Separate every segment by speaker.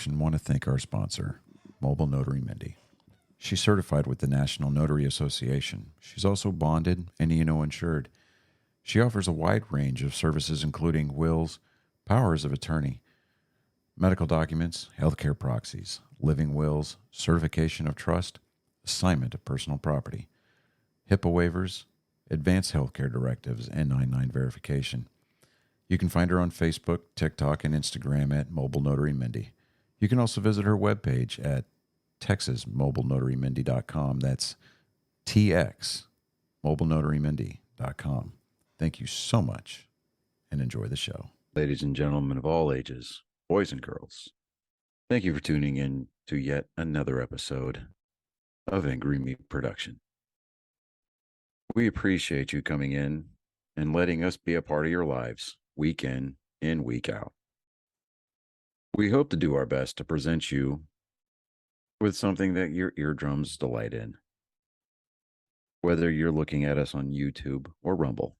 Speaker 1: introduction, want to thank our sponsor, Mobile Notary Mindy. She's certified with the National Notary Association. She's also bonded and E&O insured. She offers a wide range of services, including wills, powers of attorney, medical documents, healthcare proxies, living wills, certification of trust, assignment of personal property, HIPAA waivers, advanced healthcare directives, and 99 verification. You can find her on Facebook, TikTok, and Instagram at Mobile Notary Mindy. You can also visit her webpage at TexasMobileNotaryMindy.com. That's TX, MobileNotaryMindy.com. Thank you so much, and enjoy the show. Ladies and gentlemen of all ages, boys and girls, thank you for tuning in to yet another episode of Angry Meat Production. We appreciate you coming in and letting us be a part of your lives, week in and week out. We hope to do our best to present you with something that your eardrums delight in. Whether you're looking at us on YouTube or Rumble,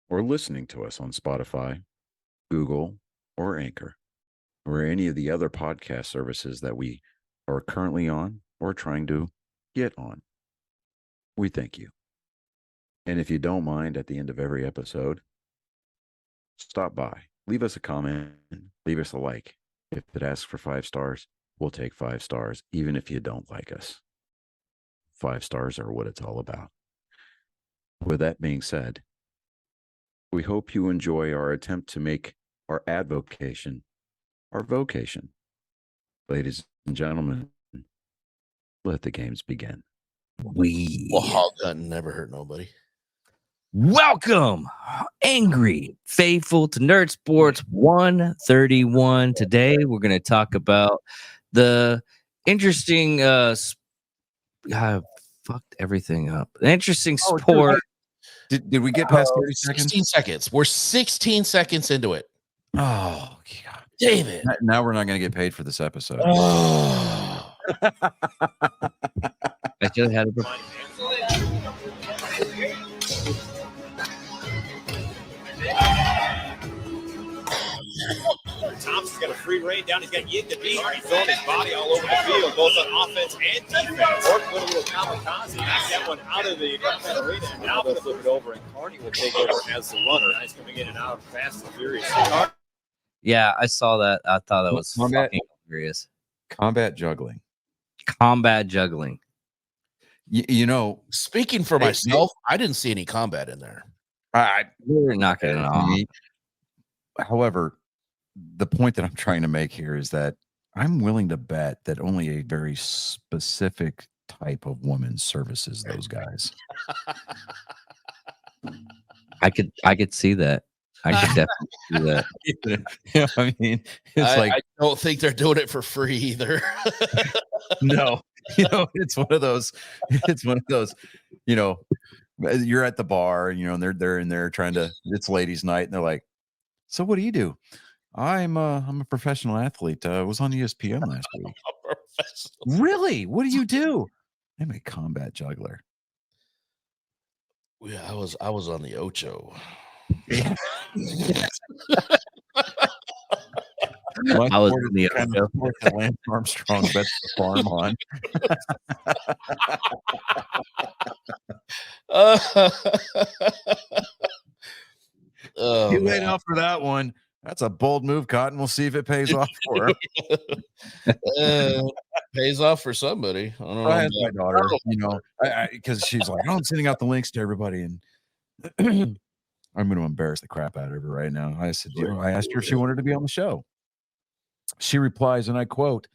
Speaker 1: or listening to us on Spotify, Google, or Anchor, or any of the other podcast services that we are currently on or trying to get on, we thank you. And if you don't mind, at the end of every episode, stop by, leave us a comment, leave us a like. If it asks for 5 stars, we'll take 5 stars, even if you don't like us. 5 stars are what it's all about. With that being said, we hope you enjoy our attempt to make our advocation our vocation. Ladies and gentlemen, let the games begin.
Speaker 2: Well, hog hunting never hurt nobody.
Speaker 3: Welcome, Angry Faithful, to Nerd Sports 131. Today, we're going to talk about the interesting, I fucked everything up. The interesting sport.
Speaker 1: Did we get past 30 seconds?
Speaker 2: 16 seconds. We're 16 seconds into it.
Speaker 1: Oh, God.
Speaker 2: David.
Speaker 1: Now we're not going to get paid for this episode.
Speaker 2: Oh.
Speaker 3: I just had a
Speaker 4: Thompson's got a free rein down. He's got Yig the beat. He's throwing his body all over the field, both on offense and defense. Orton with a little kamikaze. Knocked that one out of the arena. And now they'll flip it over, and Carney will take over as the runner. He's coming in and out fast and furious.
Speaker 3: Yeah, I saw that. I thought that was fucking hilarious.
Speaker 1: Combat juggling.
Speaker 3: Combat juggling.
Speaker 1: You know,
Speaker 2: Speaking for myself, I didn't see any combat in there.
Speaker 3: We're knocking it off.
Speaker 1: However, the point that I'm trying to make here is that I'm willing to bet that only a very specific type of woman services those guys.
Speaker 3: I could see that. I could definitely see that.
Speaker 1: You know, I mean, it's
Speaker 2: I don't think they're doing it for free either.
Speaker 1: No, it's one of those, you know, you're at the bar, and they're in there trying to, it's ladies' night, and they're like, so what do you do? I'm a professional athlete. I was on ESPN last week. Really? What do you do? I'm a combat juggler.
Speaker 2: Yeah, I was on the Ocho.
Speaker 1: Yeah.
Speaker 3: I was in the
Speaker 1: kind of sport that Lance Armstrong bets the farm on. You laid out for that one. That's a bold move, Cotton. We'll see if it pays off for him.
Speaker 2: Pays off for somebody. I don't know.
Speaker 1: I had my daughter, because she's like, I'm sending out the links to everybody, and I'm going to embarrass the crap out of her right now. I said, I asked her if she wanted to be on the show. She replies, and I quote,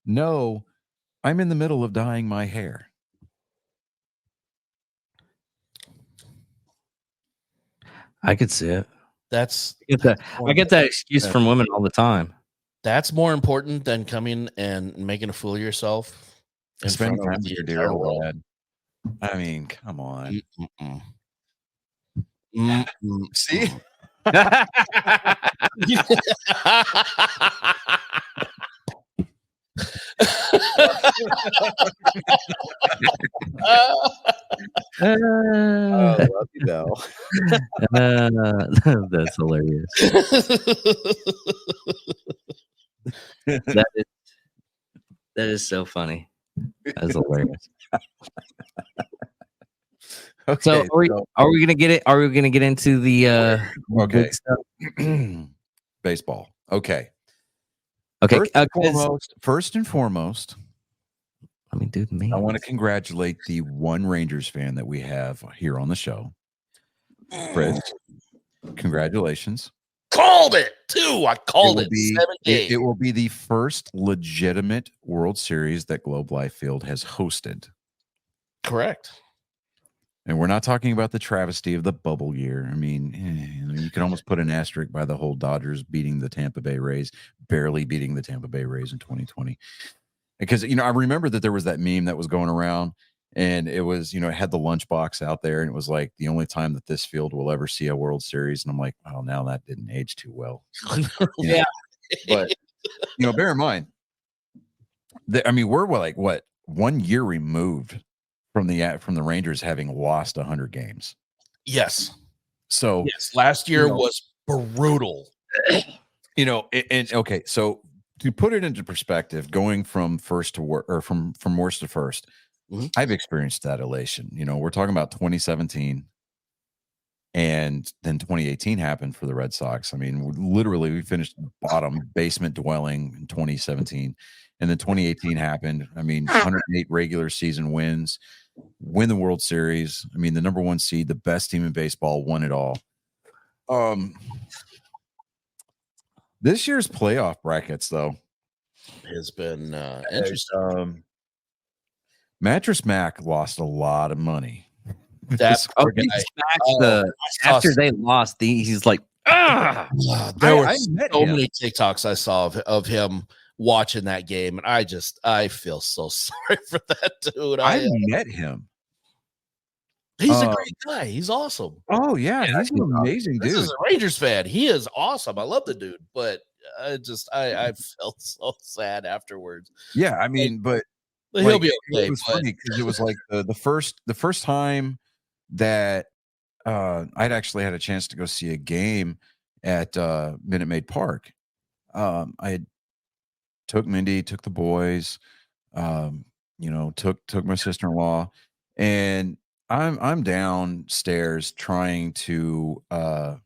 Speaker 1: "No, I'm in the middle of dyeing my hair."
Speaker 3: I could see it.
Speaker 2: I
Speaker 3: get that excuse from women all the time.
Speaker 2: That's more important than coming and making a fool of yourself.
Speaker 1: Spend time with your dear old dad. I mean, come on. See?
Speaker 3: I
Speaker 1: love you, Belle.
Speaker 3: That's hilarious. That is so funny. That's hilarious.
Speaker 1: Okay.
Speaker 3: So are we gonna get it? Are we gonna get into the
Speaker 1: Okay.
Speaker 3: big stuff?
Speaker 1: Baseball. Okay.
Speaker 3: Okay.
Speaker 1: First and foremost,
Speaker 3: I mean, dude, man.
Speaker 1: I want to congratulate the one Rangers fan that we have here on the show. Chris, congratulations.
Speaker 2: Called it too. I called it. 7 days.
Speaker 1: It will be the first legitimate World Series that Globe Life Field has hosted.
Speaker 2: Correct.
Speaker 1: And we're not talking about the travesty of the bubble year. I mean, you can almost put an asterisk by the whole Dodgers beating the Tampa Bay Rays, barely beating the Tampa Bay Rays in 2020. Because, I remember that there was that meme that was going around, and it was, it had the lunchbox out there, and it was like the only time that this field will ever see a World Series. And I'm like, oh, now that didn't age too well.
Speaker 2: Yeah.
Speaker 1: But, bear in mind, we're like, what, 1 year removed from the Rangers having lost 100 games.
Speaker 2: Yes.
Speaker 1: So
Speaker 2: last year was brutal.
Speaker 1: Okay, so to put it into perspective, going from first to worst, or from worst to first, I've experienced that elation. We're talking about 2017, and then 2018 happened for the Red Sox. I mean, literally, we finished bottom, basement dwelling in 2017, and then 2018 happened. I mean, 108 regular season wins. Win the World Series. I mean, the number one seed, the best team in baseball, won it all. This year's playoff brackets, though,
Speaker 2: has been interesting.
Speaker 1: Mattress Mac lost a lot of money.
Speaker 2: That's
Speaker 3: after they lost, he's like,
Speaker 2: there were so many TikToks I saw of him watching that game, and I feel so sorry for that dude.
Speaker 1: I met him.
Speaker 2: He's a great guy. He's awesome.
Speaker 1: Oh yeah, he's an amazing dude.
Speaker 2: This is a Rangers fan. He is awesome. I love the dude, but I felt so sad afterwards.
Speaker 1: Yeah, I mean, but
Speaker 2: he'll be okay.
Speaker 1: It was funny because it was like the first time that I'd actually had a chance to go see a game at Minute Maid Park. I had took Mindy, took the boys, took my sister-in-law, and I'm downstairs trying to I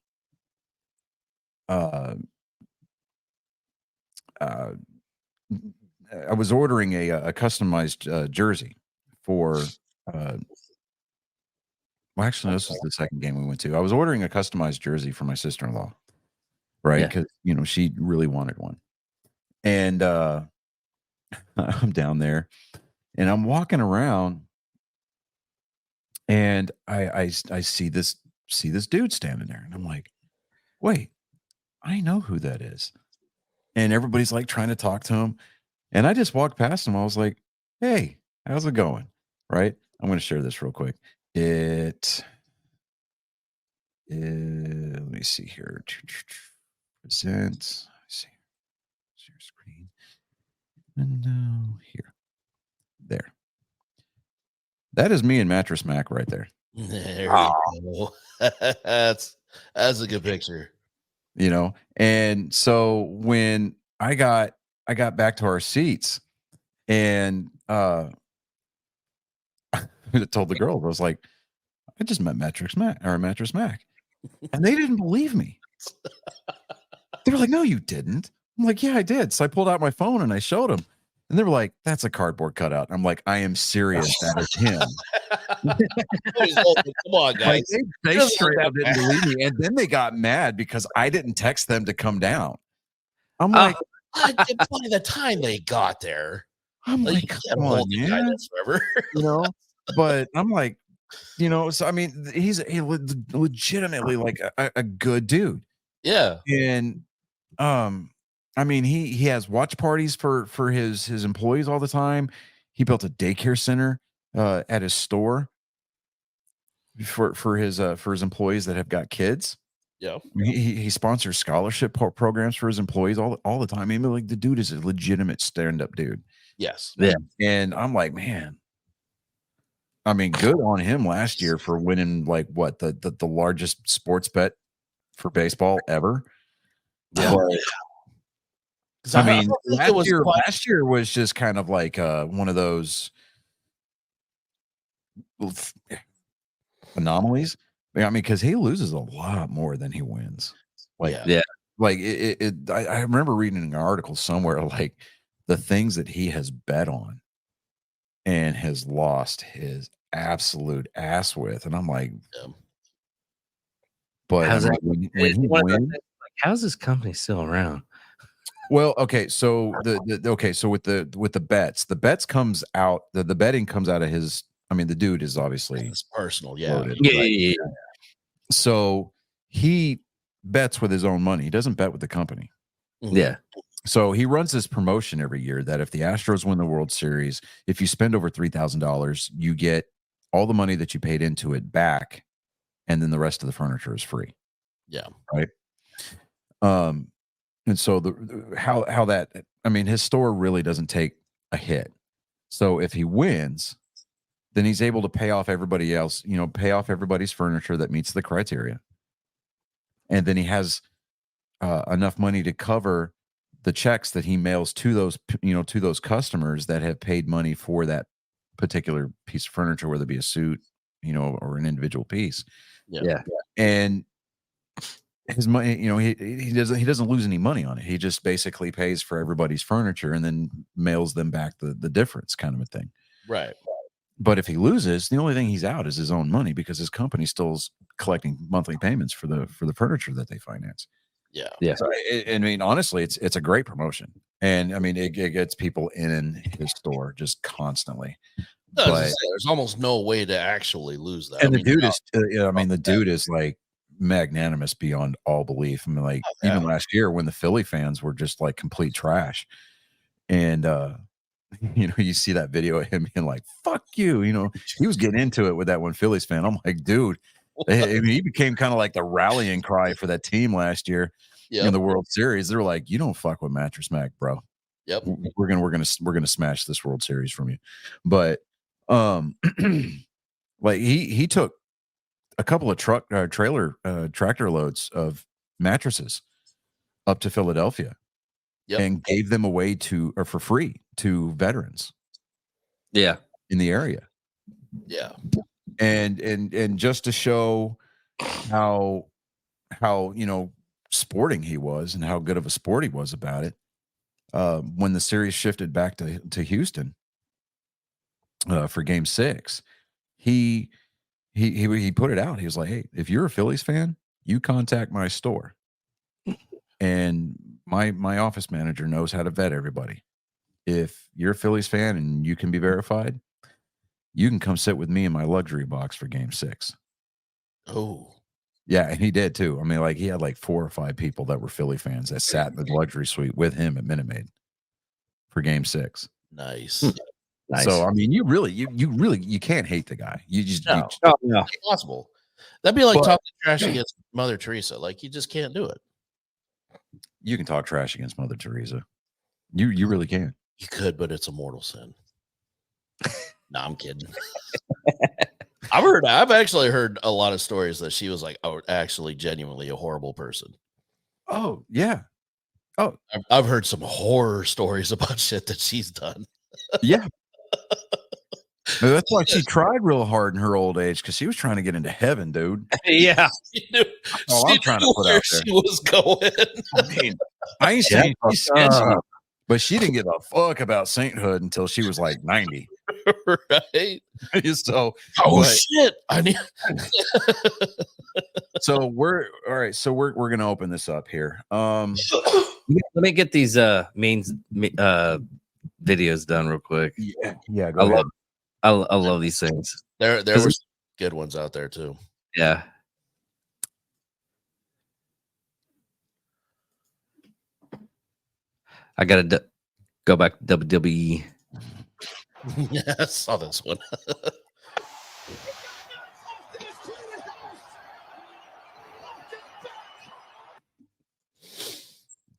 Speaker 1: was ordering a customized jersey for well, actually, this was the second game we went to. I was ordering a customized jersey for my sister-in-law, right? Because she really wanted one. And I'm down there, and I'm walking around, and I see this dude standing there, and I'm like, wait, I know who that is. And everybody's like trying to talk to him, and I just walked past him. I was like, hey, how's it going? Right? I'm going to share this real quick. Let me see here. Present. See. Share screen. And now here. There. That is me and Mattress Mac right there.
Speaker 2: There you go. That's a good picture.
Speaker 1: And so when I got back to our seats, and I told the girls, I was like, I just met Mattress Mac, and they didn't believe me. They were like, no, you didn't. I'm like, yeah, I did. So I pulled out my phone and I showed them, and they were like, that's a cardboard cutout. I'm like, I am serious. That is him.
Speaker 2: Come on, guys.
Speaker 1: Like, they straight up didn't believe me, and then they got mad because I didn't text them to come down. I'm like,
Speaker 2: by the time they got there,
Speaker 1: I'm like, come on, man.
Speaker 2: Forever.
Speaker 1: But I'm like, so I mean, he's legitimately like a good dude.
Speaker 2: Yeah.
Speaker 1: And I mean, he has watch parties for his employees all the time. He built a daycare center at his store for his employees that have got kids.
Speaker 2: Yeah.
Speaker 1: He sponsors scholarship programs for his employees all the time. I mean, like, the dude is a legitimate stand-up dude.
Speaker 2: Yes.
Speaker 3: Yeah.
Speaker 1: And I'm like, man, I mean, good on him last year for winning like what the largest sports bet for baseball ever.
Speaker 2: Yeah.
Speaker 1: I mean, last year was just kind of like one of those anomalies. I mean, because he loses a lot more than he wins. Like,
Speaker 3: yeah.
Speaker 1: Like I remember reading an article somewhere like the things that he has bet on and has lost his absolute ass with, and I'm like, but I mean, when he wins,
Speaker 3: like, how's this company still around?
Speaker 1: Well, okay, so so with the bets comes out the betting comes out of his. I mean, the dude is obviously
Speaker 2: it's personal,
Speaker 1: loaded,
Speaker 3: yeah.
Speaker 1: right?
Speaker 3: Yeah.
Speaker 1: So he bets with his own money. He doesn't bet with the company.
Speaker 3: Yeah.
Speaker 1: So he runs this promotion every year that if the Astros win the World Series, if you spend over $3,000, you get all the money that you paid into it back, and then the rest of the furniture is free.
Speaker 2: Yeah.
Speaker 1: Right. And so how that, I mean, his store really doesn't take a hit. So if he wins, then he's able to pay off everybody else, pay off everybody's furniture that meets the criteria. And then he has enough money to cover the checks that he mails to those customers that have paid money for that particular piece of furniture, whether it be a suit, or an individual piece.
Speaker 3: Yeah.
Speaker 1: And his money, he doesn't lose any money on it. He just basically pays for everybody's furniture and then mails them back the difference, kind of a thing.
Speaker 2: Right.
Speaker 1: But if he loses, the only thing he's out is his own money, because his company still is collecting monthly payments for the furniture that they finance.
Speaker 2: Yeah.
Speaker 3: Yeah.
Speaker 1: So, I mean, honestly, it's a great promotion, and I mean, it gets people in his store just constantly. But
Speaker 2: there's almost no way to actually lose that.
Speaker 1: And the dude is like magnanimous beyond all belief. I mean, like even last year when the Philly fans were just like complete trash, and you see that video of him being like, "Fuck you," he was getting into it with that one Phillies fan. I'm like, dude, I mean, he became kind of like the rallying cry for that team last year in the World Series. They're like, "You don't fuck with Mattress Mac, bro.
Speaker 2: Yep,
Speaker 1: we're gonna smash this World Series from you." But like he took a couple of tractor loads of mattresses up to Philadelphia and gave them away for free to veterans.
Speaker 3: Yeah.
Speaker 1: In the area.
Speaker 2: Yeah.
Speaker 1: And just to show how sporting he was and how good of a sport he was about it, when the series shifted back to Houston for Game 6, he put it out. He was like, "Hey, if you're a Phillies fan, you contact my store, and my office manager knows how to vet everybody. If you're a Phillies fan and you can be verified, you can come sit with me in my luxury box for Game 6."
Speaker 2: Oh,
Speaker 1: yeah, and he did too. I mean, like he had like 4 or 5 people that were Philly fans that sat in the luxury suite with him at Minute Maid for Game 6.
Speaker 2: Nice.
Speaker 3: Nice.
Speaker 1: So I mean, you can't hate the guy. You just
Speaker 2: no. It's impossible. That'd be like talking trash against Mother Teresa. Like you just can't do it.
Speaker 1: You can talk trash against Mother Teresa. You really can.
Speaker 2: You could, but it's a mortal sin. No, I'm kidding. I've actually heard a lot of stories that she was like, actually genuinely a horrible person.
Speaker 1: Oh, yeah. Oh,
Speaker 2: I've heard some horror stories about shit that she's done.
Speaker 1: Yeah. That's why she tried real hard in her old age, because she was trying to get into heaven, dude.
Speaker 3: Yeah.
Speaker 1: I'm trying to put out there.
Speaker 2: She was going.
Speaker 1: I mean, I ain't saying she's sketchy, but she didn't give a fuck about sainthood until she was like 90.
Speaker 2: Right.
Speaker 1: So,
Speaker 2: shit. I need.
Speaker 1: So we're all right. So we're gonna open this up here.
Speaker 3: Let me get these videos done real quick.
Speaker 1: Yeah. Go ahead.
Speaker 3: I love these things.
Speaker 2: There were some good ones out there too.
Speaker 3: Yeah. I gotta go back to WWE.
Speaker 2: Yeah, I saw this one.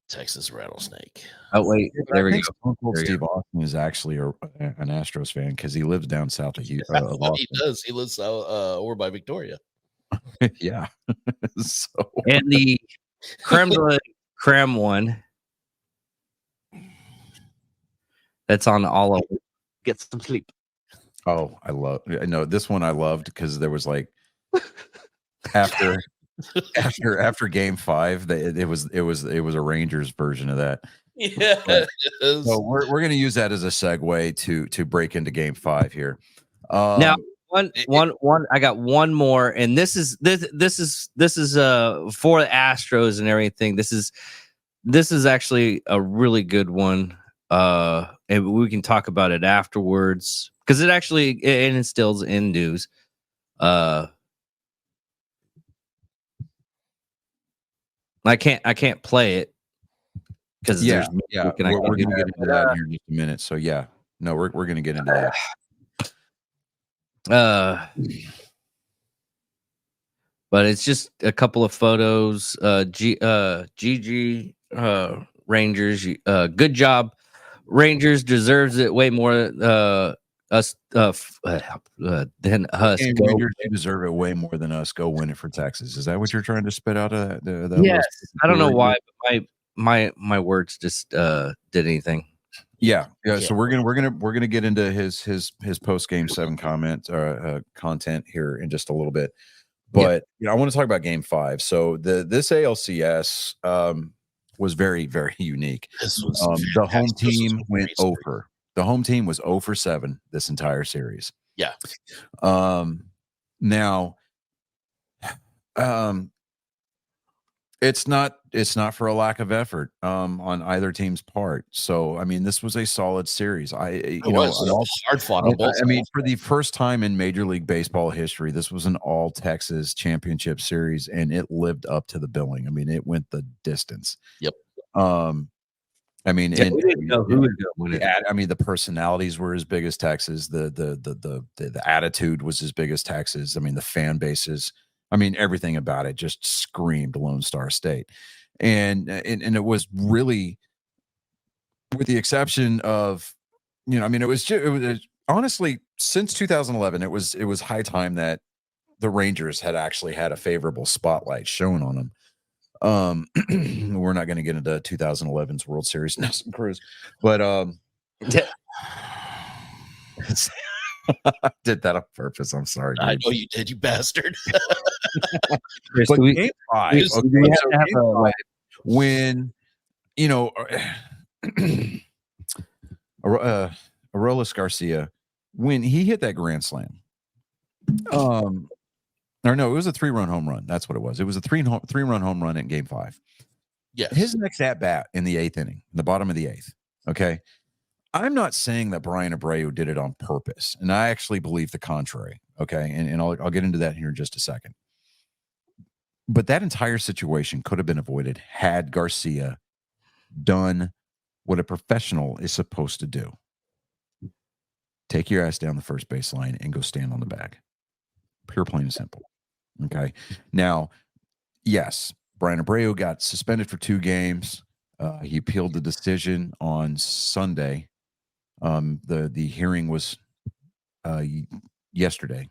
Speaker 2: Texas Rattlesnake.
Speaker 3: Oh wait, there we go.
Speaker 1: Steve Austin is actually an Astros fan because he lives down south of Houston.
Speaker 2: He does. He lives over by Victoria.
Speaker 1: Yeah. So
Speaker 3: and the creme de la creme one That's on all of it. Get some sleep.
Speaker 1: Oh, no, this one I loved because there was like after game 5, it was a Rangers version of that.
Speaker 2: Yeah.
Speaker 1: So we're gonna use that as a segue to break into game 5 here.
Speaker 3: Now one I got one more, and this is for the Astros and everything. This is actually a really good one. And we can talk about it afterwards because it instills in news. I can't play it because
Speaker 1: we're gonna get into that here in just a minute. So we're gonna get into that.
Speaker 3: But it's just a couple of photos. GG Rangers, good job. Rangers deserves it way more than us.
Speaker 1: Rangers, you deserve it way more than us. Go win it for Texas. Is that what you're trying to spit out of that?
Speaker 3: Yes, I don't know why, but my words just did anything.
Speaker 1: Yeah. So we're gonna get into his post game 7 comments content here in just a little bit. But I want to talk about game 5. So this ALCS was very, very unique.
Speaker 2: This was
Speaker 1: the home team went over. The home team was 0 for 7 this entire series.
Speaker 2: Yeah.
Speaker 1: Now, it's not for a lack of effort on either team's part. So I mean, this was a solid series.
Speaker 2: It was hard fought.
Speaker 1: I mean, for the first time in Major League Baseball history, this was an all Texas championship series, and it lived up to the billing. I mean, it went the distance.
Speaker 2: Yep.
Speaker 1: I mean,
Speaker 3: we didn't know who was going to win it.
Speaker 1: I mean, the personalities were as big as Texas. The attitude was as big as Texas. I mean, the fan bases. I mean, everything about it just screamed Lone Star State, and it was really, with the exception of, I mean, it was honestly since 2011, it was high time that the Rangers had actually had a favorable spotlight shown on them. We're not going to get into 2011's World Series Nelson Cruz, but I did that on purpose. I'm sorry, dude.
Speaker 2: I know you did, you bastard.
Speaker 1: But game 5, when Aroldis Garcia, when he hit that grand slam, or no, it was a 3-run home run. That's what it was. It was a 3-run home run in game 5.
Speaker 2: Yeah.
Speaker 1: His next at bat in the 8th inning, the bottom of the 8th. Okay. I'm not saying that Brian Abreu did it on purpose, and I actually believe the contrary. Okay. And I'll get into that here in just a second. But that entire situation could have been avoided had Garcia done what a professional is supposed to do. Take your ass down the first baseline and go stand on the bag. Pure, plain and simple. Okay. Now, yes, Brian Abreu got suspended for 2 games. He appealed the decision on Sunday. The hearing was yesterday.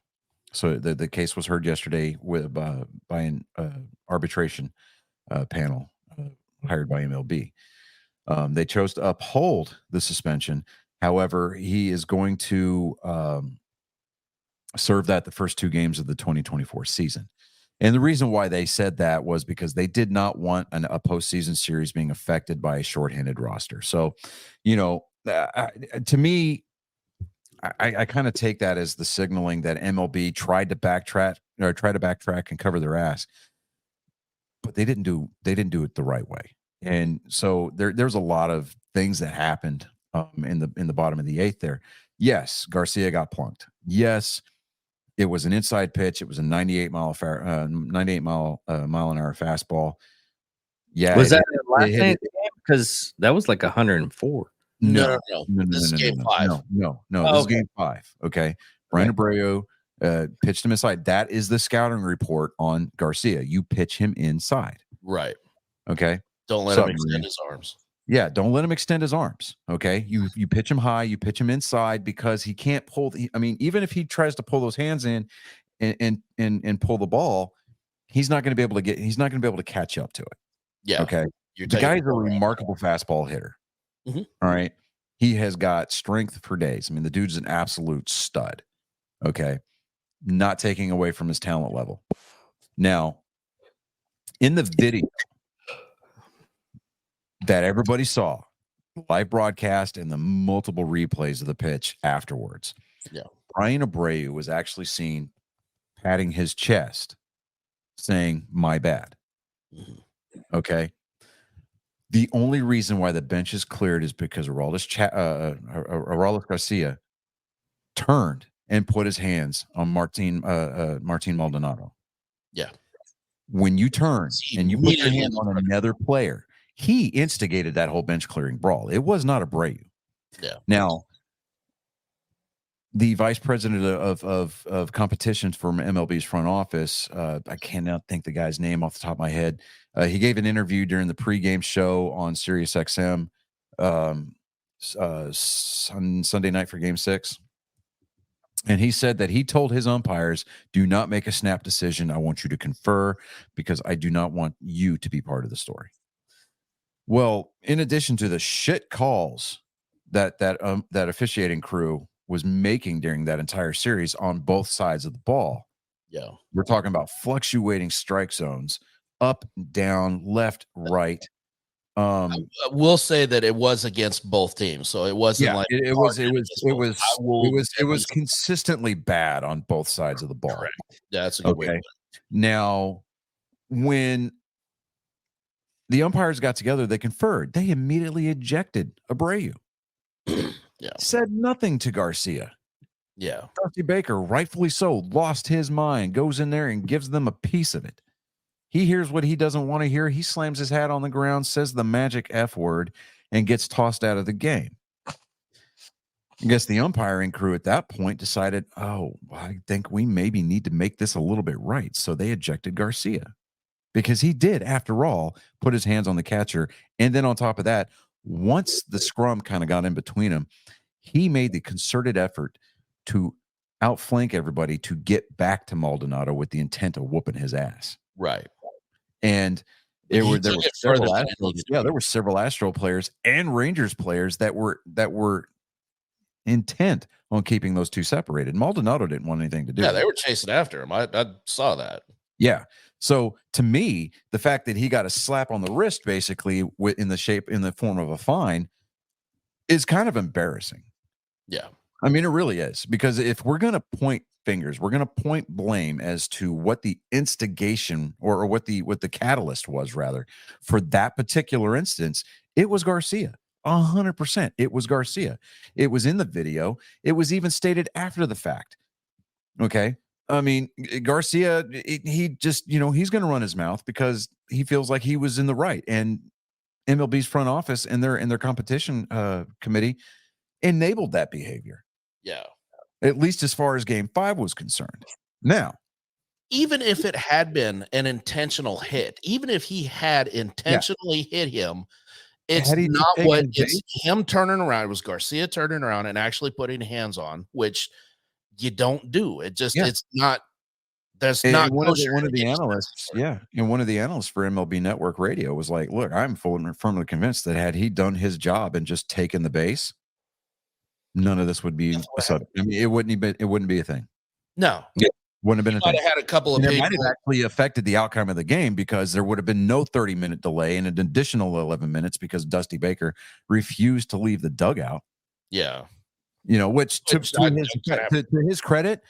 Speaker 1: So the case was heard yesterday by an arbitration panel hired by MLB. They chose to uphold the suspension. However, he is going to serve that the first 2 games of the 2024 season. And the reason why they said that was because they did not want a postseason series being affected by a shorthanded roster. So, to me, I kind of take that as the signaling that MLB tried to backtrack and cover their ass, but they didn't do it the right way. And so there's a lot of things that happened in the bottom of the 8th there. Yes, Garcia got plunked. Yes, it was an inside pitch. It was a 98 mile an hour fastball. Yeah,
Speaker 3: was that last night? Because that was like 104.
Speaker 1: No.
Speaker 2: This is game 5.
Speaker 1: No. This is game 5. Okay. Brian Abreu pitched him inside. That is the scouting report on Garcia. You pitch him inside.
Speaker 2: Right.
Speaker 1: Okay.
Speaker 2: Don't let him extend his arms.
Speaker 1: Yeah, don't let him extend his arms. Okay. You pitch him high, you pitch him inside because he can't pull. Even if he tries to pull those hands in and pull the ball, he's not going to be able to catch up to it.
Speaker 2: Yeah.
Speaker 1: Okay. The guy's a remarkable fastball hitter.
Speaker 2: Mm-hmm.
Speaker 1: All right. He has got strength for days. I mean, the dude's an absolute stud. Okay. Not taking away from his talent level. Now, in the video that everybody saw, live broadcast and the multiple replays of the pitch afterwards, Bryan Abreu was actually seen patting his chest, saying, "My bad." Okay. The only reason why the bench is cleared is because Aroldis Garcia turned and put his hands on Martin Maldonado.
Speaker 2: Yeah.
Speaker 1: When you turn and you put your hand on another player, he instigated that whole bench clearing brawl. It was not Abreu.
Speaker 2: Yeah.
Speaker 1: Now, the vice president of competitions from MLB's front office, I cannot think the guy's name off the top of my head. He gave an interview during the pregame show on Sirius XM Sunday night for Game 6. And he said that he told his umpires, do not make a snap decision. I want you to confer because I do not want you to be part of the story. Well, in addition to the shit calls that officiating crew was making during that entire series on both sides of the ball.
Speaker 2: Yeah.
Speaker 1: We're talking about fluctuating strike zones, up, down, left, right.
Speaker 2: I will say that it was against both teams, so it wasn't like
Speaker 1: it was consistently bad on both sides of the ball.
Speaker 2: Correct. That's a good way.
Speaker 1: Now, when the umpires got together, they conferred. They immediately ejected Abreu. Said nothing to Garcia.
Speaker 2: Yeah.
Speaker 1: Dusty Baker, rightfully so, lost his mind, goes in there and gives them a piece of it. He hears what he doesn't want to hear. He slams his hat on the ground, says the magic F word, and gets tossed out of the game. I guess the umpiring crew at that point decided, I think we maybe need to make this a little bit right. So they ejected Garcia because he did, after all, put his hands on the catcher. And then on top of that, once the scrum kind of got in between them, he made the concerted effort to outflank everybody to get back to Maldonado with the intent of whooping his ass.
Speaker 2: Right.
Speaker 1: And there were several Astro players and Rangers players that were intent on keeping those two separated. Maldonado didn't want anything to do.
Speaker 2: Yeah, they were chasing after him. I saw that.
Speaker 1: Yeah. So to me, the fact that he got a slap on the wrist, basically in the form of a fine, is kind of embarrassing.
Speaker 2: Yeah.
Speaker 1: I mean, it really is, because if we're going to point fingers, we're going to point blame as to what the instigation or what the catalyst was, rather, for that particular instance, it was Garcia. 100%. It was Garcia. It was in the video. It was even stated after the fact. Okay. I mean, Garcia, he just, he's going to run his mouth because he feels like he was in the right. And MLB's front office and their competition committee enabled that behavior.
Speaker 2: Yeah.
Speaker 1: At least as far as Game 5 was concerned. Now,
Speaker 2: even if it had been an intentional hit, even if he had intentionally hit him, it's not what it's him turning around. It was Garcia turning around and actually putting hands on, which you don't do. It just, it's not, there's not
Speaker 1: one of the analysts. Yeah. And one of the analysts for MLB Network Radio was like, look, I'm firmly convinced that had he done his job and just taken the base, none of this would be a subject. I mean, it wouldn't be a thing.
Speaker 2: No.
Speaker 1: Yeah. Wouldn't have been a thing.
Speaker 2: Might have had a couple of
Speaker 1: it might have actually affected the outcome of the game because there would have been no 30-minute delay and an additional 11 minutes because Dusty Baker refused to leave the dugout.
Speaker 2: Yeah.
Speaker 1: Which to his credit,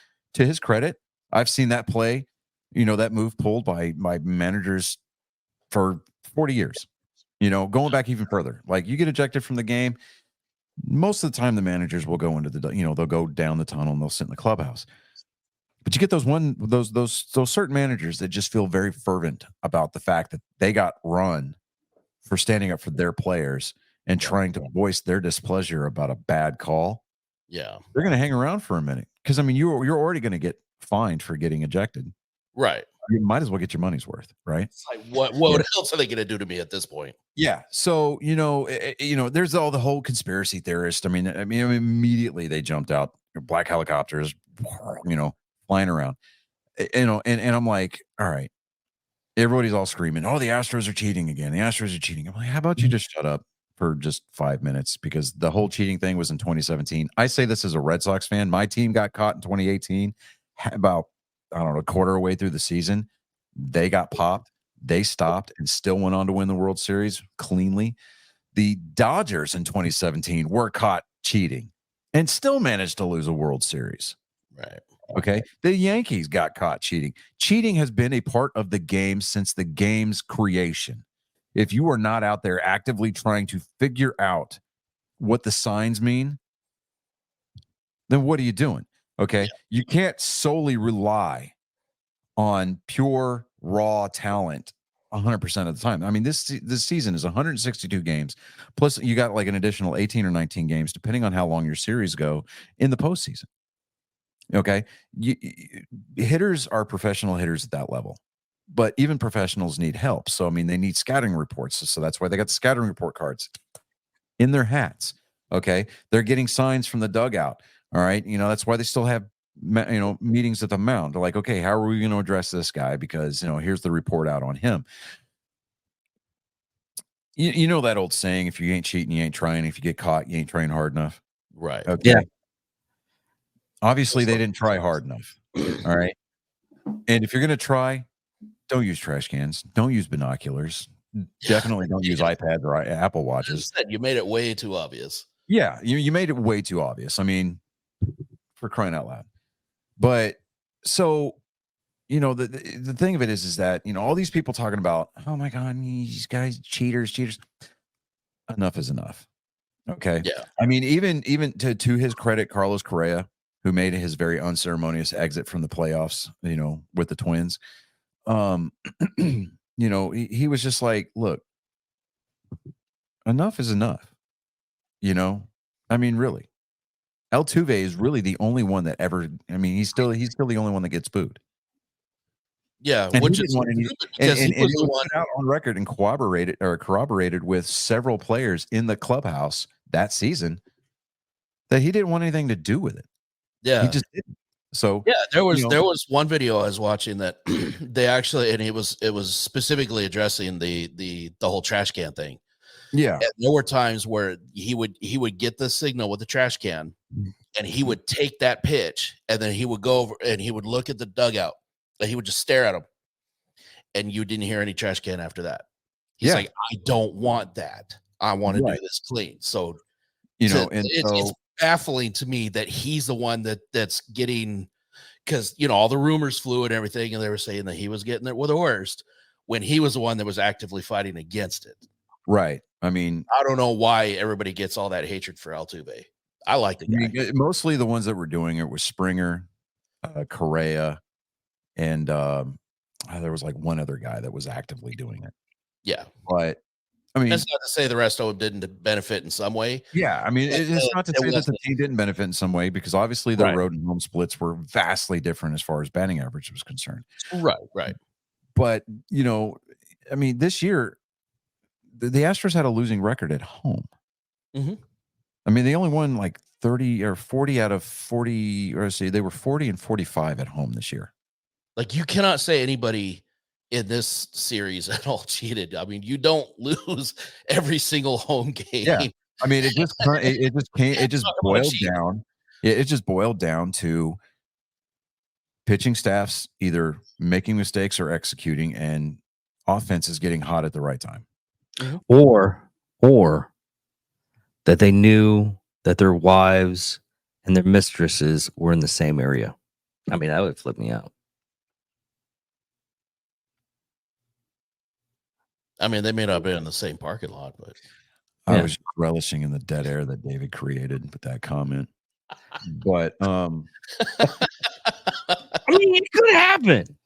Speaker 1: I've seen that play, that move pulled by managers for 40 years, going back even further. Like, you get ejected from the game, most of the time the managers will go into they'll go down the tunnel and they'll sit in the clubhouse. But you get those certain managers that just feel very fervent about the fact that they got run for standing up for their players and trying to voice their displeasure about a bad call.
Speaker 2: Yeah.
Speaker 1: They're going to hang around for a minute because, I mean, you're already going to get fined for getting ejected.
Speaker 2: Right.
Speaker 1: You might as well get your money's worth, right?
Speaker 2: It's like, what else are they going to do to me at this point?
Speaker 1: Yeah. So, there's all the whole conspiracy theorist. I mean, immediately they jumped out, black helicopters, flying around, and I'm like, all right, everybody's all screaming, oh, the Astros are cheating again. The Astros are cheating. I'm like, how about you just shut up? for just 5 minutes because the whole cheating thing was in 2017. I say this as a Red Sox fan. My team got caught in 2018, about, I don't know, a quarter away through the season. They got popped. They stopped and still went on to win the World Series cleanly. The Dodgers in 2017 were caught cheating and still managed to lose a World Series.
Speaker 2: Right.
Speaker 1: Okay. The Yankees got caught cheating. Cheating has been a part of the game since the game's creation. If you are not out there actively trying to figure out what the signs mean, then what are you doing? Okay. Yeah. You can't solely rely on pure raw talent 100% of the time. I mean, this season is 162 games. Plus you got like an additional 18 or 19 games, depending on how long your series go in the postseason. Okay. Hitters are professional hitters at that level, but even professionals need help. So, I mean, they need scouting reports. So that's why they got the scouting report cards in their hats. Okay. They're getting signs from the dugout. All right. That's why they still have, meetings at the mound. They're like, okay, how are we going to address this guy? Because, here's the report out on him. You know that old saying, if you ain't cheating, you ain't trying. If you get caught, you ain't trying hard enough.
Speaker 2: Right.
Speaker 1: Okay. Yeah. Obviously, they didn't try hard enough. All right. And if you're going to try, don't use trash cans. Don't use binoculars. Definitely don't use iPads or Apple Watches.
Speaker 2: You made it way too obvious.
Speaker 1: Yeah. You made it way too obvious. I mean, for crying out loud. But so, the thing of it is that, all these people talking about, oh my God, these guys, cheaters. Enough is enough. Okay.
Speaker 2: Yeah.
Speaker 1: I mean, even to his credit, Carlos Correa, who made his very unceremonious exit from the playoffs, with the Twins. He was just like, look, enough is enough. I mean, really. Altuve is really the only one that ever, he's still the only one that gets booed.
Speaker 2: Yeah,
Speaker 1: and which is one, and it was put out on record and corroborated with several players in the clubhouse that season that he didn't want anything to do with it.
Speaker 2: Yeah,
Speaker 1: he just didn't. So
Speaker 2: yeah, there was one video I was watching that they actually, and it was specifically addressing the whole trash can thing.
Speaker 1: Yeah,
Speaker 2: and there were times where he would get the signal with the trash can, and he would take that pitch, and then he would go over and he would look at the dugout, and he would just stare at him, and you didn't hear any trash can after that. He's like, I don't want that. I want to do this clean. So, it's baffling to me that he's the one that's getting, because all the rumors flew and everything, and they were saying that he was getting it with the worst when he was the one that was actively fighting against it.
Speaker 1: Right. I mean,
Speaker 2: I don't know why everybody gets all that hatred for Altuve. I like the guy.
Speaker 1: Mostly the ones that were doing it was Springer, Correa, and there was like one other guy that was actively doing it.
Speaker 2: Yeah.
Speaker 1: But I mean,
Speaker 2: that's not to say the rest of them didn't benefit in some way.
Speaker 1: Yeah. I mean, it's not to say that the team didn't benefit in some way, because obviously the road and home splits were vastly different as far as batting average was concerned.
Speaker 2: Right.
Speaker 1: But, I mean, this year, the Astros had a losing record at home.
Speaker 2: Mm-hmm.
Speaker 1: I mean, they only won like 30 or 40 out of 40, or they were 40 and 45 at home this year.
Speaker 2: Like, you cannot say anybody in this series at all cheated. I mean, you don't lose every single home game.
Speaker 1: Yeah. I mean, it just boiled down to pitching staffs either making mistakes or executing, and offense is getting hot at the right time.
Speaker 3: Mm-hmm. Or that they knew that their wives and their mistresses were in the same area. I mean, that would flip me out.
Speaker 2: I mean, they may not be in the same parking lot, but
Speaker 1: I was relishing in the dead air that David created with that comment. But
Speaker 3: I mean, it could happen.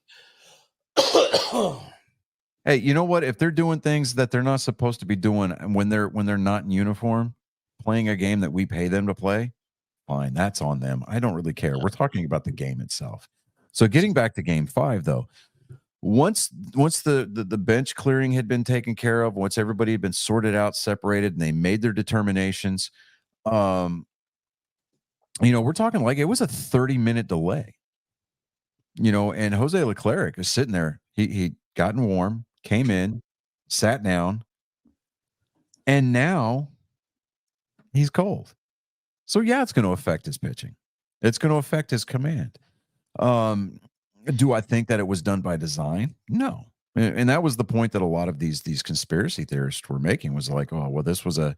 Speaker 1: Hey, you know what? If they're doing things that they're not supposed to be doing when they're not in uniform, playing a game that we pay them to play, fine, that's on them. I don't really care. We're talking about the game itself. So getting back to Game 5, though, once the bench clearing had been taken care of, once everybody had been sorted out, separated, and they made their determinations, we're talking like it was a 30-minute delay. And Jose Leclerc is sitting there. He gotten warm, came in, sat down,
Speaker 5: And now he's cold. So yeah, it's going to affect his pitching. It's going to affect his command. Do I think that it was done by design? No. And that was the point that a lot of these conspiracy theorists were making, was like, oh, well, this was a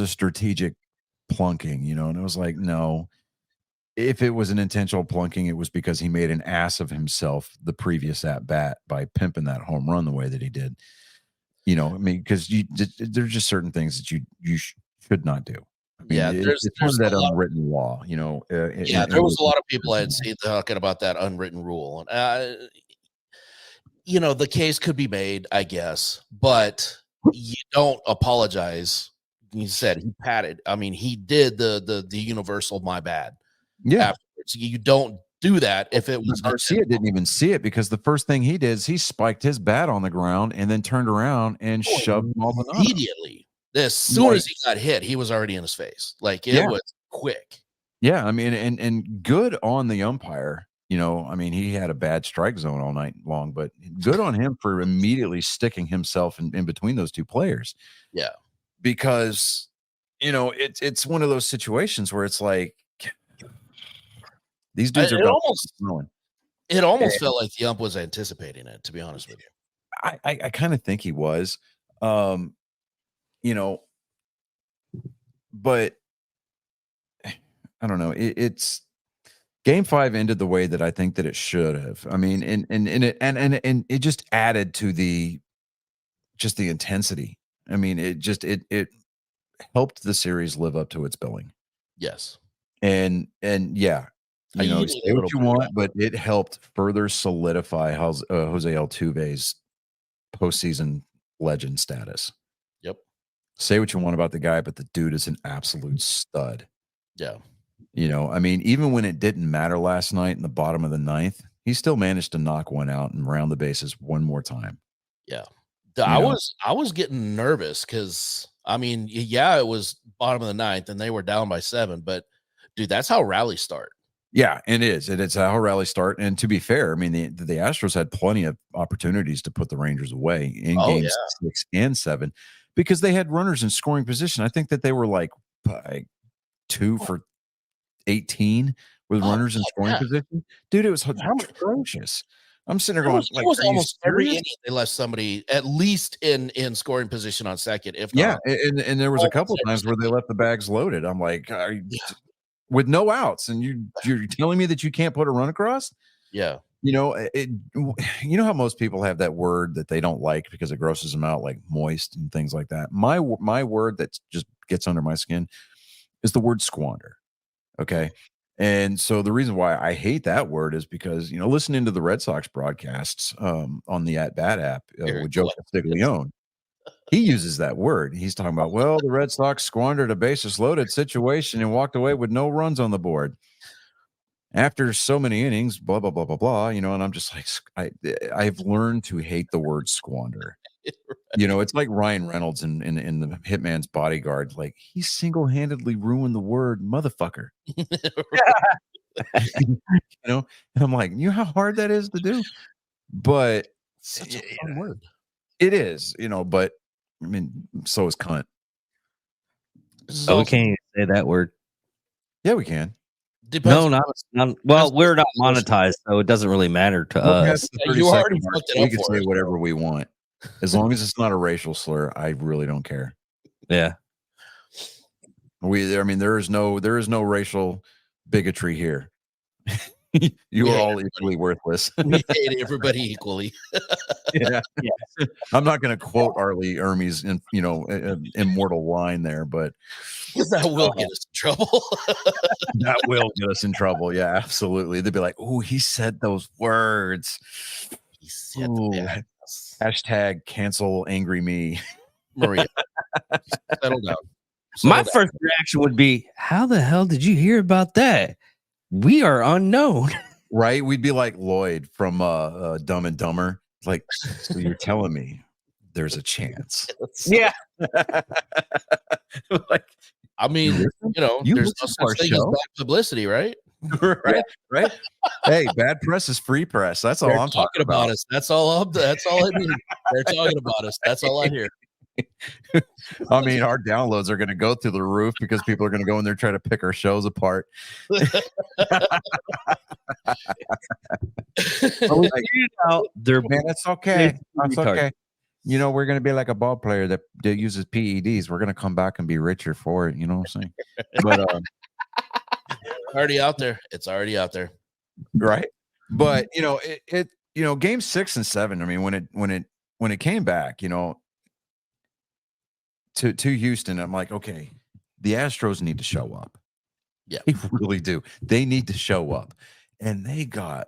Speaker 5: strategic plunking, and it was like, no. If it was an intentional plunking, it was because he made an ass of himself the previous at bat by pimping that home run the way that he did. I mean, because there's just certain things that you should not do. I mean,
Speaker 2: yeah,
Speaker 5: there's that unwritten law,
Speaker 2: there was a lot of people I had seen talking about that unwritten rule. The case could be made, I guess, but you don't apologize. He said he patted. I mean, he did the universal "my bad."
Speaker 5: Yeah,
Speaker 2: afterwards. You don't do that if it was.
Speaker 5: Garcia didn't even see it, because the first thing he did is he spiked his bat on the ground and then turned around and shoved Maldonado
Speaker 2: immediately. As soon as he got hit, he was already in his face. Like it was quick.
Speaker 5: Yeah, I mean, and good on the umpire. I mean, he had a bad strike zone all night long, but good on him for immediately sticking himself in between those two players.
Speaker 2: Yeah,
Speaker 5: because it's one of those situations where it's like, these dudes are
Speaker 2: it almost felt like the ump was anticipating it, to be honest with you.
Speaker 5: I kind of think he was, but I don't know. It's Game 5 ended the way that I think that it should have. I mean, and it just added to the intensity. I mean, it helped the series live up to its billing.
Speaker 2: Yes.
Speaker 5: And yeah, say what you want, but it helped further solidify Jose Altuve's postseason legend status.
Speaker 2: Yep.
Speaker 5: Say what you want about the guy, but the dude is an absolute stud.
Speaker 2: Yeah.
Speaker 5: I mean, even when it didn't matter last night in the bottom of the ninth, he still managed to knock one out and round the bases one more time.
Speaker 2: Yeah. I was getting nervous because, I mean, it was bottom of the ninth and they were down by 7, but dude, that's how rallies start.
Speaker 5: Yeah, it is. It's how rallies start. And to be fair, I mean, the Astros had plenty of opportunities to put the Rangers away in games 6 and 7 because they had runners in scoring position. I think that they were like 2 for 18 with runners in scoring position. Dude, it was atrocious. I'm sitting there going,
Speaker 2: it was almost every inning they left somebody at least in scoring position on second. If not,
Speaker 5: and there was a couple of times where they left the bags loaded. I'm like, with no outs, and you're telling me that you can't put a run across?
Speaker 2: Yeah.
Speaker 5: How most people have that word that they don't like because it grosses them out, like moist and things like that. My word that just gets under my skin is the word squander. Okay. And so the reason why I hate that word is because, listening to the Red Sox broadcasts on the At Bat app with Joe Castiglione, he uses that word. He's talking about, well, the Red Sox squandered a bases loaded situation and walked away with no runs on the board after so many innings, blah, blah, blah, blah, blah, and I'm just like, I've learned to hate the word squander. It's like Ryan Reynolds in the Hitman's Bodyguard. Like, he single-handedly ruined the word motherfucker. And I'm like, how hard that is to do? But
Speaker 2: such a fun word.
Speaker 5: It is, but I mean, so is cunt.
Speaker 3: So we can't even say that word.
Speaker 5: Yeah, we can.
Speaker 3: Depends. No, well, we're not monetized, so it doesn't really matter to us.
Speaker 2: You already fucked it up.
Speaker 5: We can say whatever we want. As long as it's not a racial slur, I really don't care.
Speaker 3: Yeah.
Speaker 5: There is no racial bigotry here. You are all equally worthless.
Speaker 2: We hate everybody equally.
Speaker 5: Yeah. I'm not going to quote Arlie Ermey's immortal line there, but
Speaker 2: that will get us in trouble.
Speaker 5: That will get us in trouble. Yeah, absolutely. They'd be like, "Oh, he said those words."
Speaker 2: He said
Speaker 5: # cancel angry me.
Speaker 2: Maria, settle down.
Speaker 3: My first reaction would be, how the hell did you hear about that? We are unknown.
Speaker 5: Right? We'd be like Lloyd from Dumb and Dumber. Like, so you're telling me there's a chance.
Speaker 3: Yeah.
Speaker 5: Like,
Speaker 2: I mean, there's no such thing as bad publicity, right?
Speaker 5: Right. Hey, bad press is free press. That's all I'm talking about.
Speaker 2: Us. That's all I mean. They're talking about us. That's all I hear.
Speaker 5: I mean, our downloads are going to go through the roof because people are going to go in there trying to pick our shows apart.
Speaker 3: Like,
Speaker 5: man, that's okay. That's okay. You know, we're going to be like a ball player that uses PEDs. We're going to come back and be richer for it. You know what I'm saying? But
Speaker 2: already out there. It's already out there,
Speaker 5: right? But you know, it you know, game 6 and 7. I mean, when it came back, you know, to Houston, I'm like, okay, the Astros need to show up.
Speaker 2: Yeah,
Speaker 5: they really do. They need to show up, and they got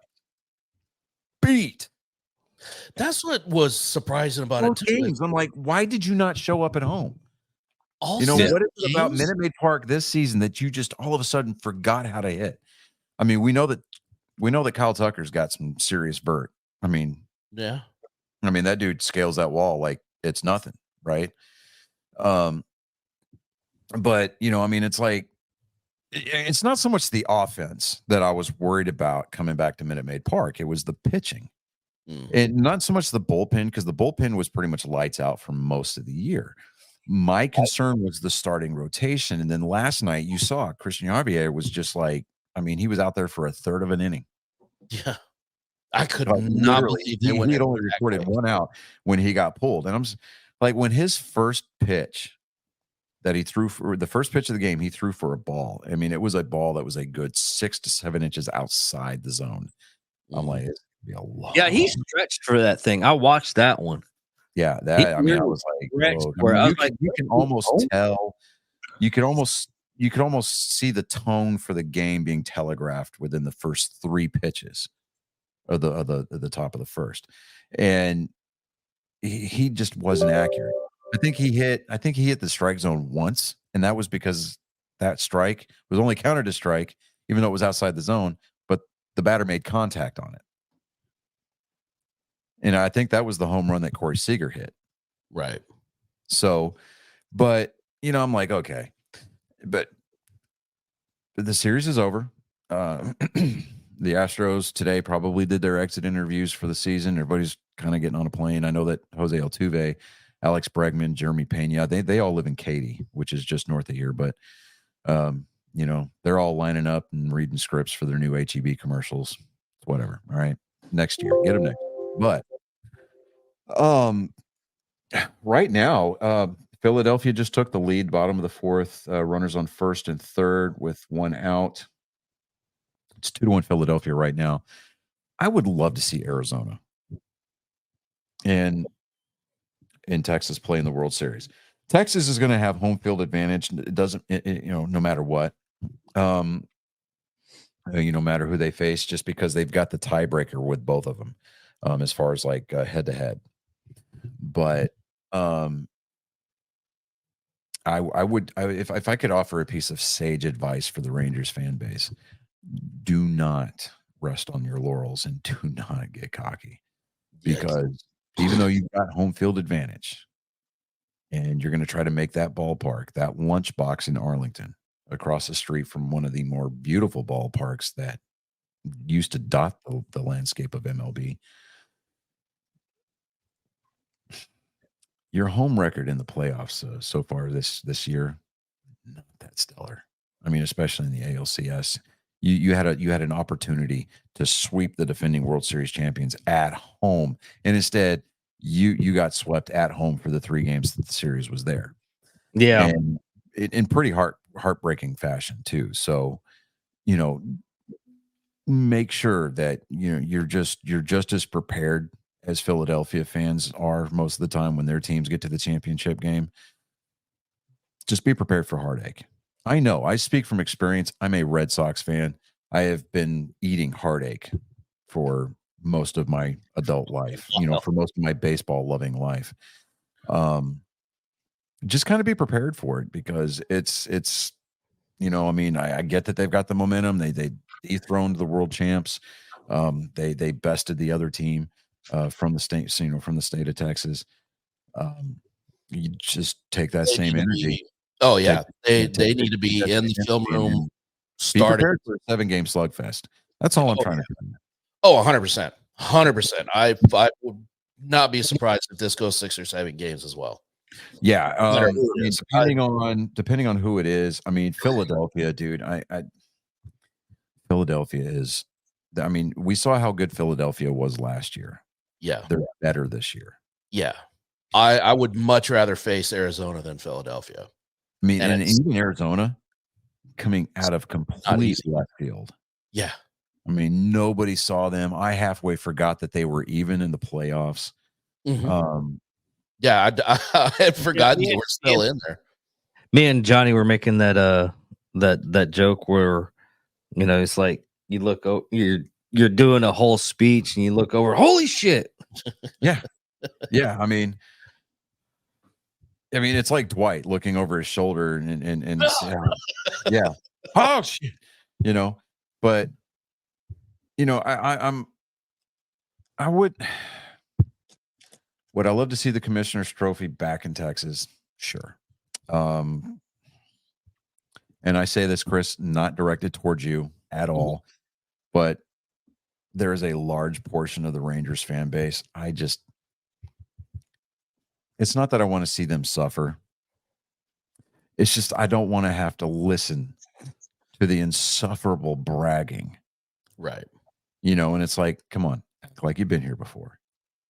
Speaker 5: beat.
Speaker 2: That's what was surprising about it too.
Speaker 5: Games. I'm like, why did you not show up at home?
Speaker 2: All
Speaker 5: you know, what is it about Minute Maid Park this season that you just all of a sudden forgot how to hit? I mean, we know that Kyle Tucker's got some serious vert. I mean,
Speaker 2: yeah.
Speaker 5: I mean, that dude scales that wall like it's nothing, right? But you know, I mean, it's like it's not so much the offense that I was worried about coming back to Minute Maid Park. It was the pitching. And not so much the bullpen, because the bullpen was pretty much lights out for most of the year. My concern was the starting rotation. And then last night you saw Christian Javier was just like, I mean, he was out there for a third of an inning.
Speaker 2: Yeah. I could not believe
Speaker 5: he had only recorded one out when he got pulled. And I'm just, like, when his first pitch that he threw for the first pitch of the game, he threw for a ball. I mean, it was a ball that was a good 6 to 7 inches outside the zone. I'm like,
Speaker 3: yeah, he stretched for that thing. I watched that one.
Speaker 5: Yeah, that I mean, I was like, you can almost tell. You could almost see the tone for the game being telegraphed within the first 3 pitches of the top of the first, and he just wasn't accurate. I think he hit the strike zone once, and that was because that strike was only counted a strike, even though it was outside the zone. But the batter made contact on it. And I think that was the home run that Corey Seager hit.
Speaker 2: Right.
Speaker 5: So, but, you know, I'm like, okay. But the series is over. The Astros today probably did their exit interviews for the season. Everybody's kind of getting on a plane. I know that Jose Altuve, Alex Bregman, Jeremy Pena, they all live in Katy, which is just north of here. But, you know, they're all lining up and reading scripts for their new HEB commercials. Whatever. All right. Next year. Get them next year. But right now, Philadelphia just took the lead, bottom of the 4th, runners on first and third with 1 out. It's 2-1 Philadelphia right now. I would love to see Arizona and in Texas play in the World Series. Texas is going to have home field advantage. It doesn't, you know, no matter what, you know, no matter who they face, just because they've got the tiebreaker with both of them. As far as like head to head, but I would if I could offer a piece of sage advice for the Rangers fan base, do not rest on your laurels and do not get cocky, because even though you've got home field advantage and you're going to try to make that ballpark, that lunchbox in Arlington, across the street from one of the more beautiful ballparks that used to dot the landscape of MLB. Your home record in the playoffs so far this year, not that stellar. I mean, especially in the ALCS, you had an opportunity to sweep the defending World Series champions at home, and instead you got swept at home for the 3 games that the series was there.
Speaker 3: Yeah,
Speaker 5: and in pretty heartbreaking fashion too. So, you know, make sure that you're just as prepared as Philadelphia fans are most of the time when their teams get to the championship game. Just be prepared for heartache. I know, I speak from experience. I'm a Red Sox fan. I have been eating heartache for most of my adult life, you know, for most of my baseball loving life. Just kind of be prepared for it, because it's, you know, I mean, I get that they've got the momentum. They dethroned the world champs. They bested the other team from the state, you know, from the state of Texas. You just take that same energy.
Speaker 2: Oh yeah, they need to be in the film room.
Speaker 5: Be prepared for a 7-game slugfest. That's all I'm trying to do.
Speaker 2: Oh, 100%, 100%. I would not be surprised if this goes 6 or 7 games as well.
Speaker 5: Yeah.
Speaker 2: matter who it
Speaker 5: I mean,
Speaker 2: is.
Speaker 5: depending on who it is. I mean, Philadelphia, dude. Philadelphia is. I mean, we saw how good Philadelphia was last year.
Speaker 2: Yeah.
Speaker 5: They're better this year.
Speaker 2: Yeah. I would much rather face Arizona than Philadelphia.
Speaker 5: I mean, and even Arizona coming out of complete left field.
Speaker 2: Yeah.
Speaker 5: I mean, nobody saw them. I halfway forgot that they were even in the playoffs.
Speaker 2: Mm-hmm. Yeah, I had forgotten they were still in there.
Speaker 3: Me and Johnny were making that that joke where, you know, it's like you look, you're doing a whole speech and you look over, holy shit.
Speaker 5: Yeah. Yeah. I mean, it's like Dwight looking over his shoulder and yeah. Oh shit. You know, but you know, would I love to see the Commissioner's Trophy back in Texas? Sure. And I say this, Chris, not directed towards you at all, but there is a large portion of the Rangers fan base. It's not that I want to see them suffer. It's just I don't want to have to listen to the insufferable bragging.
Speaker 2: Right.
Speaker 5: You know, and it's like, come on, act like you've been here before.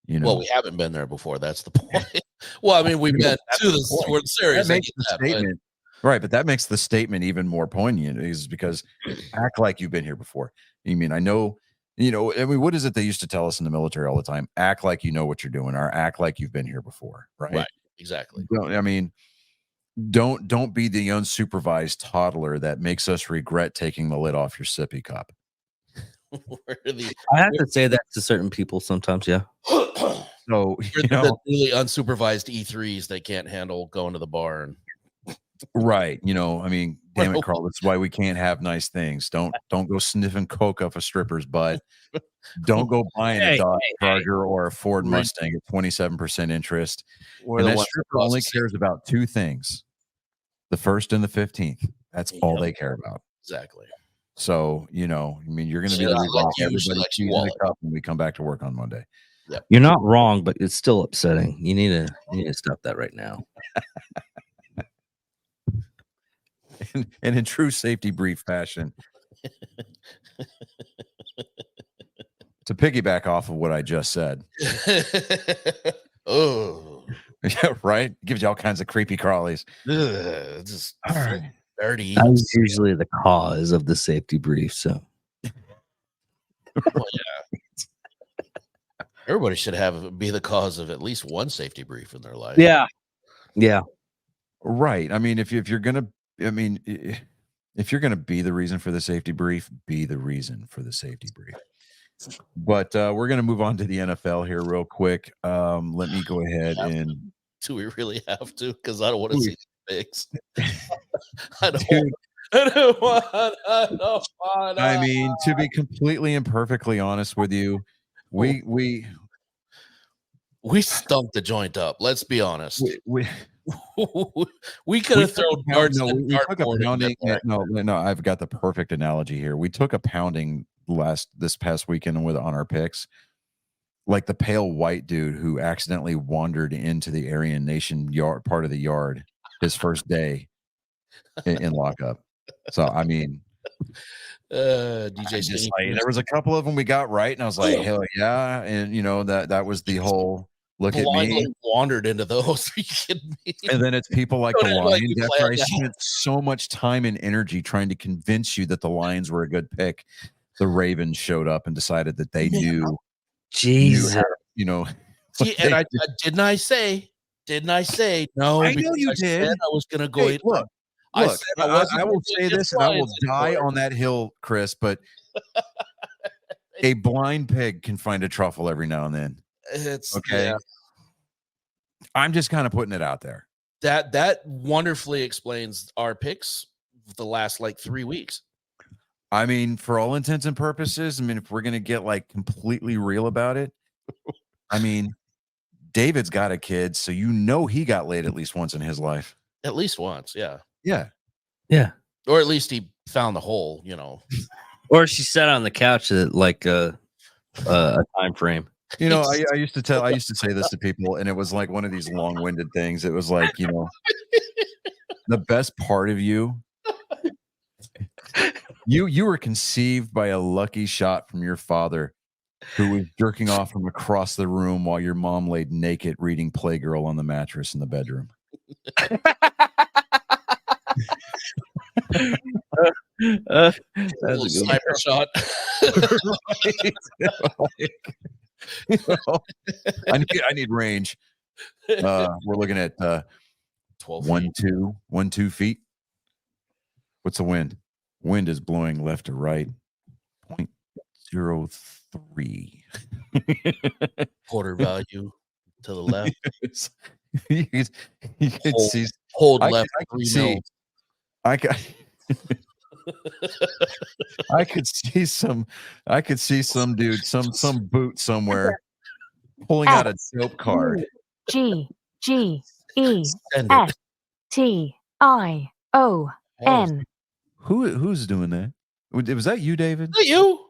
Speaker 5: You know,
Speaker 2: well, we haven't been there before. That's the point. Well, I mean, we've been to the World Series.
Speaker 5: That makes the statement, right? But that makes the statement even more poignant, is because act like you've been here before. I mean, I know, you know, I mean, what is it they used to tell us in the military all the time? Act like you know what you're doing, or act like you've been here before, right?
Speaker 2: Right. Exactly.
Speaker 5: I mean, don't be the unsupervised toddler that makes us regret taking the lid off your sippy cup.
Speaker 3: I have to say that to certain people sometimes, yeah.
Speaker 5: So,
Speaker 2: the really unsupervised E3s, they can't handle going to the bar. And
Speaker 5: right. You know, I mean, damn it, Carl, that's why we can't have nice things. Don't go sniffing coke off a stripper's butt. Don't go buying a Dodge Charger or a Ford Mustang at 27% interest. And that stripper only cares about two things: the 1st and the 15th. That's all they care about.
Speaker 2: Exactly.
Speaker 5: So, you know, I mean, you're going to be able to rock everybody in the cup when we come back to work on Monday.
Speaker 2: Yep.
Speaker 3: You're not wrong, but it's still upsetting. You need to stop that right now.
Speaker 5: And in true safety brief fashion, to piggyback off of what I just said.
Speaker 2: Oh,
Speaker 5: yeah, right. Gives you all kinds of creepy crawlies.
Speaker 2: Just all right. Dirty.
Speaker 3: That's usually the cause of the safety brief. So,
Speaker 2: well, yeah. Everybody should be the cause of at least one safety brief in their life.
Speaker 3: Yeah. Yeah.
Speaker 5: Right. I mean, if you're gonna, if you're gonna be the reason for the safety brief, be the reason for the safety brief. But we're gonna move on to the NFL here real quick. Let me go ahead and.
Speaker 2: Do we really have to? Because I don't want to see pigs. I
Speaker 5: mean, to be completely and perfectly honest with you, we
Speaker 2: stunk the joint up. Let's be honest. We could have thrown darts.
Speaker 5: No, I've got the perfect analogy here. We took a pounding this past weekend on our picks, like the pale white dude who accidentally wandered into the Aryan Nation part of the yard his first day in lockup. So I mean,
Speaker 2: DJ,
Speaker 5: there was a couple of them we got right, and I was like, hell yeah! And you know that was the whole look at me.
Speaker 2: Wandered into those. Are you kidding me?
Speaker 5: And then it's people like the Lions. After I spent so much time and energy trying to convince you that the Lions were a good pick, the Ravens showed up and decided that they knew.
Speaker 3: Jesus,
Speaker 5: you know.
Speaker 2: And I didn't I say no?
Speaker 5: I know you did.
Speaker 2: I was going to go.
Speaker 5: Hey, look, I will say this, and I will die on that hill, Chris. But a blind pig can find a truffle every now and then.
Speaker 2: It's
Speaker 5: okay. Yeah. I'm just kind of putting it out there.
Speaker 2: That wonderfully explains our picks the last like 3 weeks.
Speaker 5: I mean, for all intents and purposes, I mean, if we're gonna get like completely real about it, I mean, David's got a kid, so you know he got laid at least once in his life.
Speaker 2: At least once, yeah.
Speaker 5: Yeah.
Speaker 3: Yeah.
Speaker 2: Or at least he found the hole, you know.
Speaker 3: Or she sat on the couch at like a time frame.
Speaker 5: You know, I used to say this to people, and it was like one of these long-winded things. It was like, you know, the best part of you were conceived by a lucky shot from your father, who was jerking off from across the room while your mom laid naked reading Playgirl on the mattress in the bedroom.
Speaker 3: That's
Speaker 2: a little sniper shot.
Speaker 5: You know, I need range. We're looking at
Speaker 2: 12
Speaker 5: 1-2 feet. What's the wind? Wind is blowing left to right. 0.03.
Speaker 2: Quarter value to the left.
Speaker 5: you can see.
Speaker 2: Hold left 3 mil.
Speaker 5: I could see some dude, some boot somewhere pulling out a dope card.
Speaker 6: GGEFTION.
Speaker 5: Who's doing that? Was that you, David?
Speaker 2: Is that you?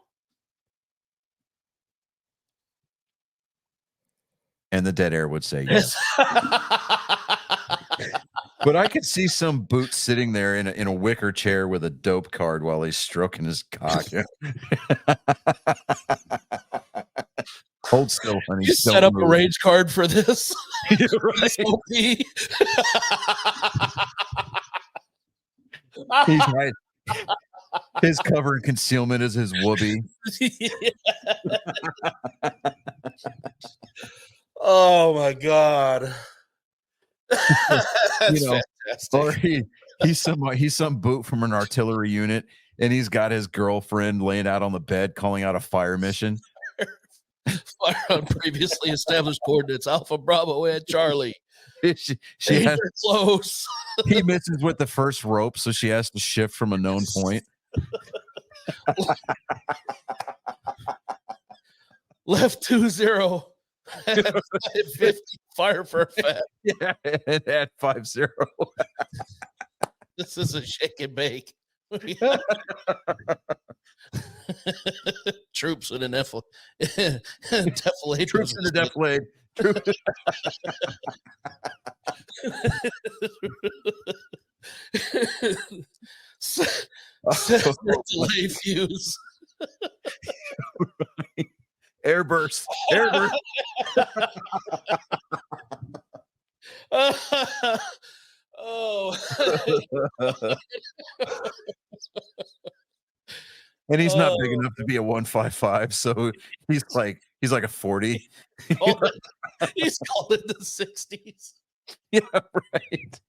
Speaker 5: And the dead air would say yes. But I could see some boot sitting there in a wicker chair with a dope card while he's stroking his cock. Hold still, honey.
Speaker 2: You set up a rage card for this.
Speaker 5: Right. He's right. His cover and concealment is his whoopee.
Speaker 2: Oh my god.
Speaker 5: You know, or he's some boot from an artillery unit, and he's got his girlfriend laying out on the bed calling out a fire mission.
Speaker 2: Fire on previously established coordinates Alpha Bravo and Charlie.
Speaker 5: she has,
Speaker 2: close.
Speaker 5: He misses with the first rope, so she has to shift from a known point.
Speaker 2: Left 2-0. 50 fire for effect.
Speaker 5: Yeah, and at 5-0.
Speaker 2: This is a shake and bake. Troops with an defilade.
Speaker 5: Troops in the defilade.
Speaker 2: Delay fuse.
Speaker 5: Airburst.
Speaker 2: Oh.
Speaker 5: And he's not big enough to be a 155, so he's like a 40.
Speaker 2: He's called in the 60s.
Speaker 5: Yeah, right.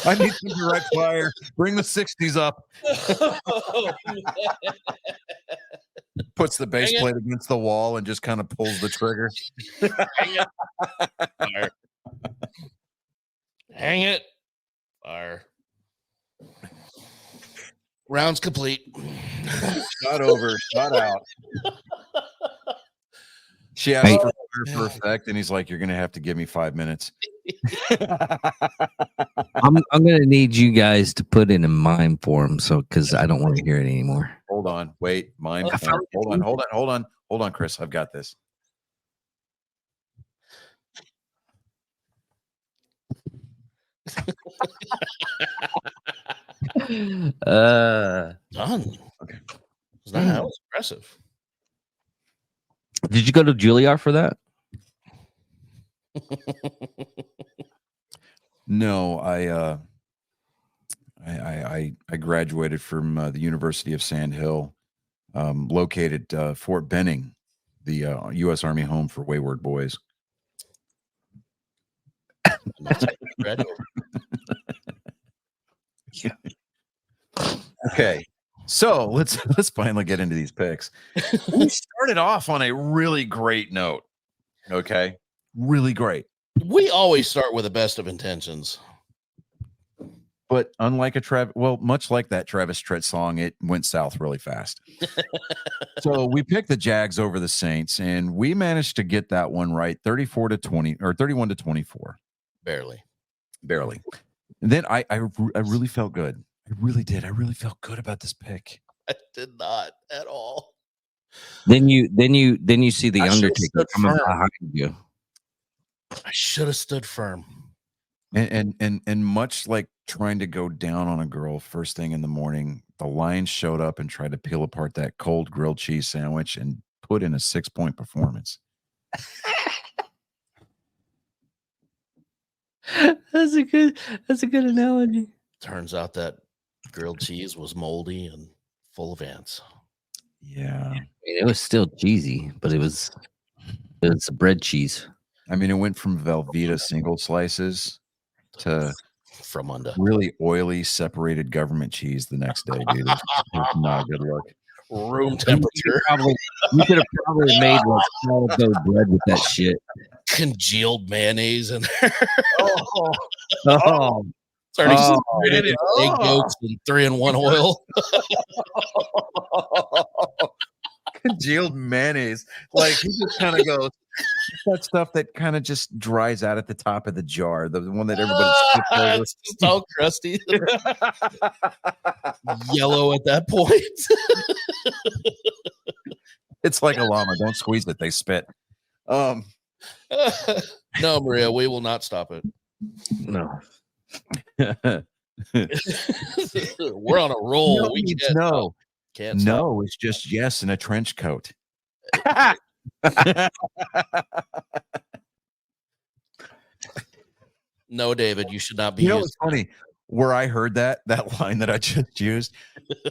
Speaker 5: I need some direct fire. Bring the 60s up. Puts the base plate against the wall and just kind of pulls the trigger.
Speaker 2: Fire. Hang it. Fire. Rounds complete.
Speaker 5: Shot over. Shot out. She asked for fire for effect, and he's like, "You're gonna have to give me 5 minutes."
Speaker 3: I'm gonna need you guys to put it in mime form, so because I don't want to hear it anymore.
Speaker 5: Hold on, wait, mime form. Hold on, Chris. I've got this.
Speaker 2: Done.
Speaker 5: Okay.
Speaker 2: That was impressive.
Speaker 3: Did you go to Juilliard for that?
Speaker 5: No, I graduated from the University of Sand Hill, located Fort Benning, the U.S. Army home for wayward boys. Okay, so let's finally get into these picks. We started off on a really great note. Okay, really great.
Speaker 2: We always start with the best of intentions.
Speaker 5: But unlike much like that Travis Tritt song, it went south really fast. So we picked the Jags over the Saints, and we managed to get that one right, 34-20 or 31-24.
Speaker 2: Barely.
Speaker 5: And then I really felt good. I really did. I really felt good about this pick.
Speaker 2: I did not at all.
Speaker 3: Then you see the
Speaker 2: I should've
Speaker 3: Undertaker
Speaker 2: stood
Speaker 3: coming
Speaker 2: firm.
Speaker 3: behind you.
Speaker 2: I should have stood firm.
Speaker 5: And much like trying to go down on a girl first thing in the morning, the Lions showed up and tried to peel apart that cold grilled cheese sandwich and put in a 6-point performance.
Speaker 3: That's a good analogy.
Speaker 2: Turns out that grilled cheese was moldy and full of ants.
Speaker 5: Yeah.
Speaker 3: I mean, it was still cheesy, but it was bread cheese.
Speaker 5: I mean, it went from Velveeta single slices to
Speaker 2: From under
Speaker 5: really oily separated government cheese the next day, dude. It's not a good look.
Speaker 2: room temperature,
Speaker 3: You could have probably made like sourdough bread with that shit.
Speaker 2: congealed mayonnaise in there.
Speaker 3: Oh,
Speaker 2: It's already
Speaker 5: Oh,
Speaker 2: separated into egg yolks and 3-in-1 oil.
Speaker 5: Congealed mayonnaise. Like he just kind of goes, that stuff that kind of just dries out at the top of the jar, the one that everybody skips over.
Speaker 2: It's just all crusty, yellow at that point.
Speaker 5: It's like a llama. Don't squeeze it; they spit.
Speaker 2: No, Maria, we will not stop it.
Speaker 3: no.
Speaker 2: We're on a roll.
Speaker 5: No,
Speaker 2: We
Speaker 5: means
Speaker 2: can't,
Speaker 5: no.
Speaker 2: can't stop.
Speaker 5: No, it's just yes in a trench coat.
Speaker 2: No, David, you should not be
Speaker 5: You know
Speaker 2: using
Speaker 5: what's funny? Where I heard that line that I just used,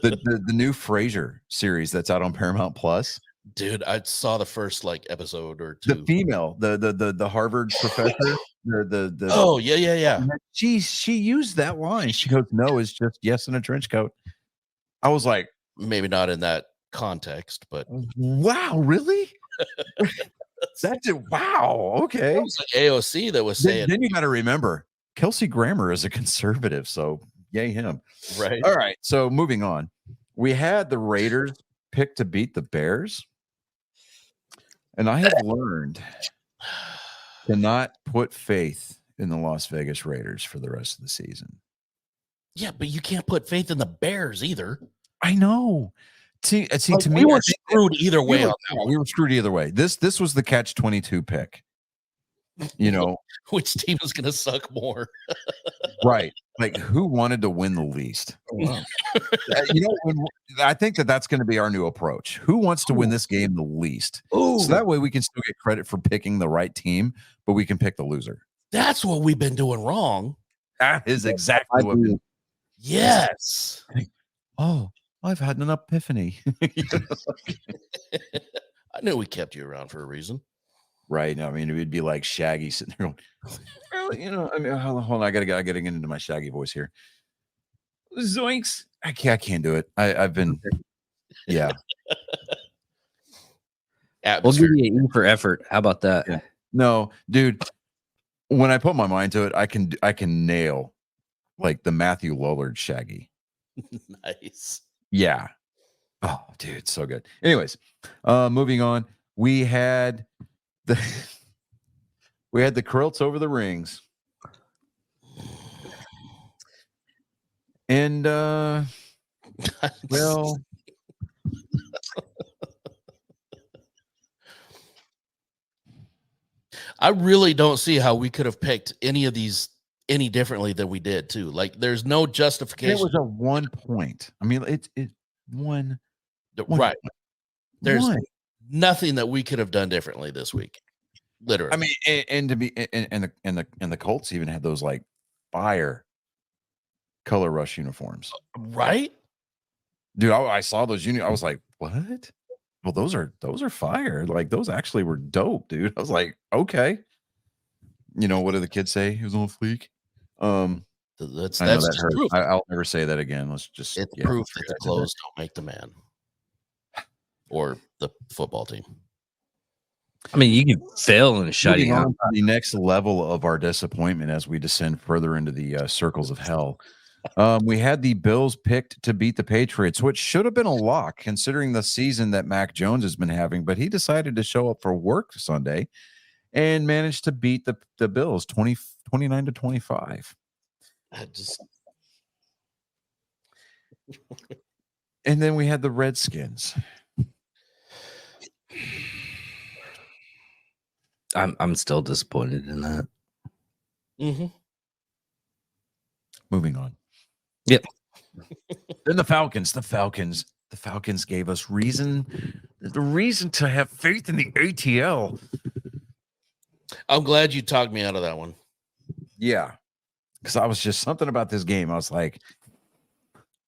Speaker 5: the new Frasier series that's out on Paramount Plus.
Speaker 2: Dude, I saw the first like episode or
Speaker 5: The
Speaker 2: two.
Speaker 5: female, the Harvard professor, the
Speaker 2: Oh, yeah.
Speaker 5: she used that line. She goes, "No, it's just yes in a trench coat." I was like,
Speaker 2: Maybe not in that context, but
Speaker 5: "Wow, really?" That's it. Wow. Okay.
Speaker 2: it was like AOC that was saying,
Speaker 5: Then you got to remember, Kelsey Grammer is a conservative, so yay him.
Speaker 2: right?
Speaker 5: All right. So moving on, we had the Raiders pick to beat the Bears, and I have learned to not put faith in the Las Vegas Raiders for the rest of the season.
Speaker 2: Yeah, but you can't put faith in the Bears either.
Speaker 5: I know. See,
Speaker 2: Like,
Speaker 5: to me,
Speaker 2: we were
Speaker 5: I think
Speaker 2: screwed either way
Speaker 5: we were,
Speaker 2: on that one.
Speaker 5: we were screwed either way. This was the catch-22 pick. You know,
Speaker 2: Which team is going to suck more?
Speaker 5: right? Like, who wanted to win the least? I think that's going to be our new approach. Who wants to win this game the least?
Speaker 2: Ooh,
Speaker 5: So that way we can still get credit for picking the right team, but we can pick the loser.
Speaker 2: that's what we've been doing wrong.
Speaker 5: That is exactly what.
Speaker 2: Yes.
Speaker 5: Oh, I've had an epiphany.
Speaker 2: I knew we kept you around for a reason.
Speaker 5: Right. I mean, it would be like Shaggy sitting there going, well, I mean, hold on. I gotta get into my Shaggy voice here. Zoinks. I can't do it. I've been, yeah.
Speaker 3: We'll give you an E for effort. How about that?
Speaker 5: Yeah. No, dude. When I put my mind to it, I can nail like the Matthew Lillard Shaggy.
Speaker 2: Nice.
Speaker 5: Yeah. Oh, dude, so good. Anyways, moving on. We had the Krilts over the rings. And well,
Speaker 2: I really don't see how we could have picked any of these any differently than we did too. Like there's no justification.
Speaker 5: it was a 1 point. I mean, it's one
Speaker 2: right.
Speaker 5: point.
Speaker 2: There's
Speaker 5: One.
Speaker 2: nothing that we could have done differently this week. Literally.
Speaker 5: I mean, and to be and the Colts even had those like fire color rush uniforms.
Speaker 2: Right?
Speaker 5: Dude, I saw those I was like, what? Well, those are fire. Like those actually were dope, dude. I was like, okay. You know, what do the kids say? He was on fleek.
Speaker 2: That's
Speaker 5: proof. I'll never say that again. Let's just
Speaker 2: it's proof that the clothes don't make the man or the football team.
Speaker 3: I mean, you can fail in a shoddy
Speaker 5: on to the next level of our disappointment as we descend further into the circles of hell. We had the Bills picked to beat the Patriots, which should have been a lock considering the season that Mac Jones has been having, but he decided to show up for work Sunday and managed to beat the Bills 29-25. And then we had the Redskins
Speaker 3: I'm still disappointed in that.
Speaker 2: Mm-hmm.
Speaker 5: Moving on.
Speaker 3: Yep.
Speaker 5: Then the Falcons. The Falcons gave us the reason to have faith in the ATL.
Speaker 2: I'm glad you talked me out of that one.
Speaker 5: Yeah. Because I was just something about this game. I was like,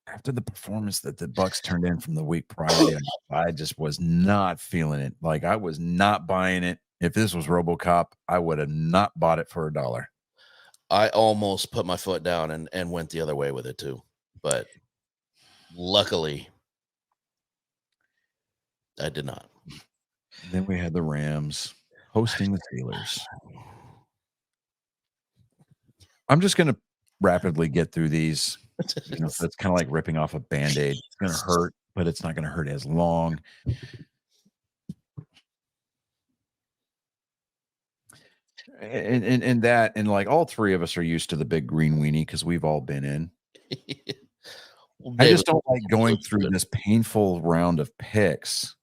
Speaker 5: after the performance that the Bucks turned in from the week prior, I just was not feeling it. Like, I was not buying it. If this was RoboCop, I would have not bought it for $1.
Speaker 2: I almost put my foot down and went the other way with it too. But luckily, I did not.
Speaker 5: Then we had the Rams hosting the Steelers. I'm just going to rapidly get through these. You know, so it's kind of like ripping off a Band-Aid. It's going to hurt, but it's not going to hurt as long. And that, and like all three of us are used to the big green weenie because we've all been in. I just don't like going through this painful round of picks,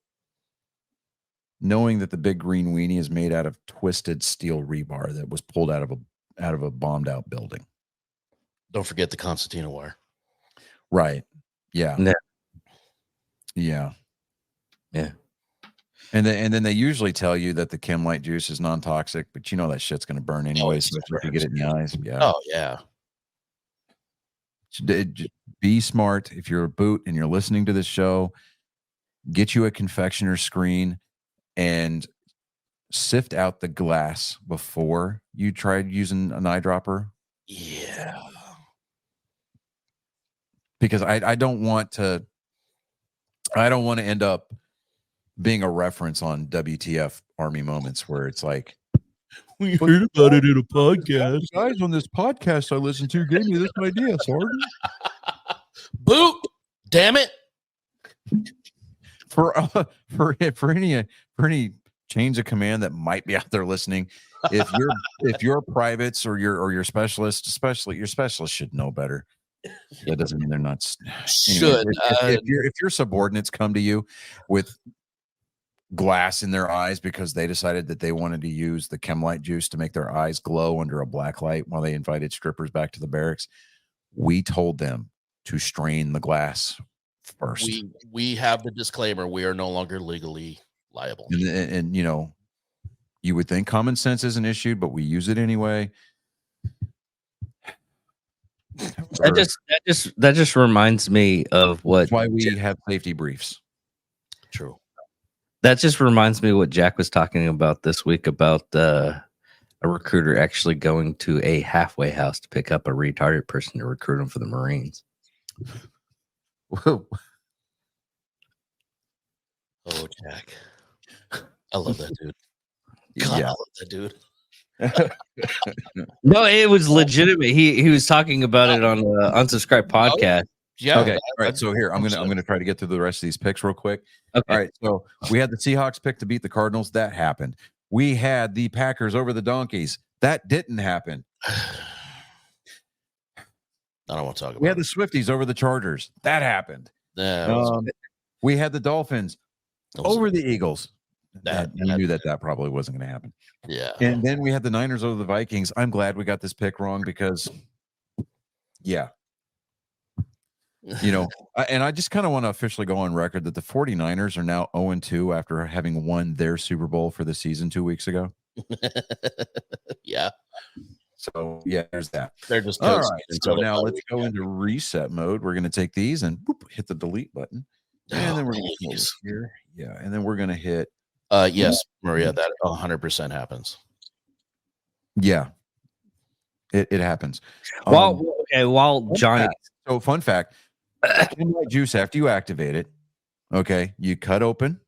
Speaker 5: knowing that the big green weenie is made out of twisted steel rebar that was pulled out of a bombed out building.
Speaker 2: Don't forget the concertina wire.
Speaker 5: Right. Yeah.
Speaker 3: Yeah.
Speaker 5: And then they usually tell you that the Chemlite juice is non-toxic, but you know that shit's going to burn anyway, especially if you get it in the eyes. Yeah.
Speaker 2: Oh, yeah.
Speaker 5: Be smart. If you're a boot and you're listening to this show, get you a confectioner screen and sift out the glass before you tried using an eyedropper.
Speaker 2: Yeah.
Speaker 5: Because I don't want to end up being a reference on WTF Army Moments where it's like,
Speaker 2: we heard about it in a podcast.
Speaker 5: The guys on this podcast I listened to gave me this idea, Sergeant.
Speaker 2: Boot, damn it!
Speaker 5: For any chains of command that might be out there listening, if you're privates or your specialists, especially your specialists should know better. That doesn't mean they're not.
Speaker 2: Should
Speaker 5: if your subordinates come to you with glass in their eyes because they decided that they wanted to use the Chemlite juice to make their eyes glow under a black light while they invited strippers back to the barracks, we told them to strain the glass first.
Speaker 2: We have the disclaimer: we are no longer legally liable.
Speaker 5: And you know, you would think common sense isn't issued, but we use it anyway.
Speaker 3: That just reminds me of what.
Speaker 5: That's why we have safety briefs.
Speaker 2: True.
Speaker 3: That just reminds me of what Jack was talking about this week about a recruiter actually going to a halfway house to pick up a retarded person to recruit him for the Marines.
Speaker 5: Whoa.
Speaker 2: Oh, Jack. I love that dude. God,
Speaker 5: Yeah.
Speaker 2: I love that dude.
Speaker 3: No, it was legitimate. He was talking about it on the Unsubscribed podcast.
Speaker 2: Yeah.
Speaker 5: Okay. All right. So here I'm gonna try to get through the rest of these picks real quick.
Speaker 3: Okay.
Speaker 5: All right. So we had the Seahawks pick to beat the Cardinals. That happened. We had the Packers over the Donkeys. That didn't happen.
Speaker 2: I don't want to talk about
Speaker 5: We had the Swifties over the Chargers. That happened. We had the Dolphins over the Eagles. You knew that probably wasn't going to happen.
Speaker 2: Yeah.
Speaker 5: And then we had the Niners over the Vikings. I'm glad we got this pick wrong because, yeah. You know, and I just kind of want to officially go on record that the 49ers are now 0-2 after having won their Super Bowl for the season 2 weeks ago.
Speaker 2: Yeah.
Speaker 5: So, yeah, there's that.
Speaker 2: They're just
Speaker 5: all right. So now let's go into reset mode. We're going to take these and hit the delete button. And then we're going to come over here. Yeah. And then we're going to hit.
Speaker 2: Yes, Maria, that 100% happens.
Speaker 5: Yeah. It happens.
Speaker 3: While Johnny.
Speaker 5: So, fun fact. Chemlite juice, after you activate it, okay, you cut open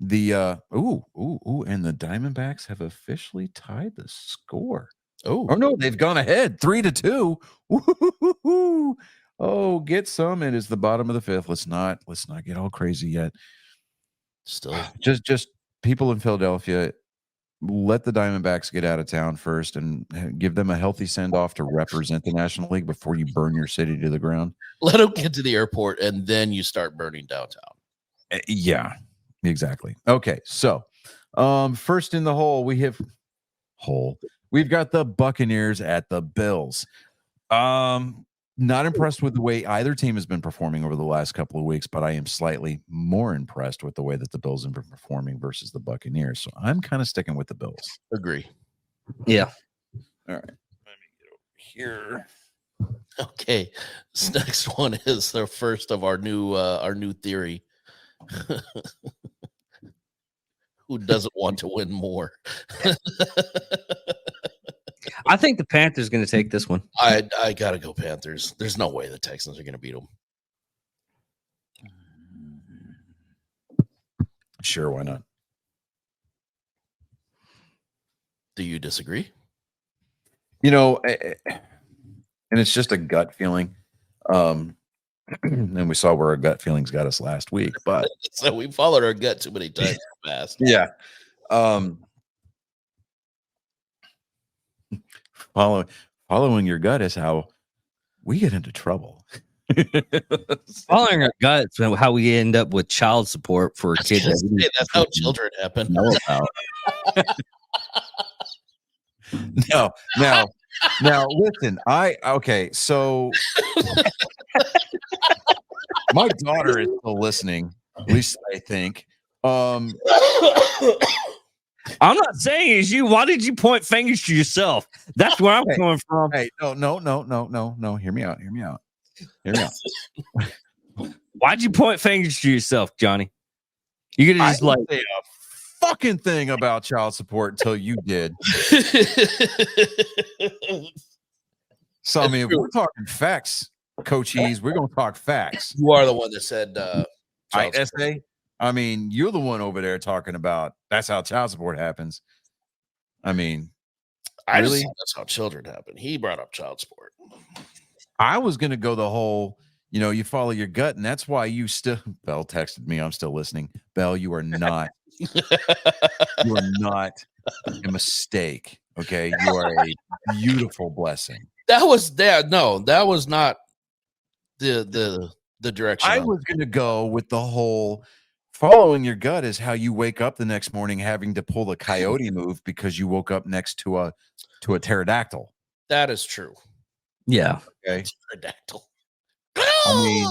Speaker 5: the and the Diamondbacks have officially tied the score. Oh no, they've gone ahead 3-2. Woo-hoo-hoo-hoo. Oh, get some. It is the bottom of the fifth. Let's not get all crazy yet.
Speaker 2: Still,
Speaker 5: just people in Philadelphia, let the Diamondbacks get out of town first and give them a healthy send-off to represent the National League before you burn your city to the ground.
Speaker 2: Let them get to the airport, and then you start burning downtown.
Speaker 5: Yeah. Exactly. Okay, so first in the hole, we've got the Buccaneers at the Bills. Not impressed with the way either team has been performing over the last couple of weeks, but I am slightly more impressed with the way that the Bills have been performing versus the Buccaneers. So I'm kind of sticking with the Bills.
Speaker 2: Agree.
Speaker 3: Yeah.
Speaker 5: All right. Let me get over here.
Speaker 2: Okay. This next one is the first of our new theory. Who doesn't want to win more?
Speaker 3: I think the Panthers going to take this one.
Speaker 2: I gotta go Panthers. There's no way the Texans are going to beat them.
Speaker 5: Sure, why not?
Speaker 2: Do you disagree?
Speaker 5: And it's just a gut feeling. And we saw where our gut feelings got us last week, but
Speaker 2: so we followed our gut too many times fast.
Speaker 5: Yeah. Following your gut is how we get into trouble.
Speaker 3: Following our guts, how we end up with child support for kids.
Speaker 2: That's how children happen.
Speaker 5: Know about. Now, listen. So my daughter is still listening. At least I think.
Speaker 3: I'm not saying it's you. Why did you point fingers to yourself? That's where I'm coming from.
Speaker 5: Hey, no. Hear me out.
Speaker 3: Why'd you point fingers to yourself, Johnny? You could have just
Speaker 5: say a fucking thing about child support until you did. So I mean, if we're talking facts, Coachies, we're gonna talk facts.
Speaker 2: You are the one that said
Speaker 5: SA. I mean, you're the one over there talking about that's how child support happens. I mean,
Speaker 2: really, that's how children happen. He brought up child support.
Speaker 5: I was gonna go the whole, you follow your gut, and that's why you still. Bell texted me. I'm still listening. Bell, you are not. You are not a mistake. Okay, you are a beautiful blessing.
Speaker 2: That was there. No, that was not the direction.
Speaker 5: I was going to go with the whole following your gut is how you wake up the next morning having to pull the coyote move because you woke up next to a pterodactyl.
Speaker 2: That is true.
Speaker 3: Yeah.
Speaker 5: Okay.
Speaker 2: Pterodactyl.
Speaker 5: I mean,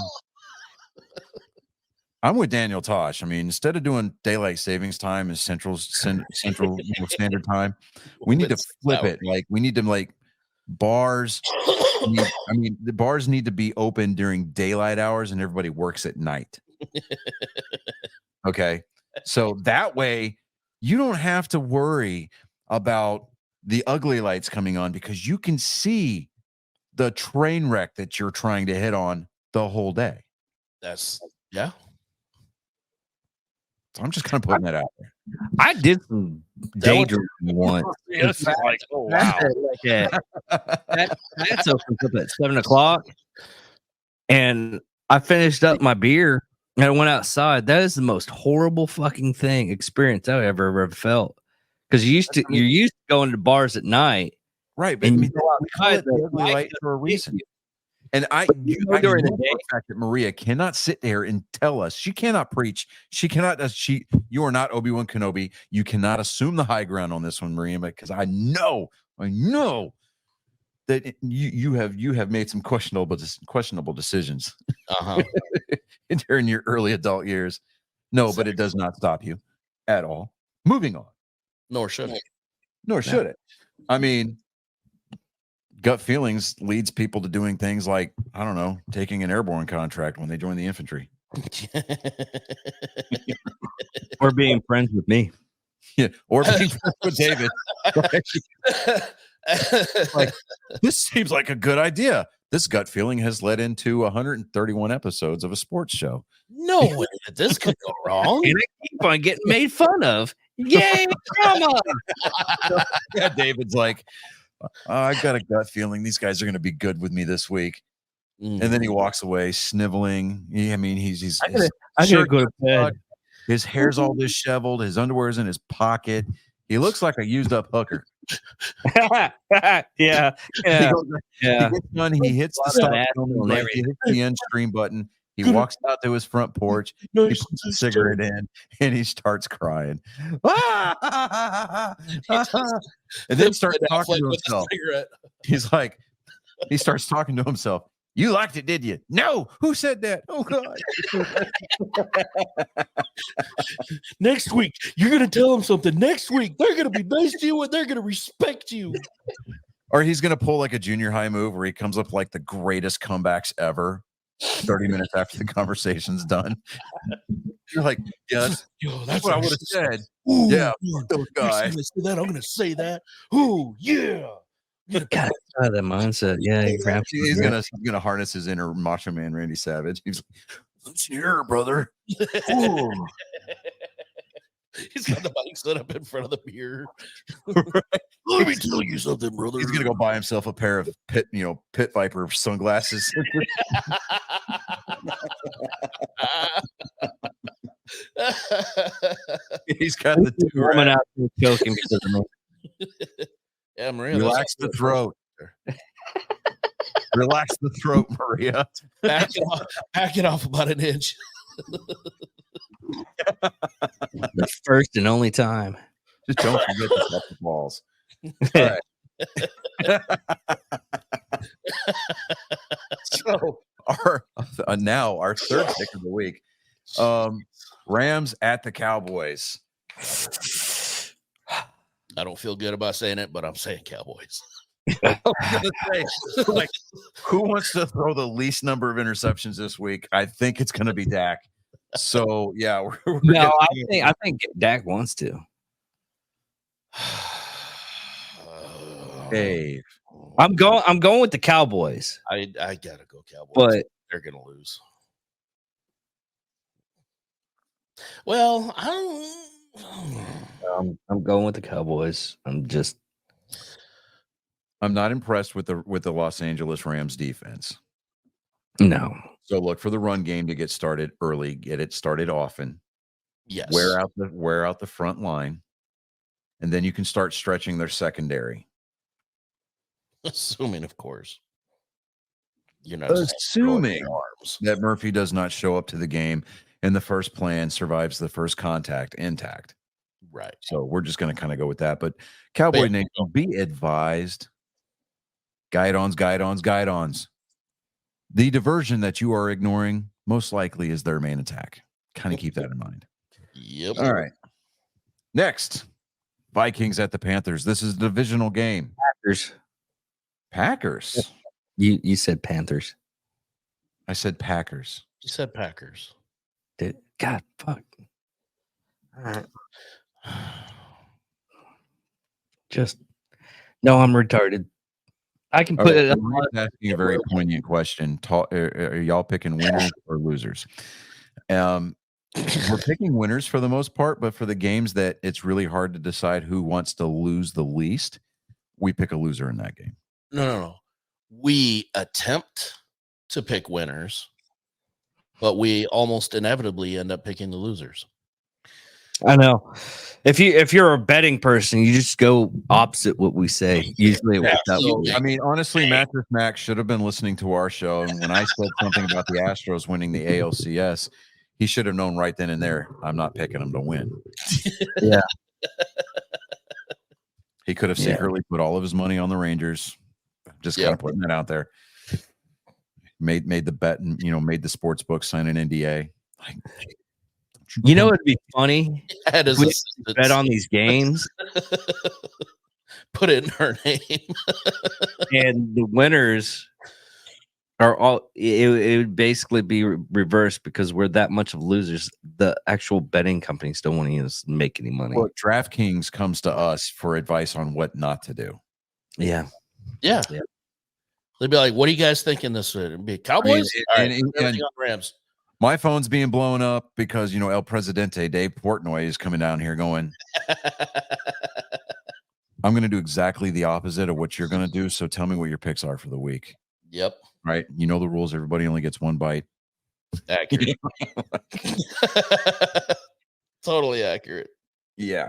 Speaker 5: I'm with Daniel Tosh. I mean, instead of doing daylight savings time and central standard time, we need to flip it. Like we need to bars. The bars need to be open during daylight hours and everybody works at night. Okay. So that way you don't have to worry about the ugly lights coming on because you can see the train wreck that you're trying to hit on the whole day.
Speaker 2: Yeah.
Speaker 5: So I'm just kind of putting that out there.
Speaker 3: I did some daydreaming once.
Speaker 2: It's like, oh wow.
Speaker 3: That's opened up at 7:00, and I finished up my beer and I went outside. That is the most horrible fucking experience I've ever felt. Because you're used to going to bars at night,
Speaker 5: right? But
Speaker 3: And
Speaker 5: we call it the ugly light for a reason. And I know
Speaker 3: during the
Speaker 5: for
Speaker 3: day.
Speaker 5: a fact that Maria cannot sit there and tell us. She cannot preach. She cannot. You are not Obi-Wan Kenobi. You cannot assume the high ground on this one, Maria, because I know that you have made some questionable decisions during your early adult years. No, but it does not stop you at all. Moving on.
Speaker 2: Nor should it.
Speaker 5: Should it. I mean, gut feelings leads people to doing things like, I don't know, taking an airborne contract when they join the infantry.
Speaker 3: Or being friends with me.
Speaker 5: Yeah, or being friends with David. Like, this seems like a good idea. This gut feeling has led into 131 episodes of a sports show.
Speaker 2: No way that this could go wrong.
Speaker 3: And I keep on getting made fun of. Yay, drama.
Speaker 5: Yeah, David's like, I got a gut feeling these guys are going to be good with me this week. And then he walks away sniveling. He's
Speaker 3: I gotta go to bed.
Speaker 5: His hair's all disheveled. His underwear's in his pocket. He looks like a used up hooker.
Speaker 3: Yeah.
Speaker 5: He gets done. He hits the stop button, he hits the end stream button. He walks out to his front porch. He puts a cigarette in, and he starts crying. And then starts talking to himself. He's like, he starts talking to himself. You liked it, did you? No. Who said that? Oh God.
Speaker 2: Next week, you're gonna tell them something. Next week, they're gonna be nice to you and they're gonna respect you.
Speaker 5: Or he's gonna pull like a junior high move where he comes up like the greatest comebacks ever 30 minutes after the conversation's done. You're like, yeah, that's what I would have said.
Speaker 2: Ooh,
Speaker 5: yeah, those guys.
Speaker 2: I'm gonna say that. Ooh, yeah.
Speaker 3: God, the mindset. Yeah,
Speaker 5: he's gonna harness his inner Macho Man Randy Savage. He's like, let's hear, brother.
Speaker 2: He's got the mic set up in front of the mirror.
Speaker 5: Right.
Speaker 2: Let me tell you something, brother.
Speaker 5: He's gonna go buy himself a pair of Pit Viper sunglasses. He's got the two
Speaker 3: woman out there choking because of me.
Speaker 2: Yeah, Maria.
Speaker 5: Relax the throat. Relax the throat, Maria.
Speaker 2: Back it off about an inch.
Speaker 3: The first and only time.
Speaker 5: Just don't forget to set the balls. All right. So our third pick of the week. Rams at the Cowboys.
Speaker 2: I don't feel good about saying it, but I'm saying Cowboys.
Speaker 5: I was gonna say, like, who wants to throw the least number of interceptions this week? I think it's going to be Dak. So yeah,
Speaker 3: I think Dak wants to.
Speaker 5: Dave,
Speaker 3: I'm going with the Cowboys.
Speaker 2: I gotta go Cowboys,
Speaker 3: but
Speaker 2: they're gonna lose. Well,
Speaker 3: I'm going with the Cowboys. I'm
Speaker 5: not impressed with the Los Angeles Rams defense.
Speaker 3: No.
Speaker 5: So look for the run game to get started early, get it started often.
Speaker 2: Yes.
Speaker 5: Wear out the front line, and then you can start stretching their secondary.
Speaker 2: Assuming, of course, you're not
Speaker 5: assuming that Murphy does not show up to the game and the first plan survives the first contact intact.
Speaker 2: Right.
Speaker 5: So we're just going to kind of go with that. But Cowboy Nation, be advised. Guide-ons. The diversion that you are ignoring most likely is their main attack. Kind of keep that in mind.
Speaker 2: Yep.
Speaker 5: All right. Next, Vikings at the Panthers. This is a divisional game. Packers.
Speaker 3: You said Panthers.
Speaker 5: I said Packers.
Speaker 2: You said Packers.
Speaker 3: God, fuck. All right. I'm retarded. I can put it.
Speaker 5: I'm asking a very poignant question. Are y'all picking winners or losers? We're picking winners for the most part, but for the games that it's really hard to decide who wants to lose the least, we pick a loser in that game.
Speaker 2: No. We attempt to pick winners, but we almost inevitably end up picking the losers.
Speaker 3: I know. If you're a betting person, you just go opposite what we say. Usually,
Speaker 5: I mean, honestly, Mattress Mac should have been listening to our show, and when I said something about the Astros winning the ALCS, he should have known right then and there. I'm not picking them to win.
Speaker 3: Yeah,
Speaker 5: he could have secretly put all of his money on the Rangers. Just kind of putting that out there. Made the bet, and made the sports book sign an NDA.
Speaker 3: It'd be funny. We bet on these games.
Speaker 2: Put it in her name.
Speaker 3: And the winners are all. It would basically be reversed because we're that much of losers. The actual betting companies don't want to make any money.
Speaker 5: Well, DraftKings comes to us for advice on what not to do.
Speaker 3: Yeah.
Speaker 2: They'd be like, "What are you guys thinking? This would be Cowboys and Rams."
Speaker 5: My phone's being blown up because, El Presidente, Dave Portnoy, is coming down here going, I'm going to do exactly the opposite of what you're going to do. So tell me what your picks are for the week.
Speaker 2: Yep.
Speaker 5: Right. You know the rules. Everybody only gets one bite.
Speaker 2: Accurate. Totally accurate.
Speaker 5: Yeah.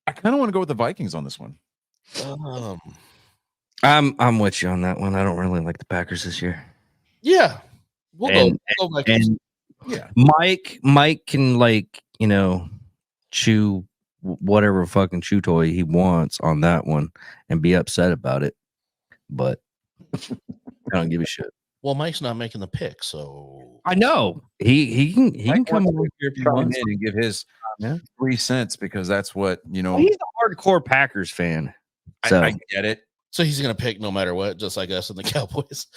Speaker 5: I kind of want to go with the Vikings on this one.
Speaker 3: I'm with you on that one. I don't really like the Packers this year.
Speaker 2: Yeah. We'll go Vikings.
Speaker 3: And
Speaker 5: Yeah.
Speaker 3: Mike can, like, chew whatever fucking chew toy he wants on that one and be upset about it, but I don't give a shit.
Speaker 2: Well, Mike's not making the pick, so
Speaker 3: I know he can come over here if he
Speaker 5: Chime
Speaker 3: wants.
Speaker 5: in and give his 3 cents because that's what
Speaker 3: He's a hardcore Packers fan, so
Speaker 5: I get it.
Speaker 2: So he's gonna pick no matter what, just like us and the Cowboys.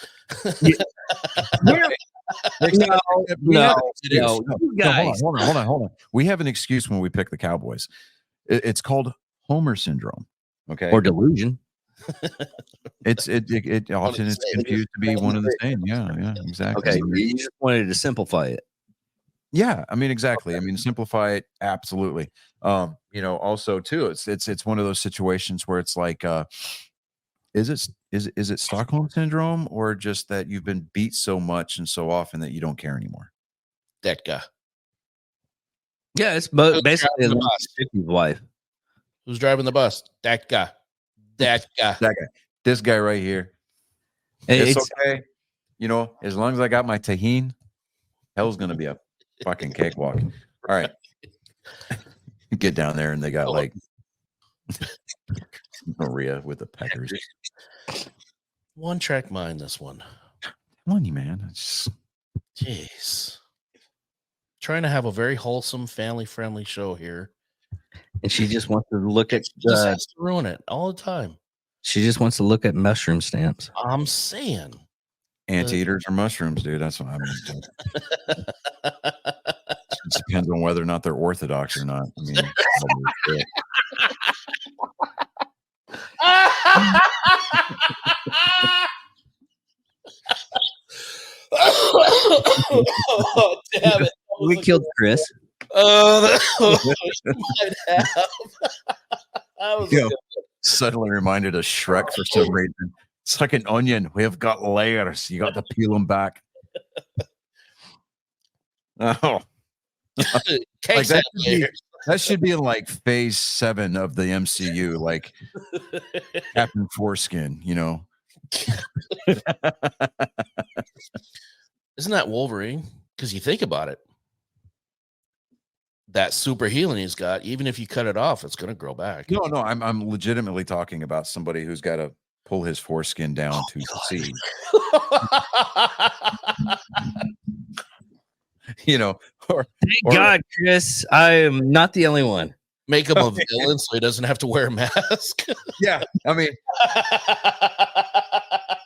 Speaker 3: Hold
Speaker 5: on. We have an excuse when we pick the Cowboys. It's called Homer syndrome. Okay,
Speaker 3: or delusion.
Speaker 5: It often it's confused to be one of the same. Yeah, exactly.
Speaker 3: Okay, you just wanted to simplify it.
Speaker 5: Yeah, I mean, exactly. I mean, simplify it. Absolutely. Also too, it's one of those situations where it's like, is it Stockholm syndrome or just that you've been beat so much and so often that you don't care anymore?
Speaker 2: That guy.
Speaker 3: Yeah, it's basically the wife.
Speaker 2: Who's driving the bus? That guy. That guy.
Speaker 5: That guy. This guy right here. It's okay. As long as I got my tahini, hell's gonna be a fucking cakewalk. All right. Get down there and they got like Maria with the Packers.
Speaker 2: One track mind, this one.
Speaker 5: Money, man. It's
Speaker 2: Jeez. Trying to have a very wholesome, family-friendly show here.
Speaker 3: And she just wants to look at
Speaker 2: just has to ruin it all the time.
Speaker 3: She just wants to look at mushroom stamps.
Speaker 2: I'm saying.
Speaker 5: Anteaters or mushrooms, dude. That's what I'm into. It depends on whether or not they're orthodox or not. I mean,
Speaker 2: oh, damn it.
Speaker 3: We killed Chris.
Speaker 2: Might have.
Speaker 5: Suddenly reminded of Shrek for some reason. It's like an onion. We have got layers. You got to peel them back. Oh. Like that should be in like phase 7 of the MCU, like Captain Foreskin,
Speaker 2: Isn't that Wolverine? Because you think about it, that super healing he's got, even if you cut it off, it's going to grow back.
Speaker 5: No, I'm legitimately talking about somebody who's got to pull his foreskin down to see.
Speaker 3: Thank God, Chris, I am not the only one.
Speaker 2: Make him a villain so he doesn't have to wear a mask.
Speaker 5: Yeah, I mean,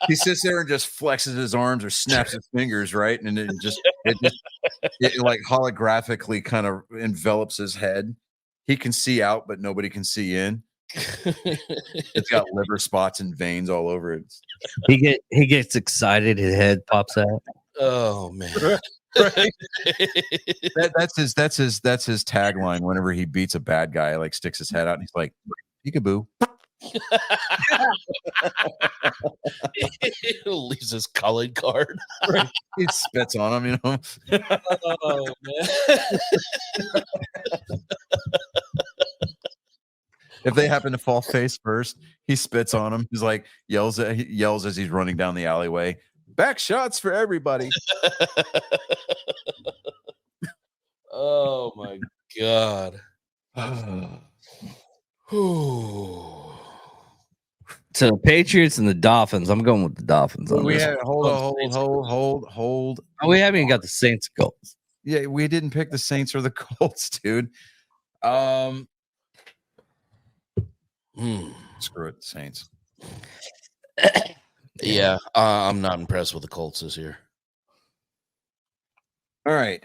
Speaker 5: he sits there and just flexes his arms or snaps his fingers, right? And it like holographically kind of envelops his head. He can see out, but nobody can see in. It's got liver spots and veins all over it.
Speaker 3: He gets excited. His head pops out.
Speaker 2: Oh man.
Speaker 5: Right. That's his tagline whenever he beats a bad guy, like sticks his head out and he's like, peekaboo.
Speaker 2: He leaves his calling card.
Speaker 5: Right. He spits on him,
Speaker 2: Oh man.
Speaker 5: If they happen to fall face first, he spits on him. He's like yells as he's running down the alleyway. Back shots for everybody.
Speaker 2: Oh my God.
Speaker 3: So Patriots and the Dolphins. I'm going with the Dolphins. On this.
Speaker 5: Hold.
Speaker 3: Oh, we haven't even got the Saints Colts.
Speaker 5: Yeah, we didn't pick the Saints or the Colts, dude. Screw it, Saints.
Speaker 2: Yeah, I'm not impressed with the Colts this year.
Speaker 5: All right,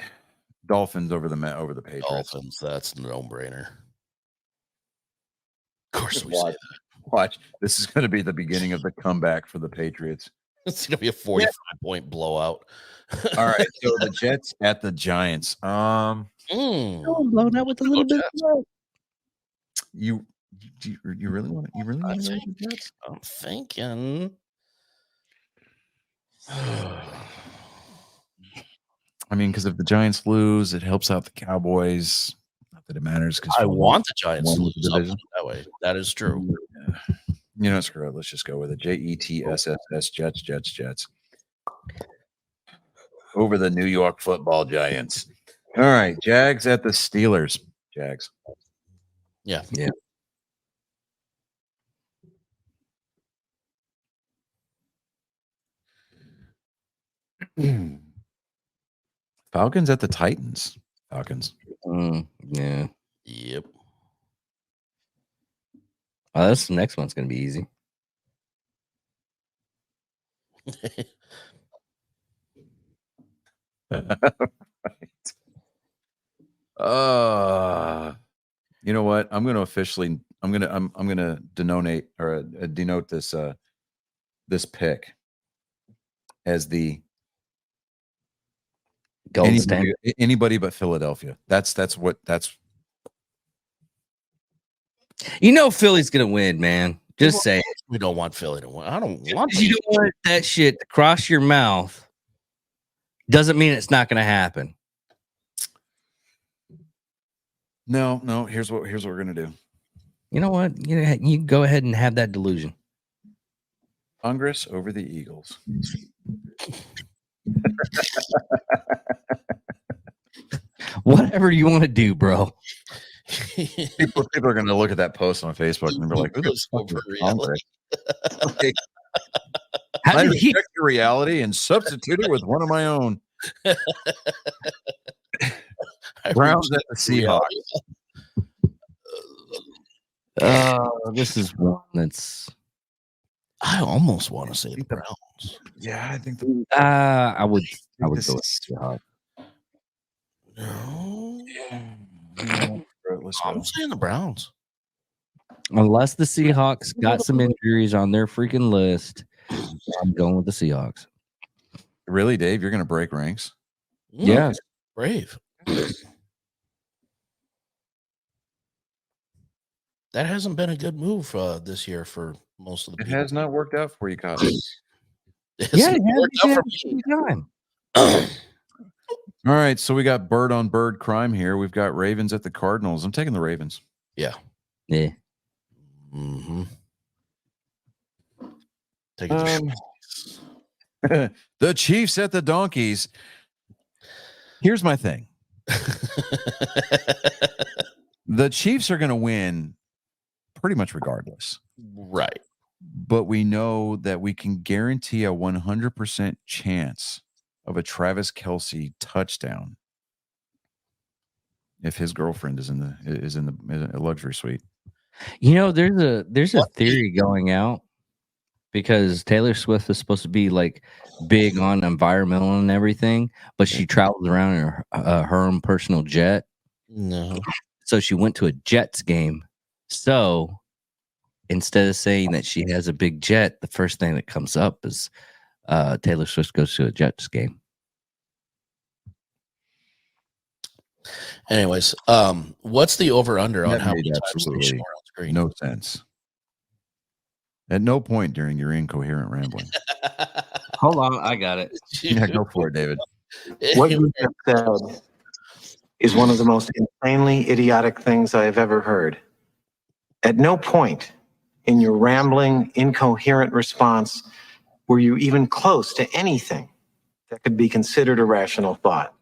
Speaker 5: Dolphins over the Patriots.
Speaker 2: Dolphins, that's a no-brainer. Of course, we say that.
Speaker 5: Watch, this is going to be the beginning of the comeback for the Patriots.
Speaker 2: It's going to be a 45-point blowout.
Speaker 5: All right, so the Jets at the Giants.
Speaker 3: Blown out with a little bit.
Speaker 5: You really want to? You really want to go with the Jets?
Speaker 2: I'm thinking.
Speaker 5: I mean, because if the Giants lose, it helps out the Cowboys. Not that it matters, because
Speaker 2: I want the Giants to lose that way. That is true.
Speaker 5: Yeah. Screw it. Let's just go with it. JETSSS Jets. over the New York Football Giants. All right, Jags at the Steelers. Jags.
Speaker 2: Yeah.
Speaker 5: Falcons at the Titans. Falcons.
Speaker 3: Yeah.
Speaker 2: Yep.
Speaker 3: This next one's gonna be easy.
Speaker 5: You know what? I'm going to officially. I'm going to denote this this pick as the
Speaker 3: Gold standard.
Speaker 5: anybody but Philadelphia. That's
Speaker 3: You know Philly's gonna win, man. Just say it.
Speaker 2: We don't want Philly to win. I don't want
Speaker 3: You don't want that shit to cross your mouth. Doesn't mean it's not gonna happen.
Speaker 5: No. Here's what we're gonna do.
Speaker 3: You know what? You go ahead and have that delusion.
Speaker 5: Congress over the Eagles.
Speaker 3: Whatever you want to do, bro.
Speaker 5: People are going to look at that post on Facebook and be like, "Who the fuck is Congress?" Like, I reject your reality and substitute it with one of my own. Browns at the Seahawks.
Speaker 3: This is one that's.
Speaker 2: I almost want to say the Browns.
Speaker 5: Yeah, I think.
Speaker 3: I would go with
Speaker 2: No. I'm saying the Browns.
Speaker 3: Unless the Seahawks got some injuries on their freaking list, I'm going with the Seahawks.
Speaker 5: Really, Dave? You're going to break ranks?
Speaker 3: Yeah.
Speaker 2: Brave. That hasn't been a good move this year for most of the
Speaker 5: It
Speaker 2: people.
Speaker 5: has not worked out for you, Cotton.
Speaker 3: Yeah,
Speaker 2: it worked out for me.
Speaker 5: All right, so we got bird on bird crime here. We've got Ravens at the Cardinals. I'm taking the Ravens.
Speaker 2: Yeah.
Speaker 3: Mm-hmm.
Speaker 2: Take it to
Speaker 5: The Chiefs at the Donkeys. Here's my thing. The Chiefs are going to win pretty much regardless.
Speaker 2: Right.
Speaker 5: But we know that we can guarantee a 100% chance of a Travis Kelce touchdown if his girlfriend is in the luxury suite.
Speaker 3: You know, there's a theory going out because Taylor Swift is supposed to be like big on environmental and everything, but she travels around in her own personal jet.
Speaker 2: No.
Speaker 3: So she went to a Jets game. So instead of saying that she has a big jet, the first thing that comes up is Taylor Swift goes to a Jets game.
Speaker 2: Anyways, what's the over under on
Speaker 5: That
Speaker 2: how
Speaker 5: made
Speaker 2: many times they
Speaker 5: absolutely
Speaker 2: score on screen?
Speaker 5: no sense. At no point during your incoherent rambling.
Speaker 3: Hold on, I got it.
Speaker 5: Yeah, go for it, David.
Speaker 7: What you have said is one of the most insanely idiotic things I have ever heard. At no point in your rambling, incoherent response were you even close to anything that could be considered a rational thought.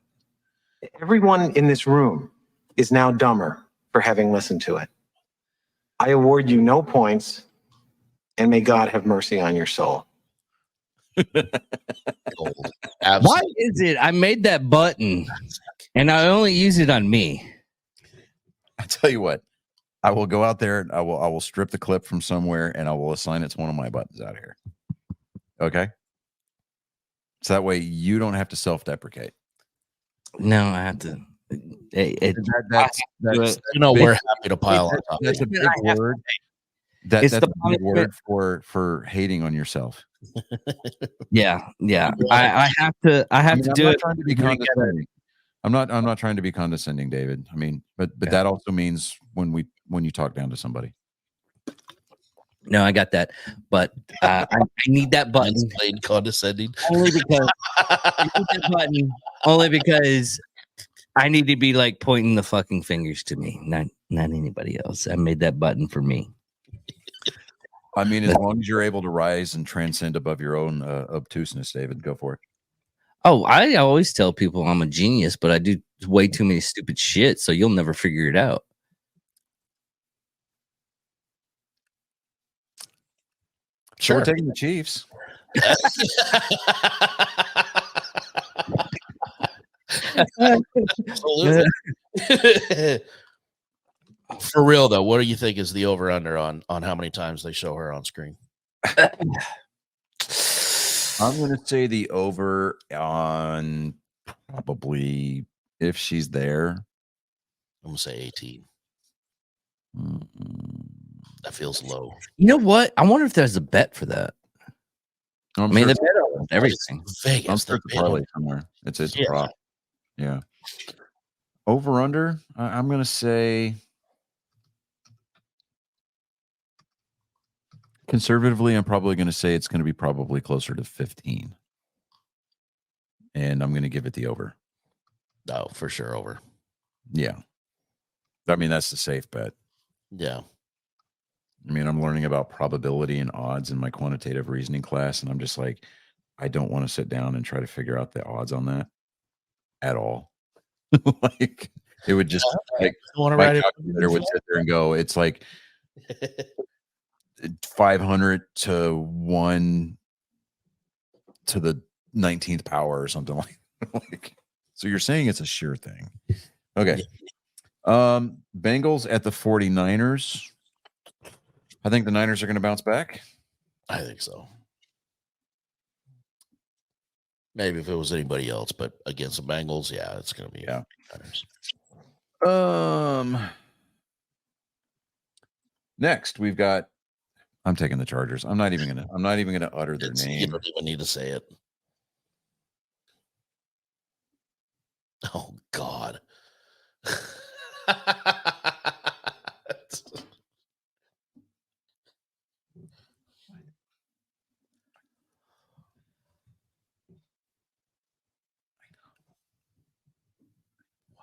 Speaker 7: Everyone in this room is now dumber for having listened to it. I award you no points, and may God have mercy on your soul.
Speaker 3: Why is it I made that button and I only use it on me?
Speaker 5: I tell you what, I will go out there and I will strip the clip from somewhere and I will assign it to one of my buttons out here. Okay? So that way you don't have to self-deprecate.
Speaker 3: No, I have to.
Speaker 5: That's
Speaker 2: we're happy to pile on top.
Speaker 5: That's a big word. That's a big word for hating on yourself.
Speaker 3: Yeah. I have to do it.
Speaker 5: Trying to be condescending. I'm not trying to be condescending, David. I mean, but that also means when you talk down to somebody.
Speaker 3: No, I got that, but I need that button.
Speaker 2: Condescending.
Speaker 3: Only because I need that button. Only because I need to be like pointing the fucking fingers to me, not anybody else. I made that button for me.
Speaker 5: I mean, as long as you're able to rise and transcend above your own obtuseness, David, go for it.
Speaker 3: Oh, I always tell people I'm a genius, but I do way too many stupid shit, so you'll never figure it out.
Speaker 5: So we're taking the Chiefs.
Speaker 2: Absolutely. For real though, what do you think is the over under on how many times they show her on screen?
Speaker 5: I'm going to say the over on probably, if she's there,
Speaker 2: I'm going to say 18. That feels low.
Speaker 3: You know what? I wonder if there's a bet for that. I mean, the bet on everything.
Speaker 2: Vegas.
Speaker 5: I'm sure it's probably somewhere. It's a prop. Yeah. Over under, I'm going to say conservatively, I'm probably going to say it's going to be probably closer to 15. And I'm going to give it the over.
Speaker 2: No, for sure over.
Speaker 5: Yeah. I mean, that's the safe bet.
Speaker 2: Yeah.
Speaker 5: I mean, I'm learning about probability and odds in my quantitative reasoning class, and I'm just like, I don't want to sit down and try to figure out the odds on that at all. Like, it would just like my calculator would sit there and go, it's like 500 to 1 to the 19th power or something like. So you're saying it's a sure thing. Okay. Bengals at the 49ers. I think the Niners are going to bounce back.
Speaker 2: I think so. Maybe if it was anybody else, but against the Bengals, yeah, it's going to be Niners.
Speaker 5: Next we've got. I'm taking the Chargers. I'm not even gonna utter their name.
Speaker 2: You don't even need to say it. Oh God.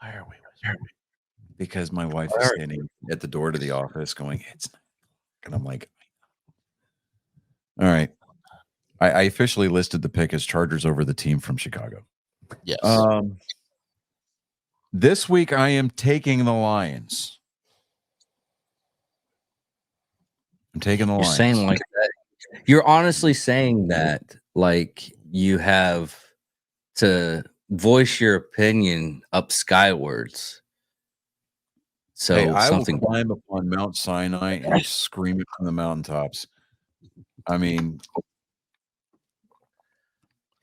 Speaker 2: Why are we?
Speaker 5: Because my wife is standing at the door to the office going, it's not. And I'm like, all right. I officially listed the pick as Chargers over the team from Chicago.
Speaker 2: Yes.
Speaker 5: This week I am taking the Lions. I'm taking the Lions.
Speaker 3: Saying like that. You're honestly saying that like you have to voice your opinion up skywards. So
Speaker 5: hey, I will climb upon Mount Sinai and scream it from the mountaintops. I mean,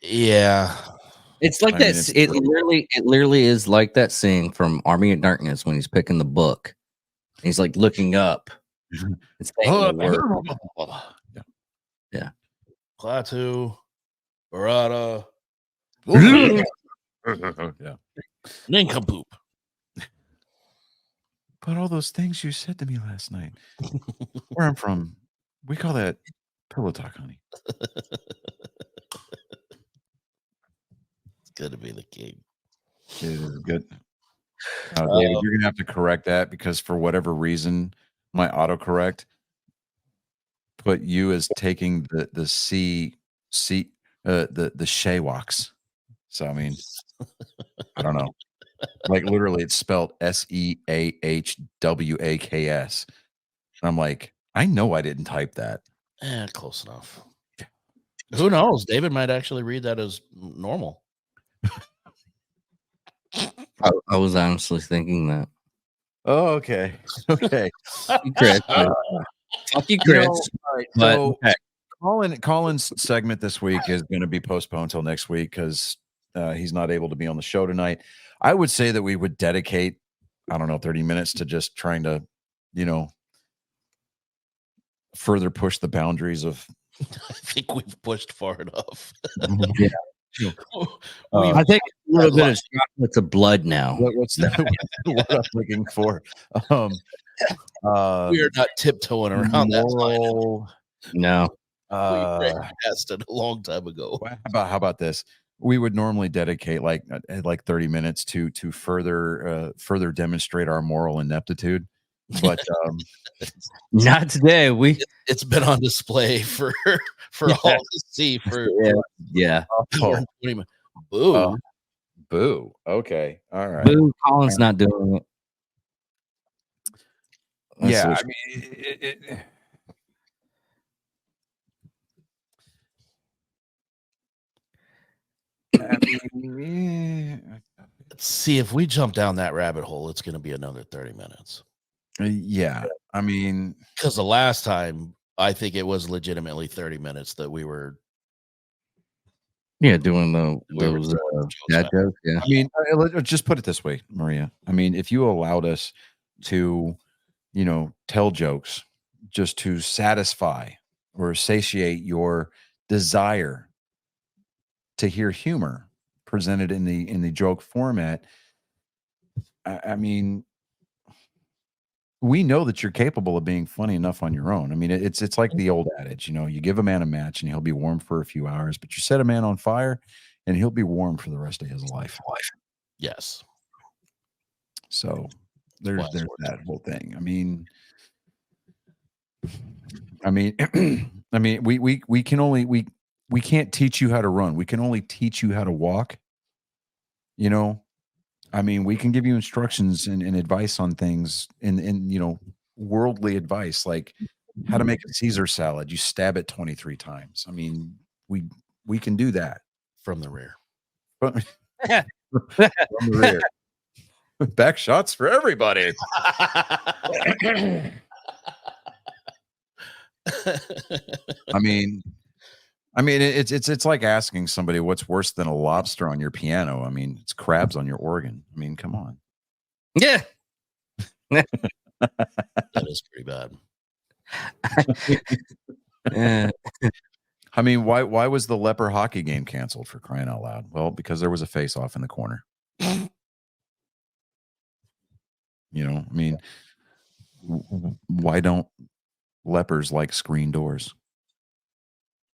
Speaker 2: yeah,
Speaker 3: it's like that. It literally is like that scene from Army of Darkness when he's picking the book. He's like looking up. It's saying the word. Yeah.
Speaker 2: Klaatu, Barada,
Speaker 5: yeah,
Speaker 2: Nincompoop.
Speaker 5: But all those things you said to me last night, where I'm from, we call that pillow talk, honey.
Speaker 2: It's good to be the king.
Speaker 5: It is good. David, you're gonna have to correct that because for whatever reason, my autocorrect put you as taking the Shaywalks. So I mean, I don't know. Like literally, it's spelled Seahwaks. And I'm like, I know I didn't type that.
Speaker 2: Close enough. Who knows? David might actually read that as normal.
Speaker 3: I was honestly thinking that.
Speaker 5: Oh, okay. Okay.
Speaker 3: Chris. Fuck you, Chris.
Speaker 5: Right, so Colin's segment this week is going to be postponed until next week because he's not able to be on the show tonight. I would say that we would dedicate, 30 minutes to just trying to, further push the boundaries of.
Speaker 2: I think we've pushed far enough.
Speaker 3: Yeah. I think a little bit of chocolate to blood now.
Speaker 5: What's what I'm looking for?
Speaker 2: We are not tiptoeing around that line.
Speaker 3: No.
Speaker 2: We passed it a long time ago.
Speaker 5: How about this? We would normally dedicate like 30 minutes to further demonstrate our moral ineptitude, but
Speaker 3: not today.
Speaker 2: It's been on display for all to see for
Speaker 3: yeah.
Speaker 2: Boo.
Speaker 5: Boo. Okay. All right.
Speaker 3: Boo. Colin's not doing it.
Speaker 5: Yeah.
Speaker 3: That's
Speaker 5: I mean,
Speaker 2: See, if we jump down that rabbit hole, it's going to be another 30 minutes.
Speaker 5: yeah. I mean,
Speaker 2: because the last time I think it was legitimately 30 minutes that we were
Speaker 3: doing those dad jokes. Yeah.
Speaker 5: I mean, let's just put it this way, Maria. I mean, if you allowed us to, tell jokes just to satisfy or satiate your desire to hear humor presented in the joke format, I mean, we know that you're capable of being funny enough on your own. I mean, it's like the old adage, you give a man a match and he'll be warm for a few hours, but you set a man on fire and he'll be warm for the rest of his life.
Speaker 2: Yes.
Speaker 5: So there's that whole thing. I mean, we can only we can't teach you how to run. We can only teach you how to walk. I mean, we can give you instructions and advice on things in worldly advice, like how to make a Caesar salad. You stab it 23 times. I mean, we can do that
Speaker 2: from the rear.
Speaker 5: From the rear. Back shots for everybody. I mean, it's like asking somebody what's worse than a lobster on your piano. I mean, it's crabs on your organ. I mean, come on.
Speaker 3: Yeah.
Speaker 2: That is pretty bad.
Speaker 3: Yeah.
Speaker 5: I mean, why was the Leper hockey game canceled, for crying out loud? Well, because there was a face-off in the corner. I mean, why don't lepers like screen doors?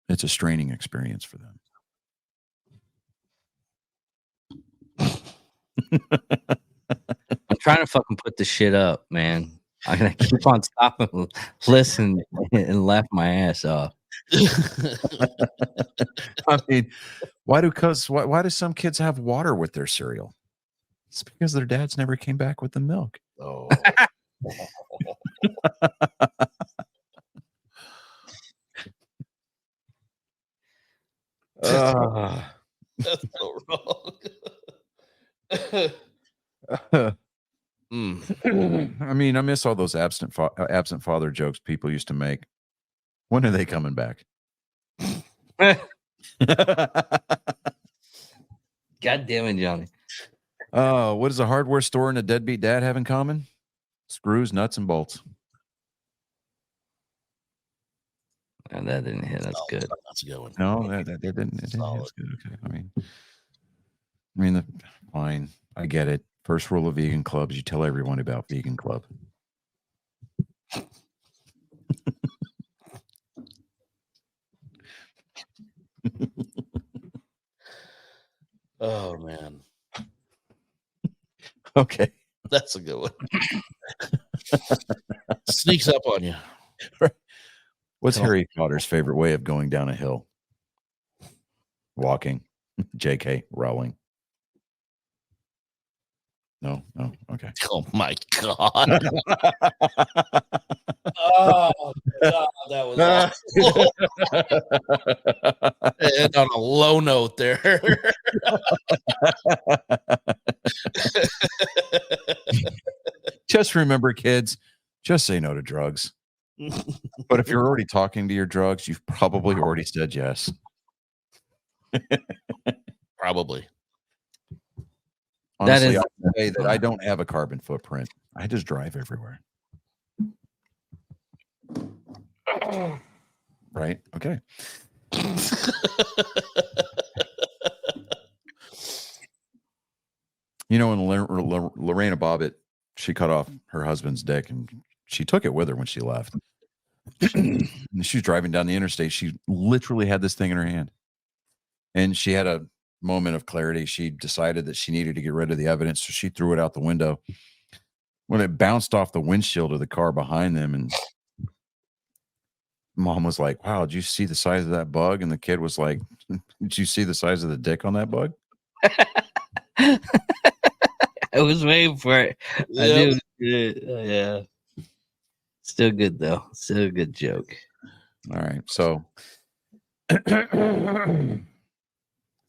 Speaker 5: It's a straining experience for them.
Speaker 3: I'm trying to fucking put this shit up, man. I'm gonna keep on stopping, listen, and laugh my ass off.
Speaker 5: I mean, why do some kids have water with their cereal? It's because their dads never came back with the milk.
Speaker 2: Oh. That's so wrong.
Speaker 5: I mean, I miss all those absent father jokes people used to make. When are they coming back?
Speaker 3: God damn it, Johnny.
Speaker 5: What does a hardware store and a deadbeat dad have in common? Screws, nuts, and bolts.
Speaker 3: And that didn't hit. That's good.
Speaker 2: That's a good one.
Speaker 5: No, that didn't. It didn't. That's good. Okay. I mean, fine. I get it. First rule of vegan clubs: you tell everyone about vegan club.
Speaker 2: Oh man.
Speaker 5: Okay.
Speaker 2: That's a good one. Sneaks up on you.
Speaker 5: What's Harry Potter's favorite way of going down a hill? Walking. JK, Rowling. No. Okay.
Speaker 2: Oh my god. Oh god, that was awful. And on a low note there.
Speaker 5: Just remember, kids, just say no to drugs. But if you're already talking to your drugs, you've probably already said yes.
Speaker 2: Probably.
Speaker 5: Honestly, I would say that I don't have a carbon footprint. I just drive everywhere. Right? Okay. When Lorena Bobbitt, she cut off her husband's dick and she took it with her when she left. And she was driving down the interstate. She literally had this thing in her hand. And she had a moment of clarity. She decided that she needed to get rid of the evidence, so she threw it out the window. When it bounced off the windshield of the car behind them, and Mom was like, "Wow, did you see the size of that bug?" And the kid was like, "Did you see the size of the dick on that bug?"
Speaker 3: I was waiting for it.
Speaker 2: Yep.
Speaker 3: I knew. Yeah. Still good though. Still a good joke.
Speaker 5: All right. So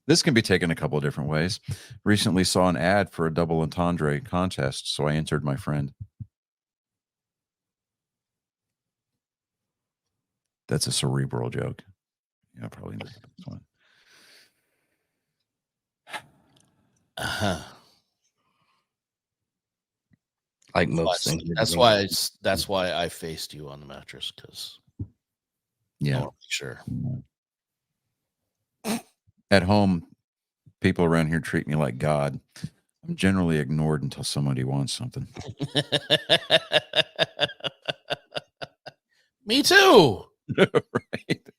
Speaker 5: this can be taken a couple of different ways. Recently saw an ad for a double entendre contest, so I entered my friend. That's a cerebral joke. Yeah, probably not this one.
Speaker 3: Like most things.
Speaker 2: That's why I faced you on the mattress, because I
Speaker 5: Yeah.
Speaker 2: want to make sure.
Speaker 5: At home, people around here treat me like God. I'm generally ignored until somebody wants something.
Speaker 2: Me too.
Speaker 5: Right.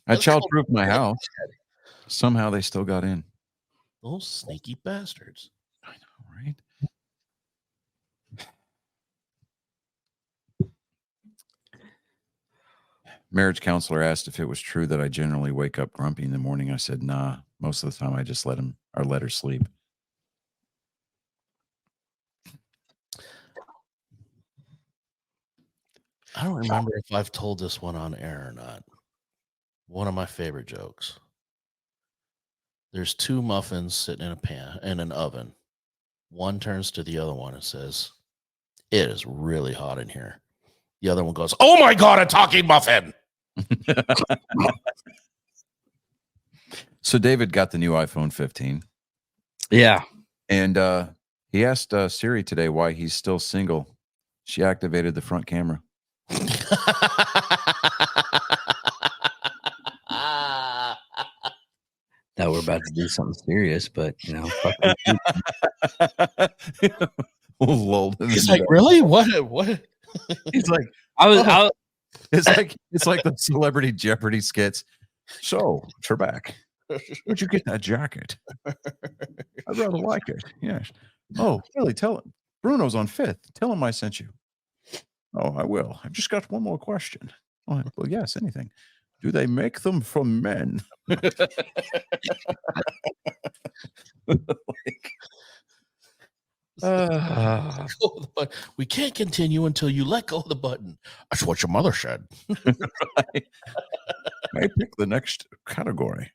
Speaker 5: I childproofed my house. Somehow they still got in.
Speaker 2: Those sneaky bastards.
Speaker 5: I know, right? Marriage counselor asked if it was true that I generally wake up grumpy in the morning. I said, nah, most of the time I just let her sleep.
Speaker 2: I don't remember if I've told this one on air or not. One of my favorite jokes. There's two muffins sitting in a pan in an oven. One turns to the other one and says, "It is really hot in here." The other one goes, "Oh my God, a talking muffin."
Speaker 5: So David got the new iPhone 15.
Speaker 3: Yeah.
Speaker 5: And he asked Siri today why he's still single. She activated the front camera.
Speaker 3: Now we're about to do something serious, but you know,
Speaker 2: He's like, "Really? What?"
Speaker 5: He's like, it's like the Celebrity Jeopardy skits. So, Trebek, where'd you get that jacket? I rather like it. Yes. Oh, really? Tell him. Bruno's on 5th. Tell him I sent you. Oh, I will. I've just got one more question. Oh, well, yes, anything. Do they make them for men?
Speaker 2: We can't continue until you let go of the button. That's what your mother said.
Speaker 5: Right. May pick the next category.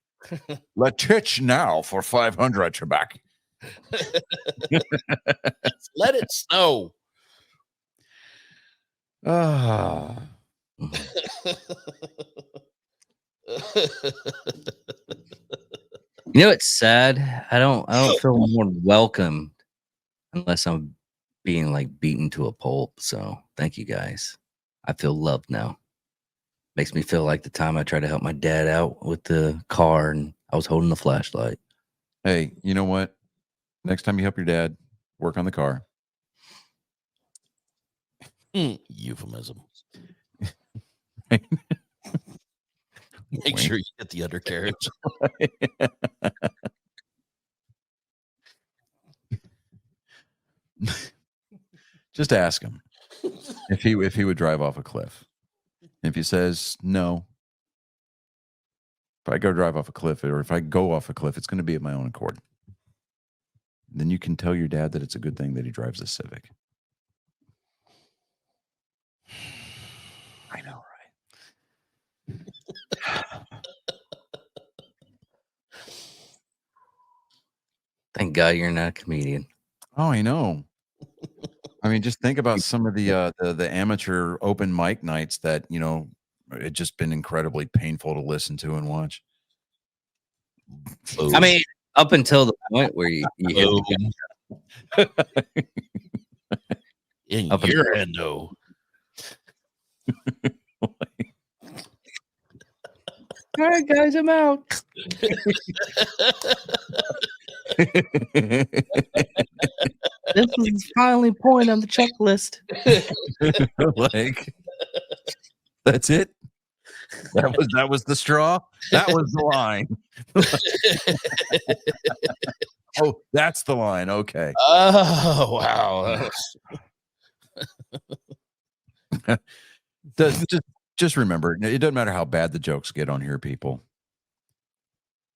Speaker 5: Let Titch now for 500, Trebek.
Speaker 2: Let it snow.
Speaker 3: You know, it's sad. I don't feel more welcome unless I'm being like beaten to a pulp. So thank you guys. I feel loved now. Makes me feel like the time I tried to help my dad out with the car and I was holding the flashlight.
Speaker 5: Hey, you know what? Next time you help your dad, work on the car.
Speaker 2: Euphemism. Make sure you get the undercarriage.
Speaker 5: Just ask him if he would drive off a cliff. If he says no, if I go drive off a cliff, or if I go off a cliff, it's going to be at my own accord. Then you can tell your dad that it's a good thing that he drives a Civic. I know, right?
Speaker 3: Thank God you're not a comedian.
Speaker 5: Oh, I know. I mean, just think about some of the amateur open mic nights that, you know, it's just been incredibly painful to listen to and watch.
Speaker 3: I mean, up until the point where you hit
Speaker 2: in your endo.
Speaker 3: All right, guys, I'm out. This is finally point on the checklist.
Speaker 5: Like, that's it. That was the straw. That was the line. Oh, that's the line. Okay.
Speaker 2: Oh wow.
Speaker 5: Just remember, it doesn't matter how bad the jokes get on here, people.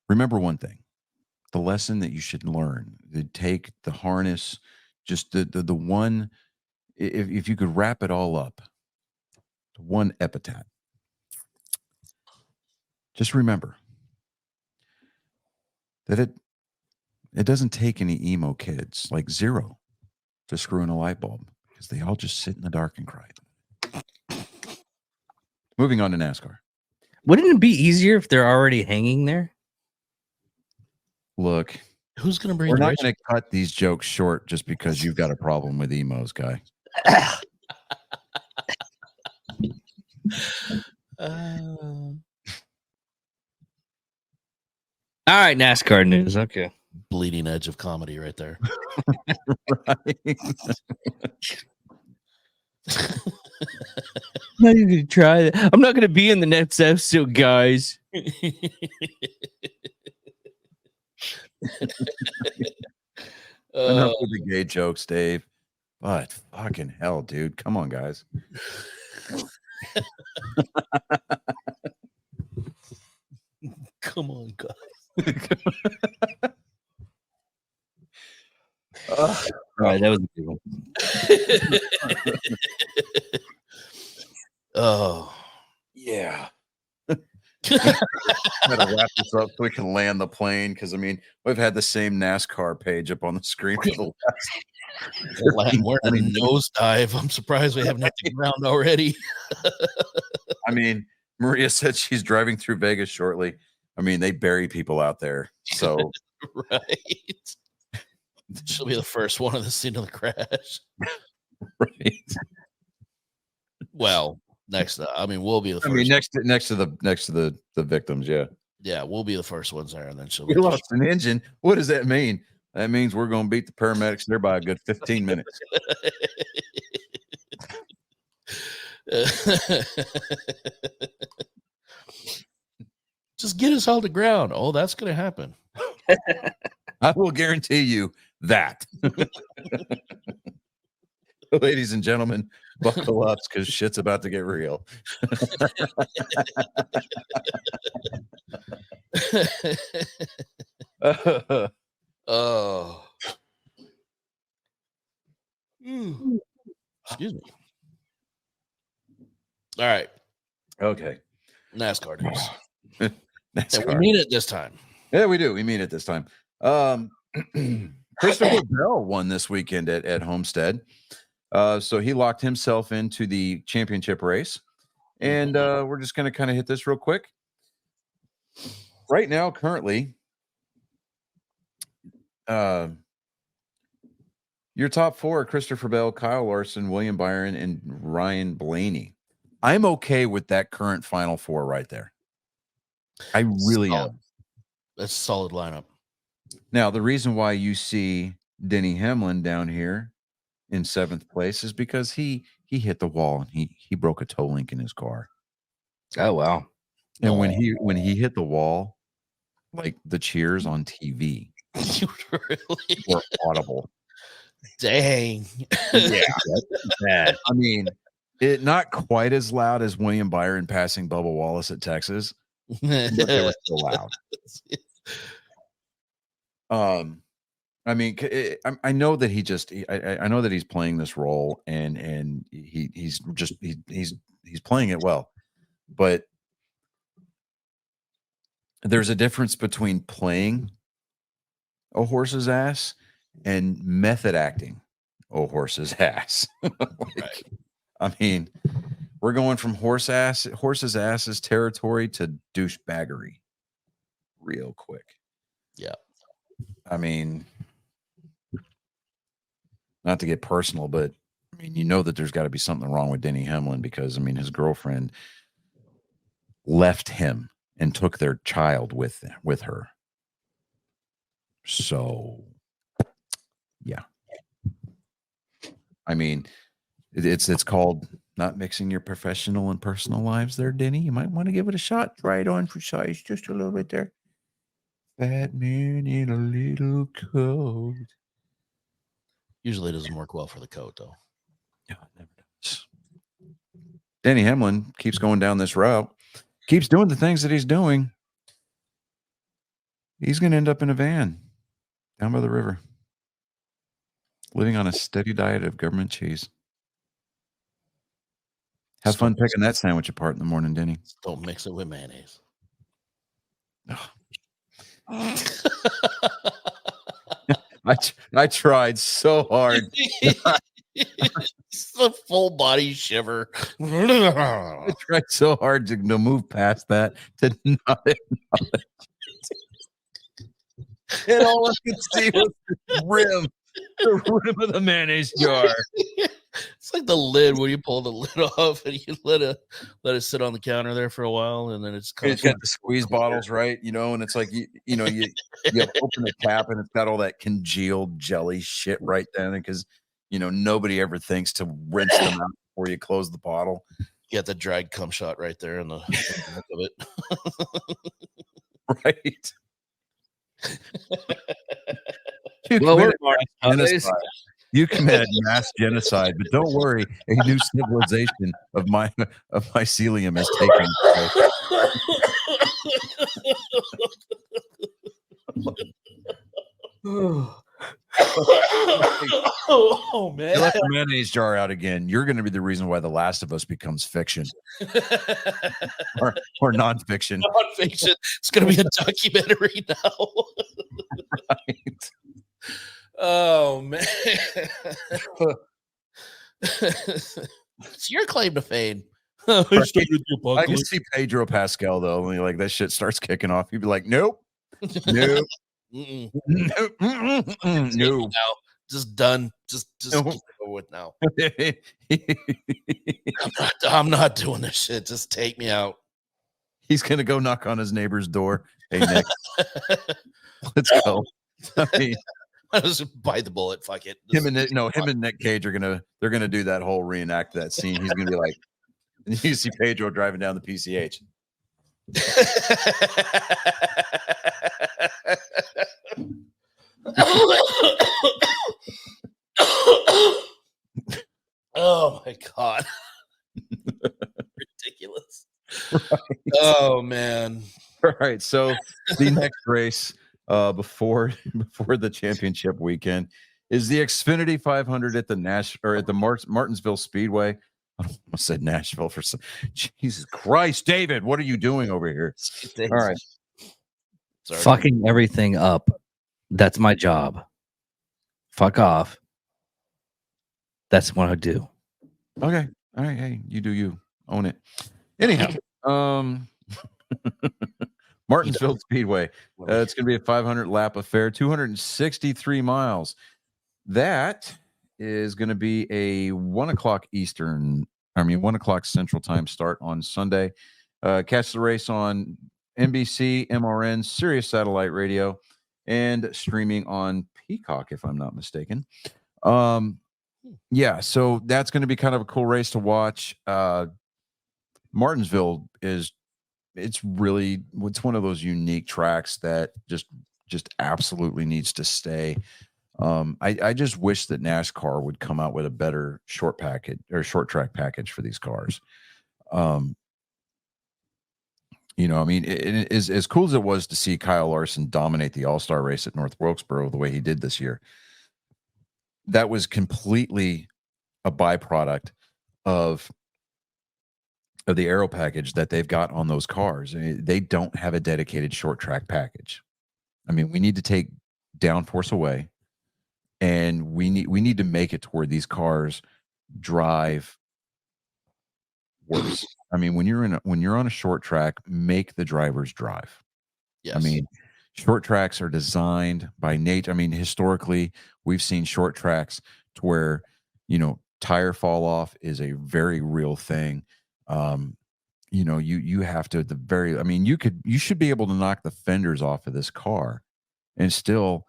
Speaker 5: Remember one thing. the lesson that you should learn. To take the harness, just the one. If you could wrap it all up, one epitaph. Just remember that it doesn't take any emo kids like Zero to screw in a light bulb, because they all just sit in the dark and cry. Moving on to NASCAR.
Speaker 3: Wouldn't it be easier if they're already hanging there?
Speaker 5: Look,
Speaker 2: who's going to bring?
Speaker 5: We're not going to cut these jokes short just because you've got a problem with emos, guy.
Speaker 3: All right, NASCAR news. Okay.
Speaker 2: Bleeding edge of comedy right there.
Speaker 5: Right.
Speaker 3: I'm not even gonna try that. I'm not gonna be in the next episode, guys.
Speaker 5: Enough with the gay jokes, Dave. But fucking hell, dude. Come on, guys.
Speaker 2: Come on, guys.
Speaker 3: All right, that was a good one.
Speaker 2: Oh,
Speaker 5: yeah. Gotta wrap this up so we can land the plane, because I mean we've had the same NASCAR page up on the screen for the last.
Speaker 2: We're in a nosedive. I'm surprised we haven't hit the ground already.
Speaker 5: I mean, Maria said she's driving through Vegas shortly. I mean, they bury people out there, so
Speaker 2: right. She'll be the first one on the scene of the crash.
Speaker 5: Right.
Speaker 2: Well, next, I mean, we'll be the first.
Speaker 5: I mean, next to the victims, yeah.
Speaker 2: Yeah, we'll be the first ones there, and then she'll.
Speaker 5: We lost an engine. What does that mean? That means we're going to beat the paramedics there by a good 15 minutes.
Speaker 2: Just get us all to ground. Oh, that's going to happen.
Speaker 5: I will guarantee you that. Ladies and gentlemen, buckle up, because shit's about to get real.
Speaker 2: Oh. Excuse me. All right.
Speaker 5: Okay.
Speaker 2: NASCAR news.
Speaker 5: NASCAR.
Speaker 2: We mean it this time.
Speaker 5: Yeah, we do. We mean it this time. Christopher Bell won this weekend at Homestead. So he locked himself into the championship race. And we're just going to kind of hit this real quick. Right now, currently, your top four are Christopher Bell, Kyle Larson, William Byron, and Ryan Blaney. I'm okay with that current final four right there. I really am.
Speaker 2: That's a solid lineup.
Speaker 5: Now, the reason why you see Denny Hamlin down here in 7th place is because he hit the wall and he broke a toe link in his car.
Speaker 3: Oh wow.
Speaker 5: And when he hit the wall, like the cheers on TV were audible.
Speaker 2: Dang.
Speaker 5: Yeah. Bad. I mean, it not quite as loud as William Byron passing Bubba Wallace at Texas, but they were still loud. I mean, I know that I know that he's playing this role, and he's playing it well, but there's a difference between playing a horse's ass and method acting a horse's ass.
Speaker 2: Right.
Speaker 5: I mean, we're going from horse's asses territory to douchebaggery real quick.
Speaker 2: Yeah.
Speaker 5: I mean, not to get personal, but I mean, you know that there's got to be something wrong with Denny Hamlin, because I mean, his girlfriend left him and took their child with her. So, yeah. I mean, it's called not mixing your professional and personal lives there, Denny. You might want to give it a shot. Try it on for size just a little bit there. Fat man in a little coat.
Speaker 2: Usually doesn't work well for the coat, though.
Speaker 5: No, it never does. Denny Hamlin keeps going down this route, keeps doing the things that he's doing. He's going to end up in a van down by the river, living on a steady diet of government cheese. Have fun picking that sandwich apart in the morning, Denny.
Speaker 2: Don't mix it with mayonnaise.
Speaker 5: I tried so hard.
Speaker 2: It's a full body shiver.
Speaker 5: I tried so hard to move past that, to not acknowledge. And all I could see was the rim of the mayonnaise jar.
Speaker 2: It's like the lid when you pull the lid off and you let it sit on the counter there for a while, and then it's
Speaker 5: got the squeeze bottles, right? And it's like you open the cap and it's got all that congealed jelly shit right then, because nobody ever thinks to rinse them out before you close the bottle.
Speaker 2: You got the dried cum shot right there in the back of it.
Speaker 5: Right. You committed mass genocide, but don't worry, a new civilization of mycelium is taking place.
Speaker 2: Oh man!
Speaker 5: You left the mayonnaise jar out again. You're going to be the reason why The Last of Us becomes fiction or nonfiction.
Speaker 2: Nonfiction. It's going to be a documentary now.
Speaker 5: Right.
Speaker 2: Oh man! It's your claim to fame.
Speaker 5: I can see Pedro Pascal though. When that shit starts kicking off, he'd be like, "Nope, nope." No,
Speaker 2: just done. Just no. Go with now. I'm not doing this shit. Just take me out.
Speaker 5: He's gonna go knock on his neighbor's door. Hey Nick, let's go. I mean,
Speaker 2: I just bite the bullet. Fuck it.
Speaker 5: Him and Nick Cage are gonna do that whole reenact that scene. He's gonna be like, and you see Pedro driving down the PCH.
Speaker 2: Oh my god. Ridiculous. Right. Oh man.
Speaker 5: All right, so the next race before the championship weekend is the Xfinity 500 at the Martinsville Speedway. I almost said Nashville for some. Jesus Christ, David, what are you doing over here? All right.
Speaker 3: Sorry. Fucking everything up. That's my job. Fuck off. That's what I do.
Speaker 5: Okay. All right. Hey, you do you. Own it. Anyhow, Martinsville Speedway. It's going to be a 500 lap affair, 263 miles. That is going to be a 1 o'clock Central Time start on Sunday. Catch the race on NBC, MRN, Sirius Satellite Radio, and streaming on Peacock, if I'm not mistaken. Yeah, so that's going to be kind of a cool race to watch. Martinsville it's one of those unique tracks that just absolutely needs to stay. I just wish that NASCAR would come out with a better short track package for these cars. I mean, it is as cool as it was to see Kyle Larson dominate the All-Star race at North Wilkesboro the way he did this year. That was completely a byproduct of the aero package that they've got on those cars. They don't have a dedicated short track package. I mean, we need to take downforce away, and we need to make it to where these cars drive worse. I mean, when you're on a short track, make the drivers drive.
Speaker 2: Yes.
Speaker 5: I mean, short tracks are designed by nature. I mean, historically, we've seen short tracks to where, tire fall off is a very real thing. You have to you should be able to knock the fenders off of this car and still,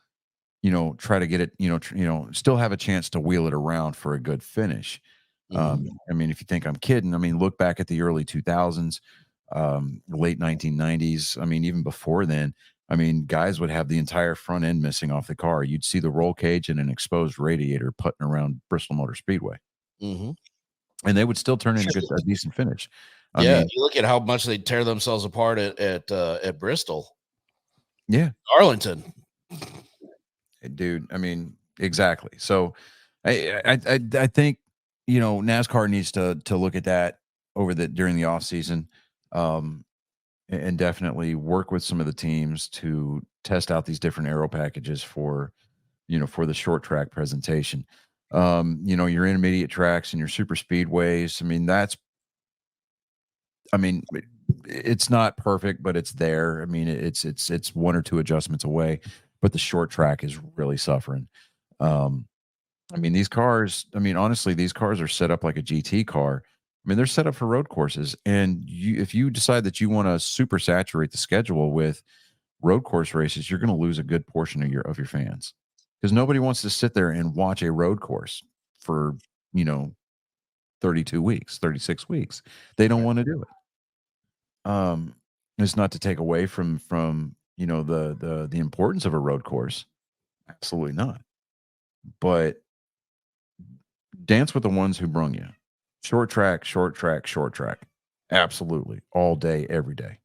Speaker 5: try to get it, still have a chance to wheel it around for a good finish. I mean, if you think I'm kidding, I mean, look back at the early 2000s, late 1990s. I mean, even before then, I mean, guys would have the entire front end missing off the car. You'd see the roll cage and an exposed radiator putting around Bristol Motor Speedway.
Speaker 2: Mm-hmm.
Speaker 5: And they would still turn in a decent finish. I
Speaker 2: mean,
Speaker 5: you
Speaker 2: look at how much they tear themselves apart at Bristol.
Speaker 5: Yeah.
Speaker 2: Arlington.
Speaker 5: Dude, I mean, exactly. So I think, NASCAR needs to look at that during the off season, and definitely work with some of the teams to test out these different aero packages for the short track presentation. Your intermediate tracks and your super speedways. It's not perfect, but it's there. I mean, it's one or two adjustments away, but the short track is really suffering. These cars, honestly, these cars are set up like a GT car. They're set up for road courses. And if you decide that you want to super saturate the schedule with road course races, you're going to lose a good portion of your fans, because nobody wants to sit there and watch a road course for, 32 weeks, 36 weeks. They don't want to do it. It's not to take away from the importance of a road course. Absolutely not. But dance with the ones who brung you. Short track, short track, short track. Absolutely. All day, every day.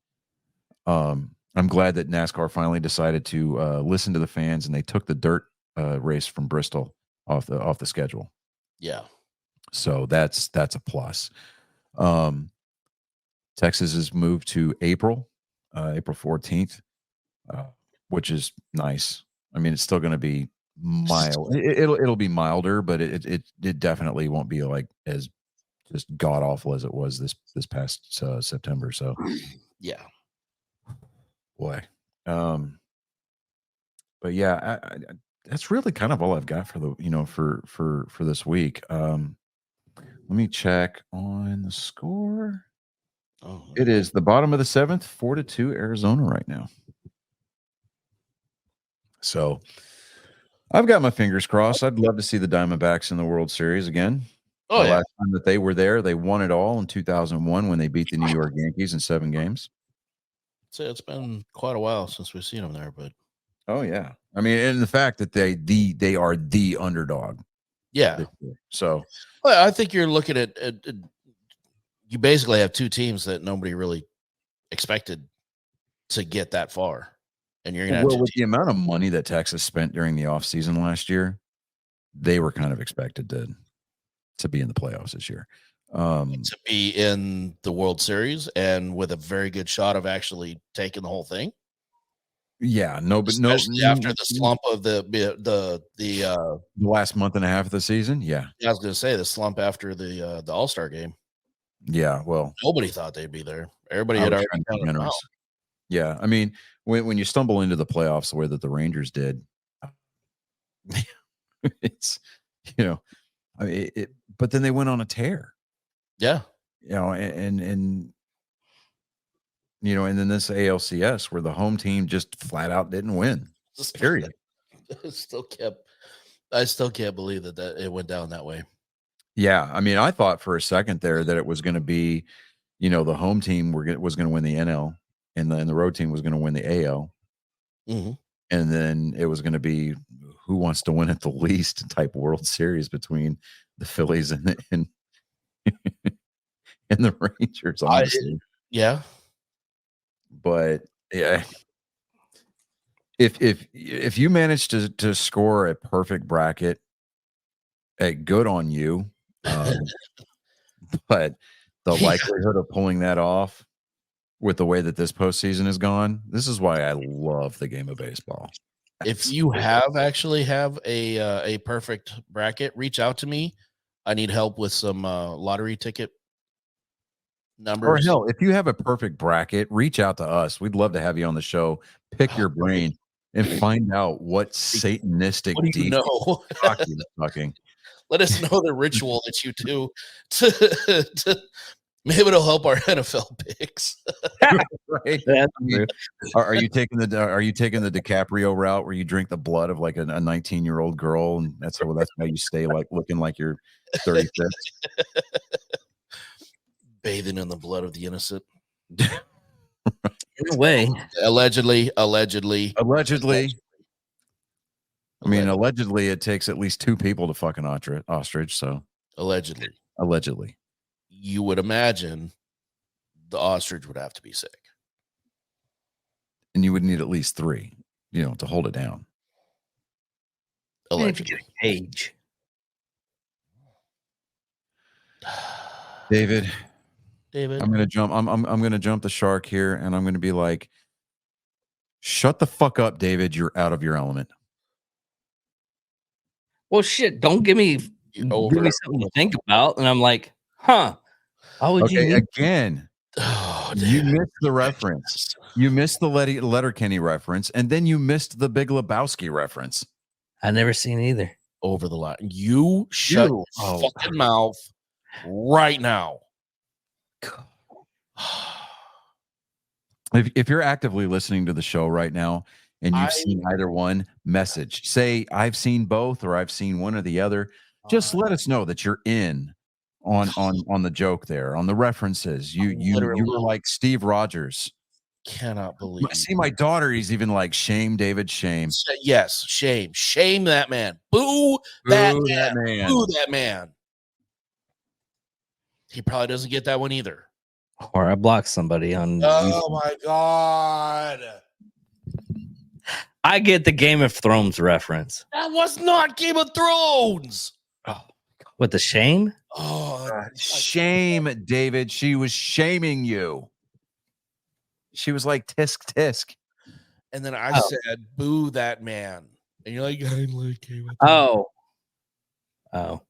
Speaker 5: I'm glad that NASCAR finally decided to listen to the fans, and they took the dirt race from Bristol off the schedule.
Speaker 2: Yeah.
Speaker 5: So that's a plus. Texas has moved to April 14th, which is nice. It's still going to be mild. It'll be milder, but it definitely won't be like as just god awful as it was this past September. So
Speaker 2: yeah,
Speaker 5: boy. But yeah, I that's really kind of all I've got for for this week. Let me check on the score.
Speaker 2: Oh,
Speaker 5: it is the bottom of the 7th, 4-2 Arizona right now. So I've got my fingers crossed. I'd love to see the Diamondbacks in the World Series again.
Speaker 2: Oh, yeah.
Speaker 5: Last time that they were there, they won it all in 2001 when they beat the New York Yankees in 7 games.
Speaker 2: So it's been quite a while since we've seen them there, but
Speaker 5: oh yeah, and the fact that they are the underdog.
Speaker 2: Yeah.
Speaker 5: So
Speaker 2: well, I think you're looking at you basically have two teams that nobody really expected to get that far. And you're going to
Speaker 5: with the amount of money that Texas spent during the offseason last year, they were kind of expected to be in the playoffs this year.
Speaker 2: To be in the World Series and with a very good shot of actually taking the whole thing.
Speaker 5: Yeah,
Speaker 2: especially after the slump of the
Speaker 5: last month and a half of the season. Yeah,
Speaker 2: I was going to say the slump after the All-Star game.
Speaker 5: Yeah, well,
Speaker 2: nobody thought they'd be there. Everybody had already done it out.
Speaker 5: Yeah, when you stumble into the playoffs the way that the Rangers did, it's but then they went on a tear.
Speaker 2: Yeah,
Speaker 5: and and then this ALCS where the home team just flat out didn't win. Period.
Speaker 2: I still can't believe that it went down that way.
Speaker 5: Yeah, I thought for a second there that it was going to be, the home team was going to win the NL, and then the road team was going to win the AL,
Speaker 2: mm-hmm.
Speaker 5: and then it was going to be who wants to win it the least type World Series between the Phillies and and the Rangers. Honestly,
Speaker 2: yeah.
Speaker 5: But yeah, if you manage to score a perfect bracket, good on you. But the likelihood of pulling that off with the way that this postseason has gone, this is why I love the game of baseball.
Speaker 2: If you actually have a perfect bracket, reach out to me. I need help with some lottery ticket numbers.
Speaker 5: Or hell, if you have a perfect bracket, reach out to us. We'd love to have you on the show. Pick your brain and find out what satanistic fucking.
Speaker 2: Let us know the ritual that you do to maybe it'll help our NFL picks.
Speaker 5: Right? Are you taking the DiCaprio route where you drink the blood of like a 19-year-old girl, and that's how you stay like looking like you're 35?
Speaker 2: Bathing in the blood of the innocent.
Speaker 3: In a way.
Speaker 2: Allegedly.
Speaker 5: Allegedly, it takes at least 2 people to fuck an ostrich. So allegedly,
Speaker 2: you would imagine the ostrich would have to be sick,
Speaker 5: and you would need at least 3. to hold it down.
Speaker 2: Allegedly.
Speaker 3: Age.
Speaker 5: David,
Speaker 2: David.
Speaker 5: I'm gonna jump the shark here, and I'm gonna be like, shut the fuck up, David. You're out of your element.
Speaker 3: Well, shit, don't give me something to think about. And I'm like, huh. How would you
Speaker 5: again? You missed the reference. You missed the Letterkenny reference, and then you missed the Big Lebowski reference.
Speaker 3: I never seen either.
Speaker 2: Over the line. You shut your fucking mouth right now.
Speaker 5: If you're actively listening to the show right now and you've seen either one, message. Say, I've seen both, or I've seen one or the other. Just let us know that you're in on the joke there, on the references. You were like Steve Rogers.
Speaker 2: Cannot believe.
Speaker 5: See, my daughter, he's even like, shame, David, shame.
Speaker 2: Yes, shame. Shame that man. Boo that man. Boo that man. He probably doesn't get that one either.
Speaker 3: Or I blocked somebody on.
Speaker 2: Oh my God.
Speaker 3: I get the Game of Thrones reference.
Speaker 2: That was not Game of Thrones.
Speaker 3: Oh, with the shame?
Speaker 2: Oh,
Speaker 5: shame, David. She was shaming you. She was like, tisk, tisk.
Speaker 2: And then I said, boo that man. And you're like, I didn't like Game of
Speaker 3: Thrones.
Speaker 2: Oh,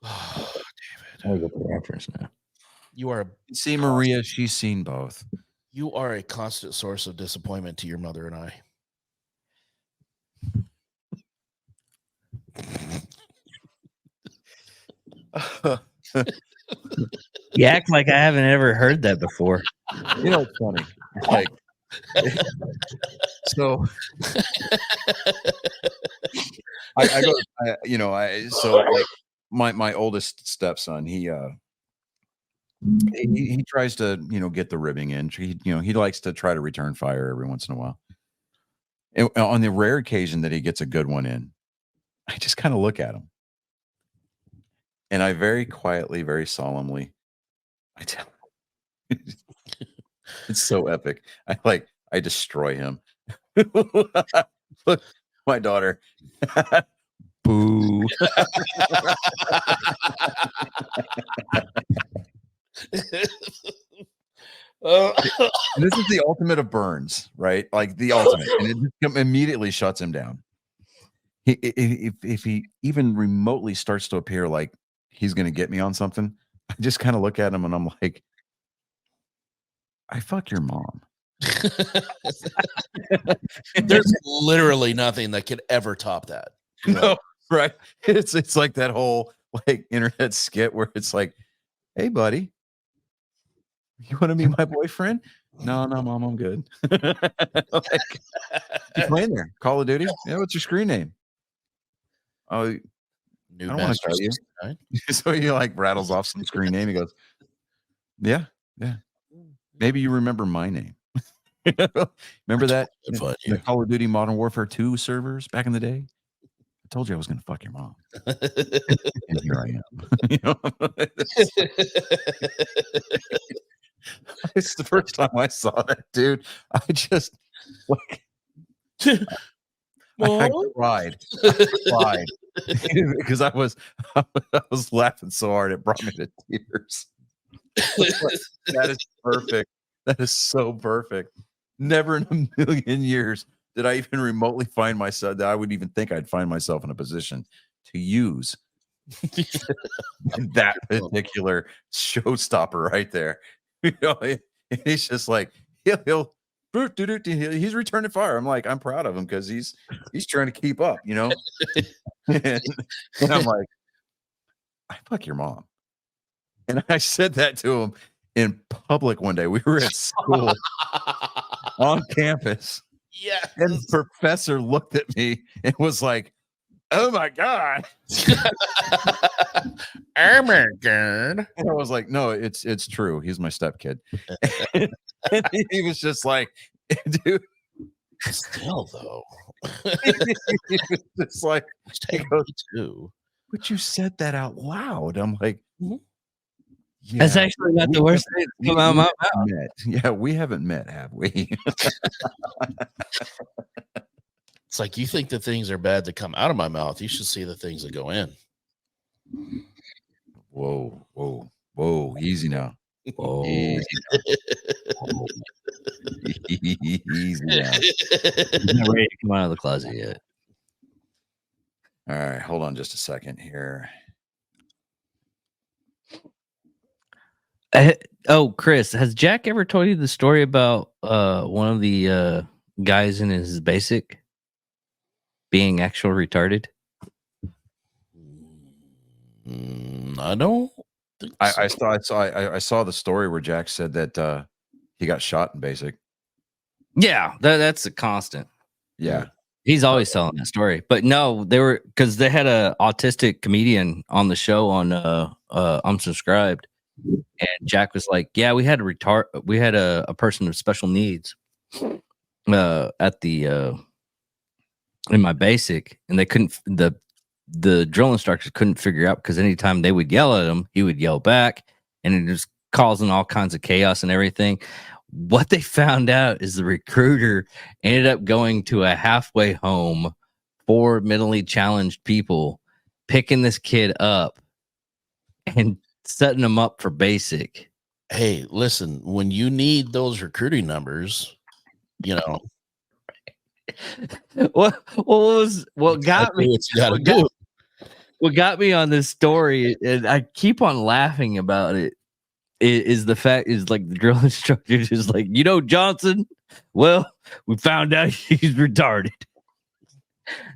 Speaker 3: David. I'll go for the reference now.
Speaker 2: You are
Speaker 5: see Maria. She's seen both.
Speaker 2: You are a constant source of disappointment to your mother and
Speaker 3: I. You act like I haven't ever heard that before.
Speaker 5: You know, it's funny. Like, so I go, so like my oldest stepson, he tries to, get the ribbing in. He likes to try to return fire every once in a while. And on the rare occasion that he gets a good one in, I just kind of look at him. And I very quietly, very solemnly, I tell him, it's so epic. I destroy him. Look, my daughter. Boo. This is the ultimate of burns, right? Like the ultimate. And it just immediately shuts him down. If he even remotely starts to appear like he's going to get me on something, I just kind of look at him and I'm like, I fuck your mom.
Speaker 2: There's literally nothing that could ever top that.
Speaker 5: No, right? It's like that whole like internet skit where it's like, hey, buddy, you want to be my boyfriend? No, mom, I'm good. Like, you playing there? Call of Duty? Yeah, what's your screen name? Oh, I don't want to tell you. So he like rattles off some screen name. He goes, yeah. Maybe you remember my name. Remember that? The Call of Duty Modern Warfare 2 servers back in the day? I told you I was going to fuck your mom. And here I am. It's the first time I saw that, dude. I just like I cried because I was laughing so hard it brought me to tears. That is perfect. That is so perfect. Never in a million years did I even remotely find myself that I would even think I'd find myself in a position to use that particular showstopper right there. He's just like he's returning fire. I'm like, I'm proud of him because he's trying to keep up, and I'm like, I fuck your mom. And I said that to him in public one day. We were at school on campus.
Speaker 2: Yeah.
Speaker 5: And the professor looked at me and was like, oh my God.
Speaker 2: Oh my God.
Speaker 5: And I was like, no, it's true. He's my stepkid. And he was just like, dude.
Speaker 2: Still though.
Speaker 5: He was just like,
Speaker 2: too.
Speaker 5: But you said that out loud. I'm like,
Speaker 3: yeah, that's actually not the worst thing to come out of my mouth.
Speaker 5: Yeah, we haven't met, have we?
Speaker 2: It's like, you think the things are bad that come out of my mouth. You should see the things that go in.
Speaker 5: Whoa, whoa, whoa. Easy now.
Speaker 3: Oh,
Speaker 5: Easy now. Easy now.
Speaker 3: he's not ready to come out of the closet yet.
Speaker 5: All right, hold on just a second here.
Speaker 3: Chris, has Jack ever told you the story about one of the guys in his basic being actually retarded?
Speaker 2: I don't think so.
Speaker 5: I saw the story where Jack said that he got shot in basic.
Speaker 3: Yeah, that's a constant.
Speaker 5: Yeah.
Speaker 3: He's always telling that story. But no, they were, because they had a autistic comedian on the show on Unsubscribed, and Jack was like, "Yeah, we had a person with special needs at the in my basic, and they couldn't the drill instructors couldn't figure out, because anytime they would yell at him, he would yell back, and it was causing all kinds of chaos and everything." What they found out is the recruiter ended up going to a halfway home for mentally challenged people, picking this kid up and setting him up for basic.
Speaker 2: Hey, listen, when you need those recruiting numbers, you know,
Speaker 3: what got me? What got me on this story, and I keep on laughing about it, is the fact is like the drill instructor is like, Johnson, well, we found out he's retarded.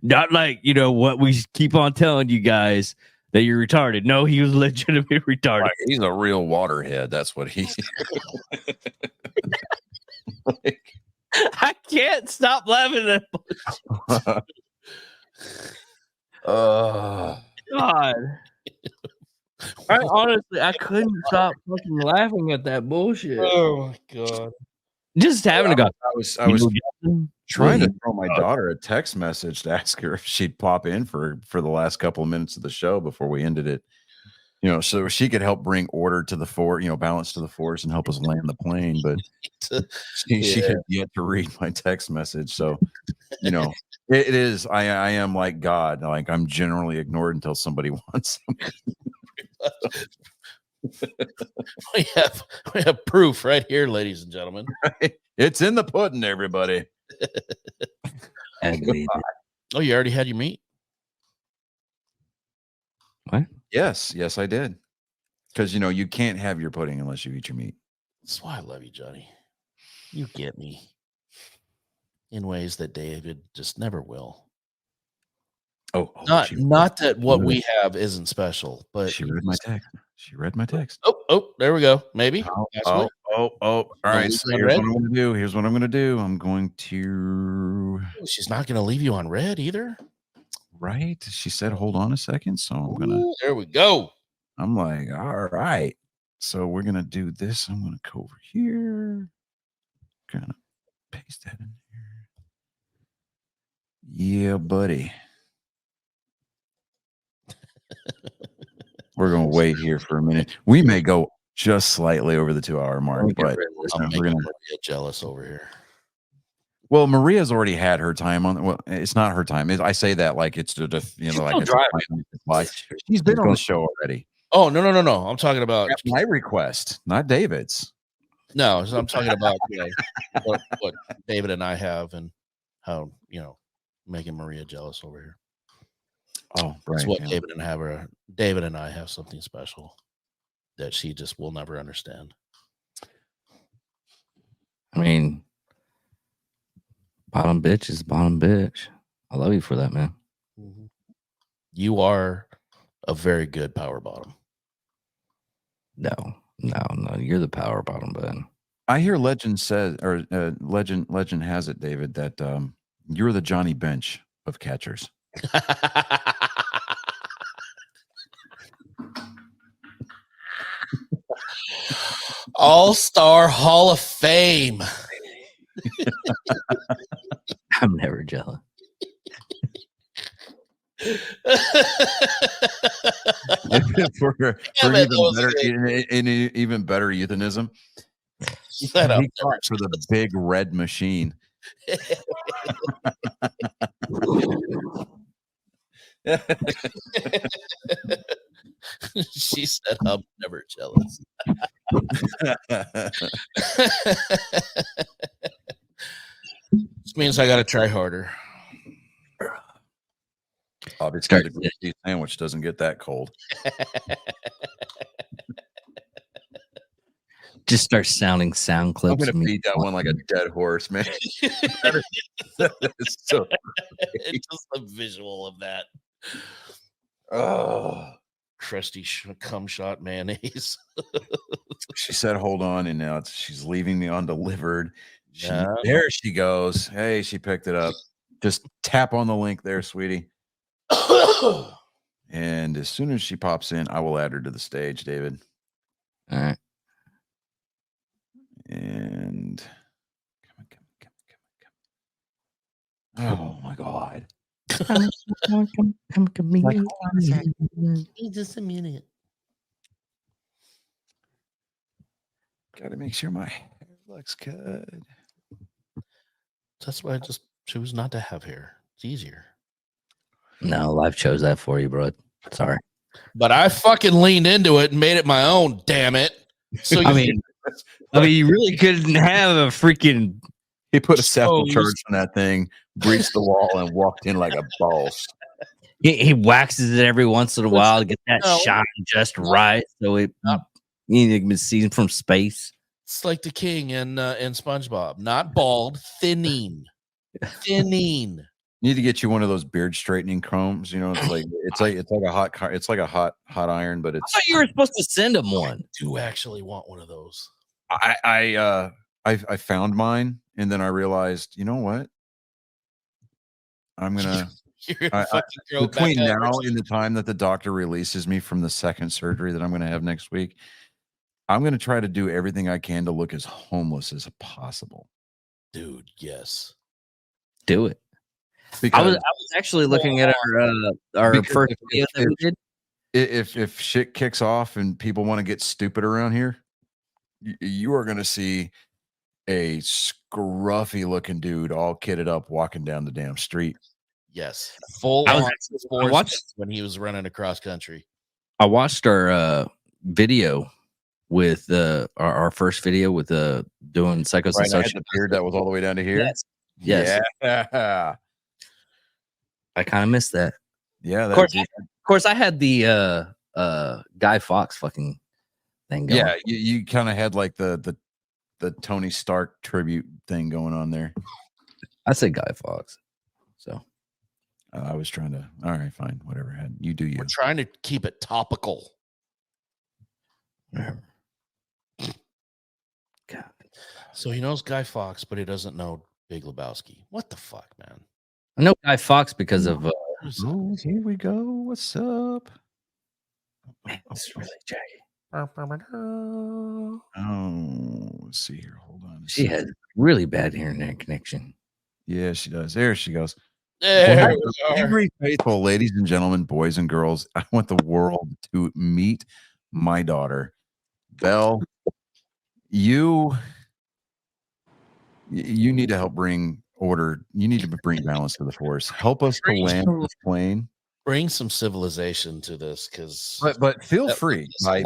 Speaker 3: Not like, what we keep on telling you guys, that you're retarded. No, he was legitimately retarded.
Speaker 5: Like, he's a real waterhead. That's what he.
Speaker 3: I can't stop laughing at that. God. I couldn't stop fucking laughing at that bullshit.
Speaker 2: Oh my God.
Speaker 3: Just having to go.
Speaker 5: I was trying to throw my daughter a text message to ask her if she'd pop in for the last couple of minutes of the show before we ended it. So she could help bring order to the force, balance to the force, and help us land the plane. But she had yet to read my text message. So, it is. I am like God. Like, I'm generally ignored until somebody wants something.
Speaker 2: we have proof right here, ladies and gentlemen.
Speaker 5: Right? It's in the pudding, everybody.
Speaker 2: Oh, you already had your meat?
Speaker 3: What?
Speaker 5: Yes, I did. Because you can't have your pudding unless you eat your meat.
Speaker 2: That's why I love you, Johnny. You get me in ways that David just never will. Not that what we have isn't special, but
Speaker 5: she read my text.
Speaker 2: Oh, there we go. Maybe.
Speaker 5: All right. So here's what I'm going to do. I'm going to.
Speaker 2: She's not going to leave you on red either.
Speaker 5: Right. She said, hold on a second. So I'm going to.
Speaker 2: There we go.
Speaker 5: I'm like, all right. So we're going to do this. I'm going to go over here. Kind of paste that in here. Yeah, buddy. We're going to wait here for a minute. We may go just slightly over the 2-hour mark, but
Speaker 2: I'm going to get jealous over here.
Speaker 5: Well, Maria's already had her time on. Well, it's not her time. I say that like it's just like she's been on the show already.
Speaker 2: Oh no! I'm talking about
Speaker 5: my request, not David's.
Speaker 2: No, I'm talking about what David and I have, and how making Maria jealous over here.
Speaker 5: Oh, right.
Speaker 2: That's what David and I have something special that she just will never understand.
Speaker 3: I mean, bottom bitch is bottom bitch. I love you for that, man.
Speaker 2: Mm-hmm. You are a very good power bottom.
Speaker 3: No, you're the power bottom, Ben.
Speaker 5: I hear legend says, or legend has it, David, that you're the Johnny Bench of catchers.
Speaker 2: All-Star Hall of Fame.
Speaker 3: I'm never jealous.
Speaker 5: for even better euphemism, he fought for the big red machine.
Speaker 2: She said, "I'm never jealous." This means I got to try harder.
Speaker 5: Obviously, the grilled cheese sandwich doesn't get that cold.
Speaker 3: Just start sounding sound clips.
Speaker 5: I'm gonna beat that one like a dead horse, man. That is so
Speaker 2: It's just a visual of that.
Speaker 5: Oh,
Speaker 2: Crusty cum shot mayonnaise.
Speaker 5: she said, "Hold on," and now she's leaving me undelivered.
Speaker 2: Yeah.
Speaker 5: There she goes. Hey, she picked it up. Just tap on the link there, sweetie. And as soon as she pops in, I will add her to the stage, David.
Speaker 3: All right.
Speaker 5: And oh my God.
Speaker 3: Come.
Speaker 5: Like, hold on a second.
Speaker 2: Just a minute.
Speaker 5: Gotta make sure my hair looks good.
Speaker 2: That's why I just choose not to have hair. It's easier.
Speaker 3: No, life chose that for you, bro. Sorry.
Speaker 2: But I fucking leaned into it and made it my own. Damn it! So
Speaker 3: I mean, you really couldn't have a freaking.
Speaker 5: He put a sample
Speaker 2: So-
Speaker 5: charge on that thing, breached the wall, and walked in like a boss.
Speaker 3: He waxes it every once in a while to get that
Speaker 2: No.
Speaker 3: shine just right, so it you can see it from space.
Speaker 2: it's like the king in SpongeBob, not bald, thinning. You
Speaker 5: Need to get you one of those beard straightening combs. You know, it's like a hot iron, but
Speaker 3: I
Speaker 5: it's.
Speaker 3: thought you were supposed to send him one.
Speaker 2: do actually want one of those.
Speaker 5: I found mine, and then I realized, you know what? I'm gonna
Speaker 2: You're gonna fucking grow it
Speaker 5: between
Speaker 2: back out.
Speaker 5: now and the time that the doctor releases me from the second surgery that I'm gonna have next week, I'm gonna try to do everything I can to look as homeless as possible.
Speaker 2: Dude, yes.
Speaker 3: Do it.
Speaker 5: Because
Speaker 3: I was actually looking at our
Speaker 5: Because
Speaker 3: first
Speaker 5: if-
Speaker 3: video that we did.
Speaker 5: if shit kicks off and people want to get stupid around here, you are gonna see a scruffy looking dude all kitted up walking down the damn street.
Speaker 2: Yes. Full
Speaker 3: I was
Speaker 2: on
Speaker 3: actually- I
Speaker 2: sports
Speaker 3: watched-
Speaker 2: when he was running across country.
Speaker 3: I watched our video with our first video with doing psychosocial.
Speaker 5: Right, I had the beard that was all the way down to here.
Speaker 3: Yes.
Speaker 5: Yeah.
Speaker 3: I kind of missed that.
Speaker 5: Yeah.
Speaker 3: Of course, I had the Guy Fawkes fucking thing going.
Speaker 5: Yeah. You kind of had like the Tony Stark tribute thing going on there.
Speaker 3: I said Guy Fawkes. So
Speaker 5: I was trying to. All right, fine, whatever. You do you.
Speaker 2: We're trying to keep it topical.
Speaker 3: God.
Speaker 2: So he knows Guy Fawkes, but he doesn't know Big Lebowski. What the fuck, man?
Speaker 3: I know Guy Fawkes because of
Speaker 5: Oh, here we go. What's up?
Speaker 3: it's really Jackie.
Speaker 5: Oh, let's see here. Hold on.
Speaker 3: She had really bad internet connection.
Speaker 5: Yeah, she does. There she goes.
Speaker 2: There
Speaker 5: Well,
Speaker 2: we are.
Speaker 5: Very faithful, ladies and gentlemen, boys and girls. I want the world to meet my daughter, Belle. You need to help bring order. You need to bring balance to the force. Help us to land this plane.
Speaker 2: Bring some civilization to this, because
Speaker 5: But feel
Speaker 2: That
Speaker 5: free
Speaker 2: was a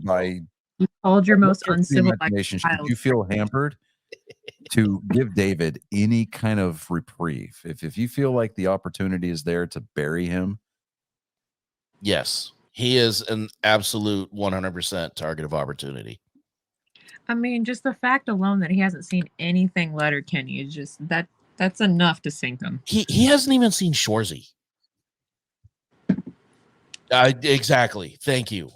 Speaker 5: by
Speaker 8: You called your most
Speaker 5: your
Speaker 8: uncivilized
Speaker 5: imagination, should
Speaker 8: child.
Speaker 5: you feel hampered to give David any kind of reprieve. If you feel like the opportunity is there to bury him,
Speaker 2: yes, he is an absolute 100% target of opportunity.
Speaker 8: I mean, just the fact alone that he hasn't seen anything Letterkenny is just that's enough to sink him.
Speaker 2: He hasn't even seen Shorzy. Exactly. Thank you.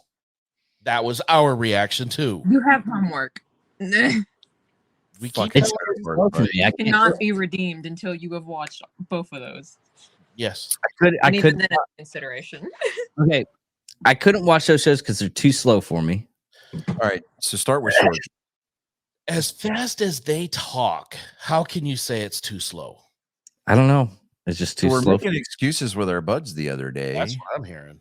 Speaker 2: That was our reaction too.
Speaker 8: You have homework.
Speaker 2: We
Speaker 5: Fuck
Speaker 2: keep
Speaker 3: It's
Speaker 5: it.
Speaker 3: slow for me. I can't-
Speaker 8: Cannot be redeemed until you have watched both of those.
Speaker 2: yes.
Speaker 3: I
Speaker 8: And even
Speaker 3: couldn't.
Speaker 8: then, it's consideration.
Speaker 3: Okay, I couldn't watch those shows because they're too slow for me.
Speaker 5: all right. So start with short.
Speaker 2: As fast as they talk, how can you say it's too slow?
Speaker 3: I don't know. It's just
Speaker 5: So
Speaker 3: too
Speaker 5: we're
Speaker 3: slow.
Speaker 5: making excuses with our buds the other day.
Speaker 2: That's what I'm hearing.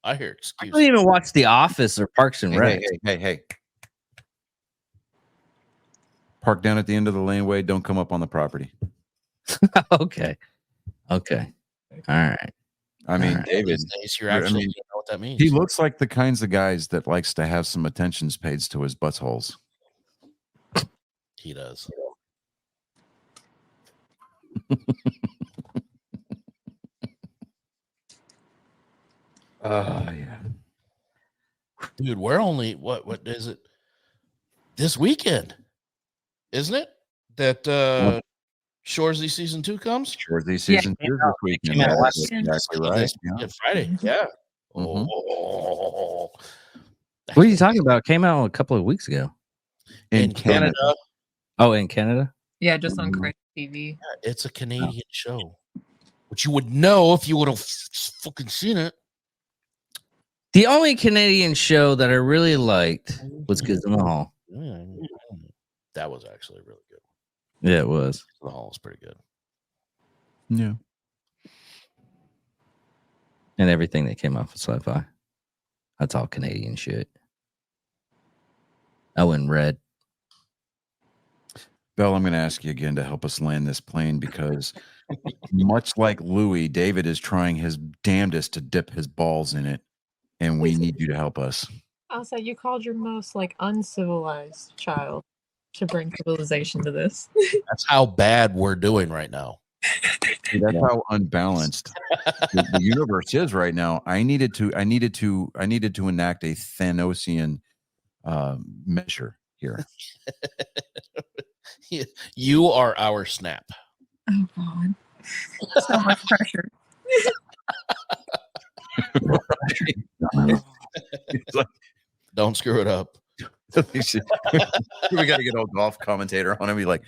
Speaker 2: I hear
Speaker 3: I
Speaker 2: excuses.
Speaker 3: don't even watch The Office or Parks and Rec.
Speaker 5: Hey. Park down at the end of the laneway. Don't come up on the property.
Speaker 3: Okay. Okay. All right.
Speaker 5: I mean,
Speaker 3: All right.
Speaker 5: David,
Speaker 2: You're actually you know what that means.
Speaker 5: he looks like the kinds of guys that likes to have some attentions paid to his buttholes.
Speaker 2: He does.
Speaker 5: Yeah.
Speaker 2: Dude, we're only what is it? This weekend, isn't it? That Shoresy season 2 comes?
Speaker 5: Shoresy season 2 this weekend.
Speaker 3: came out
Speaker 5: That's
Speaker 3: last
Speaker 5: exactly
Speaker 2: Yeah,
Speaker 5: right.
Speaker 2: this
Speaker 5: Yeah.
Speaker 2: weekend, Friday. Yeah.
Speaker 5: Mhm.
Speaker 2: Oh,
Speaker 3: What are you talking about? Came out a couple of weeks ago.
Speaker 5: In Canada.
Speaker 3: Oh, in Canada?
Speaker 8: Yeah, just on
Speaker 5: Mhm.
Speaker 8: Crave TV.
Speaker 2: Yeah, it's a Canadian show, which you would know if you would have fucking seen it.
Speaker 3: The only Canadian show that I really liked was Kids in the Hall.
Speaker 2: That was actually really good.
Speaker 3: Yeah, it was.
Speaker 2: The Hall was pretty good.
Speaker 5: Yeah.
Speaker 3: And everything that came off of Sci-Fi. That's all Canadian shit. Oh, and Red.
Speaker 5: Bell, I'm going to ask you again to help us land this plane because much like Louis, David is trying his damnedest to dip his balls in it, and we need you to help us.
Speaker 8: I'll say you called your most like uncivilized child to bring civilization to this.
Speaker 2: That's how bad we're doing right now.
Speaker 5: See, that's how unbalanced the universe is right now. I needed to enact a Thanosian measure here.
Speaker 2: You are our snap.
Speaker 8: Oh God, so much pressure.
Speaker 5: It's like,
Speaker 2: Don't screw it up.
Speaker 5: we got to get old golf commentator on him. Be like,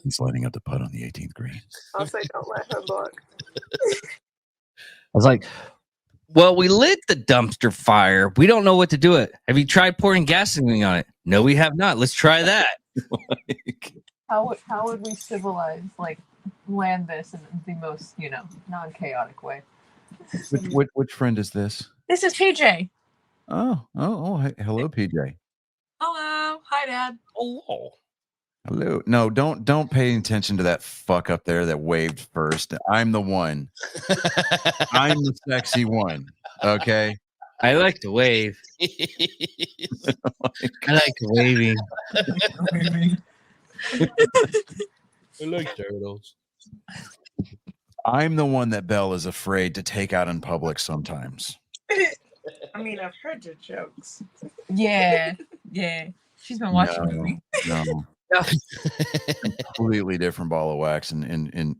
Speaker 5: he's lining up the putt on the 18th green.
Speaker 8: I'll say don't let her look.
Speaker 3: I was like, well, we lit the dumpster fire. We don't know what to do it. Have you tried pouring gasoline on it? No, we have not. Let's try that.
Speaker 8: How would we civilize land this in the most non-chaotic way?
Speaker 5: Which friend is this?
Speaker 8: This is PJ.
Speaker 5: Oh, hello, PJ.
Speaker 8: Hello, hi, Dad.
Speaker 2: Oh,
Speaker 5: Hello. No, don't pay attention to that fuck up there that waved first. I'm the one. I'm the sexy one. Okay.
Speaker 3: I like to wave. I like waving.
Speaker 2: I like turtles.
Speaker 5: I'm the one that Belle is afraid to take out in public sometimes.
Speaker 8: I mean, I've heard your jokes. Yeah. She's been watching with me.
Speaker 5: No. Completely different ball of wax in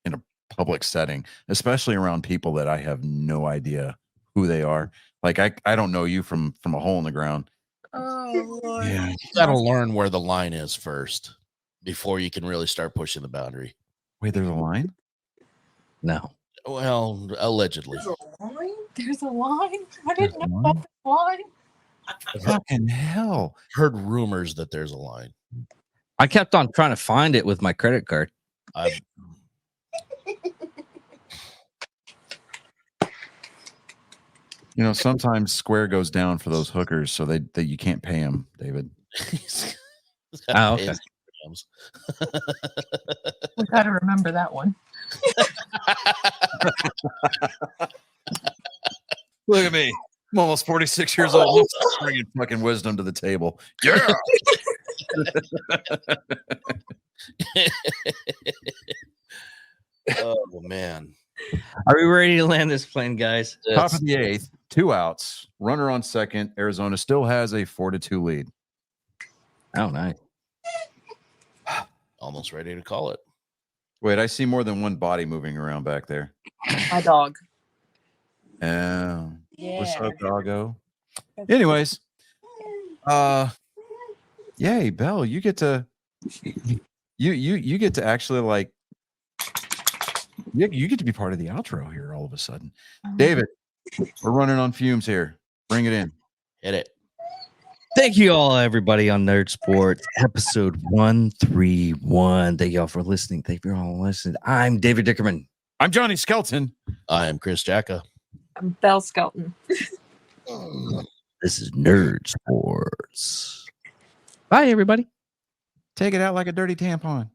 Speaker 5: a public setting, especially around people that I have no idea who they are. Like I don't know you from a hole in the ground.
Speaker 8: Oh Lord.
Speaker 5: Yeah.
Speaker 2: You gotta learn where the line is first before you can really start pushing the boundary.
Speaker 5: Wait, there's a line?
Speaker 3: No.
Speaker 2: Well, allegedly.
Speaker 8: There's a line? I didn't know about the line.
Speaker 5: Fucking hell.
Speaker 2: Heard rumors that there's a line.
Speaker 3: I kept on trying to find it with my credit card.
Speaker 5: Sometimes Square goes down for those hookers, so that you can't pay them, David.
Speaker 3: Oh, okay.
Speaker 8: We got to remember that one.
Speaker 5: Look at me. I'm almost 46 years old. I'm bringing fucking wisdom to the table. Yeah.
Speaker 2: Oh man.
Speaker 3: Are we ready to land this plane, guys?
Speaker 5: Top of the 8th, 2 outs, runner on second. Arizona still has a 4-2 lead.
Speaker 3: Oh, nice.
Speaker 2: Almost ready to call it.
Speaker 5: Wait, I see more than one body moving around back there.
Speaker 8: My dog.
Speaker 5: Yeah.
Speaker 8: Yeah.
Speaker 5: What's up, doggo? Anyways, yay, Belle, you get to you get to actually you get to be part of the outro here all of a sudden. David, we're running on fumes here. Bring it in.
Speaker 2: Hit it.
Speaker 3: Thank you all, everybody, on Nerd Sports, episode 131. Thank you all for listening. Thank you all for listening. I'm David Dickerman.
Speaker 5: I'm Johnny Skelton.
Speaker 2: I am Chris Jacka.
Speaker 8: I'm Belle Skelton.
Speaker 3: This is Nerd Sports. Bye, everybody.
Speaker 5: Take it out like a dirty tampon.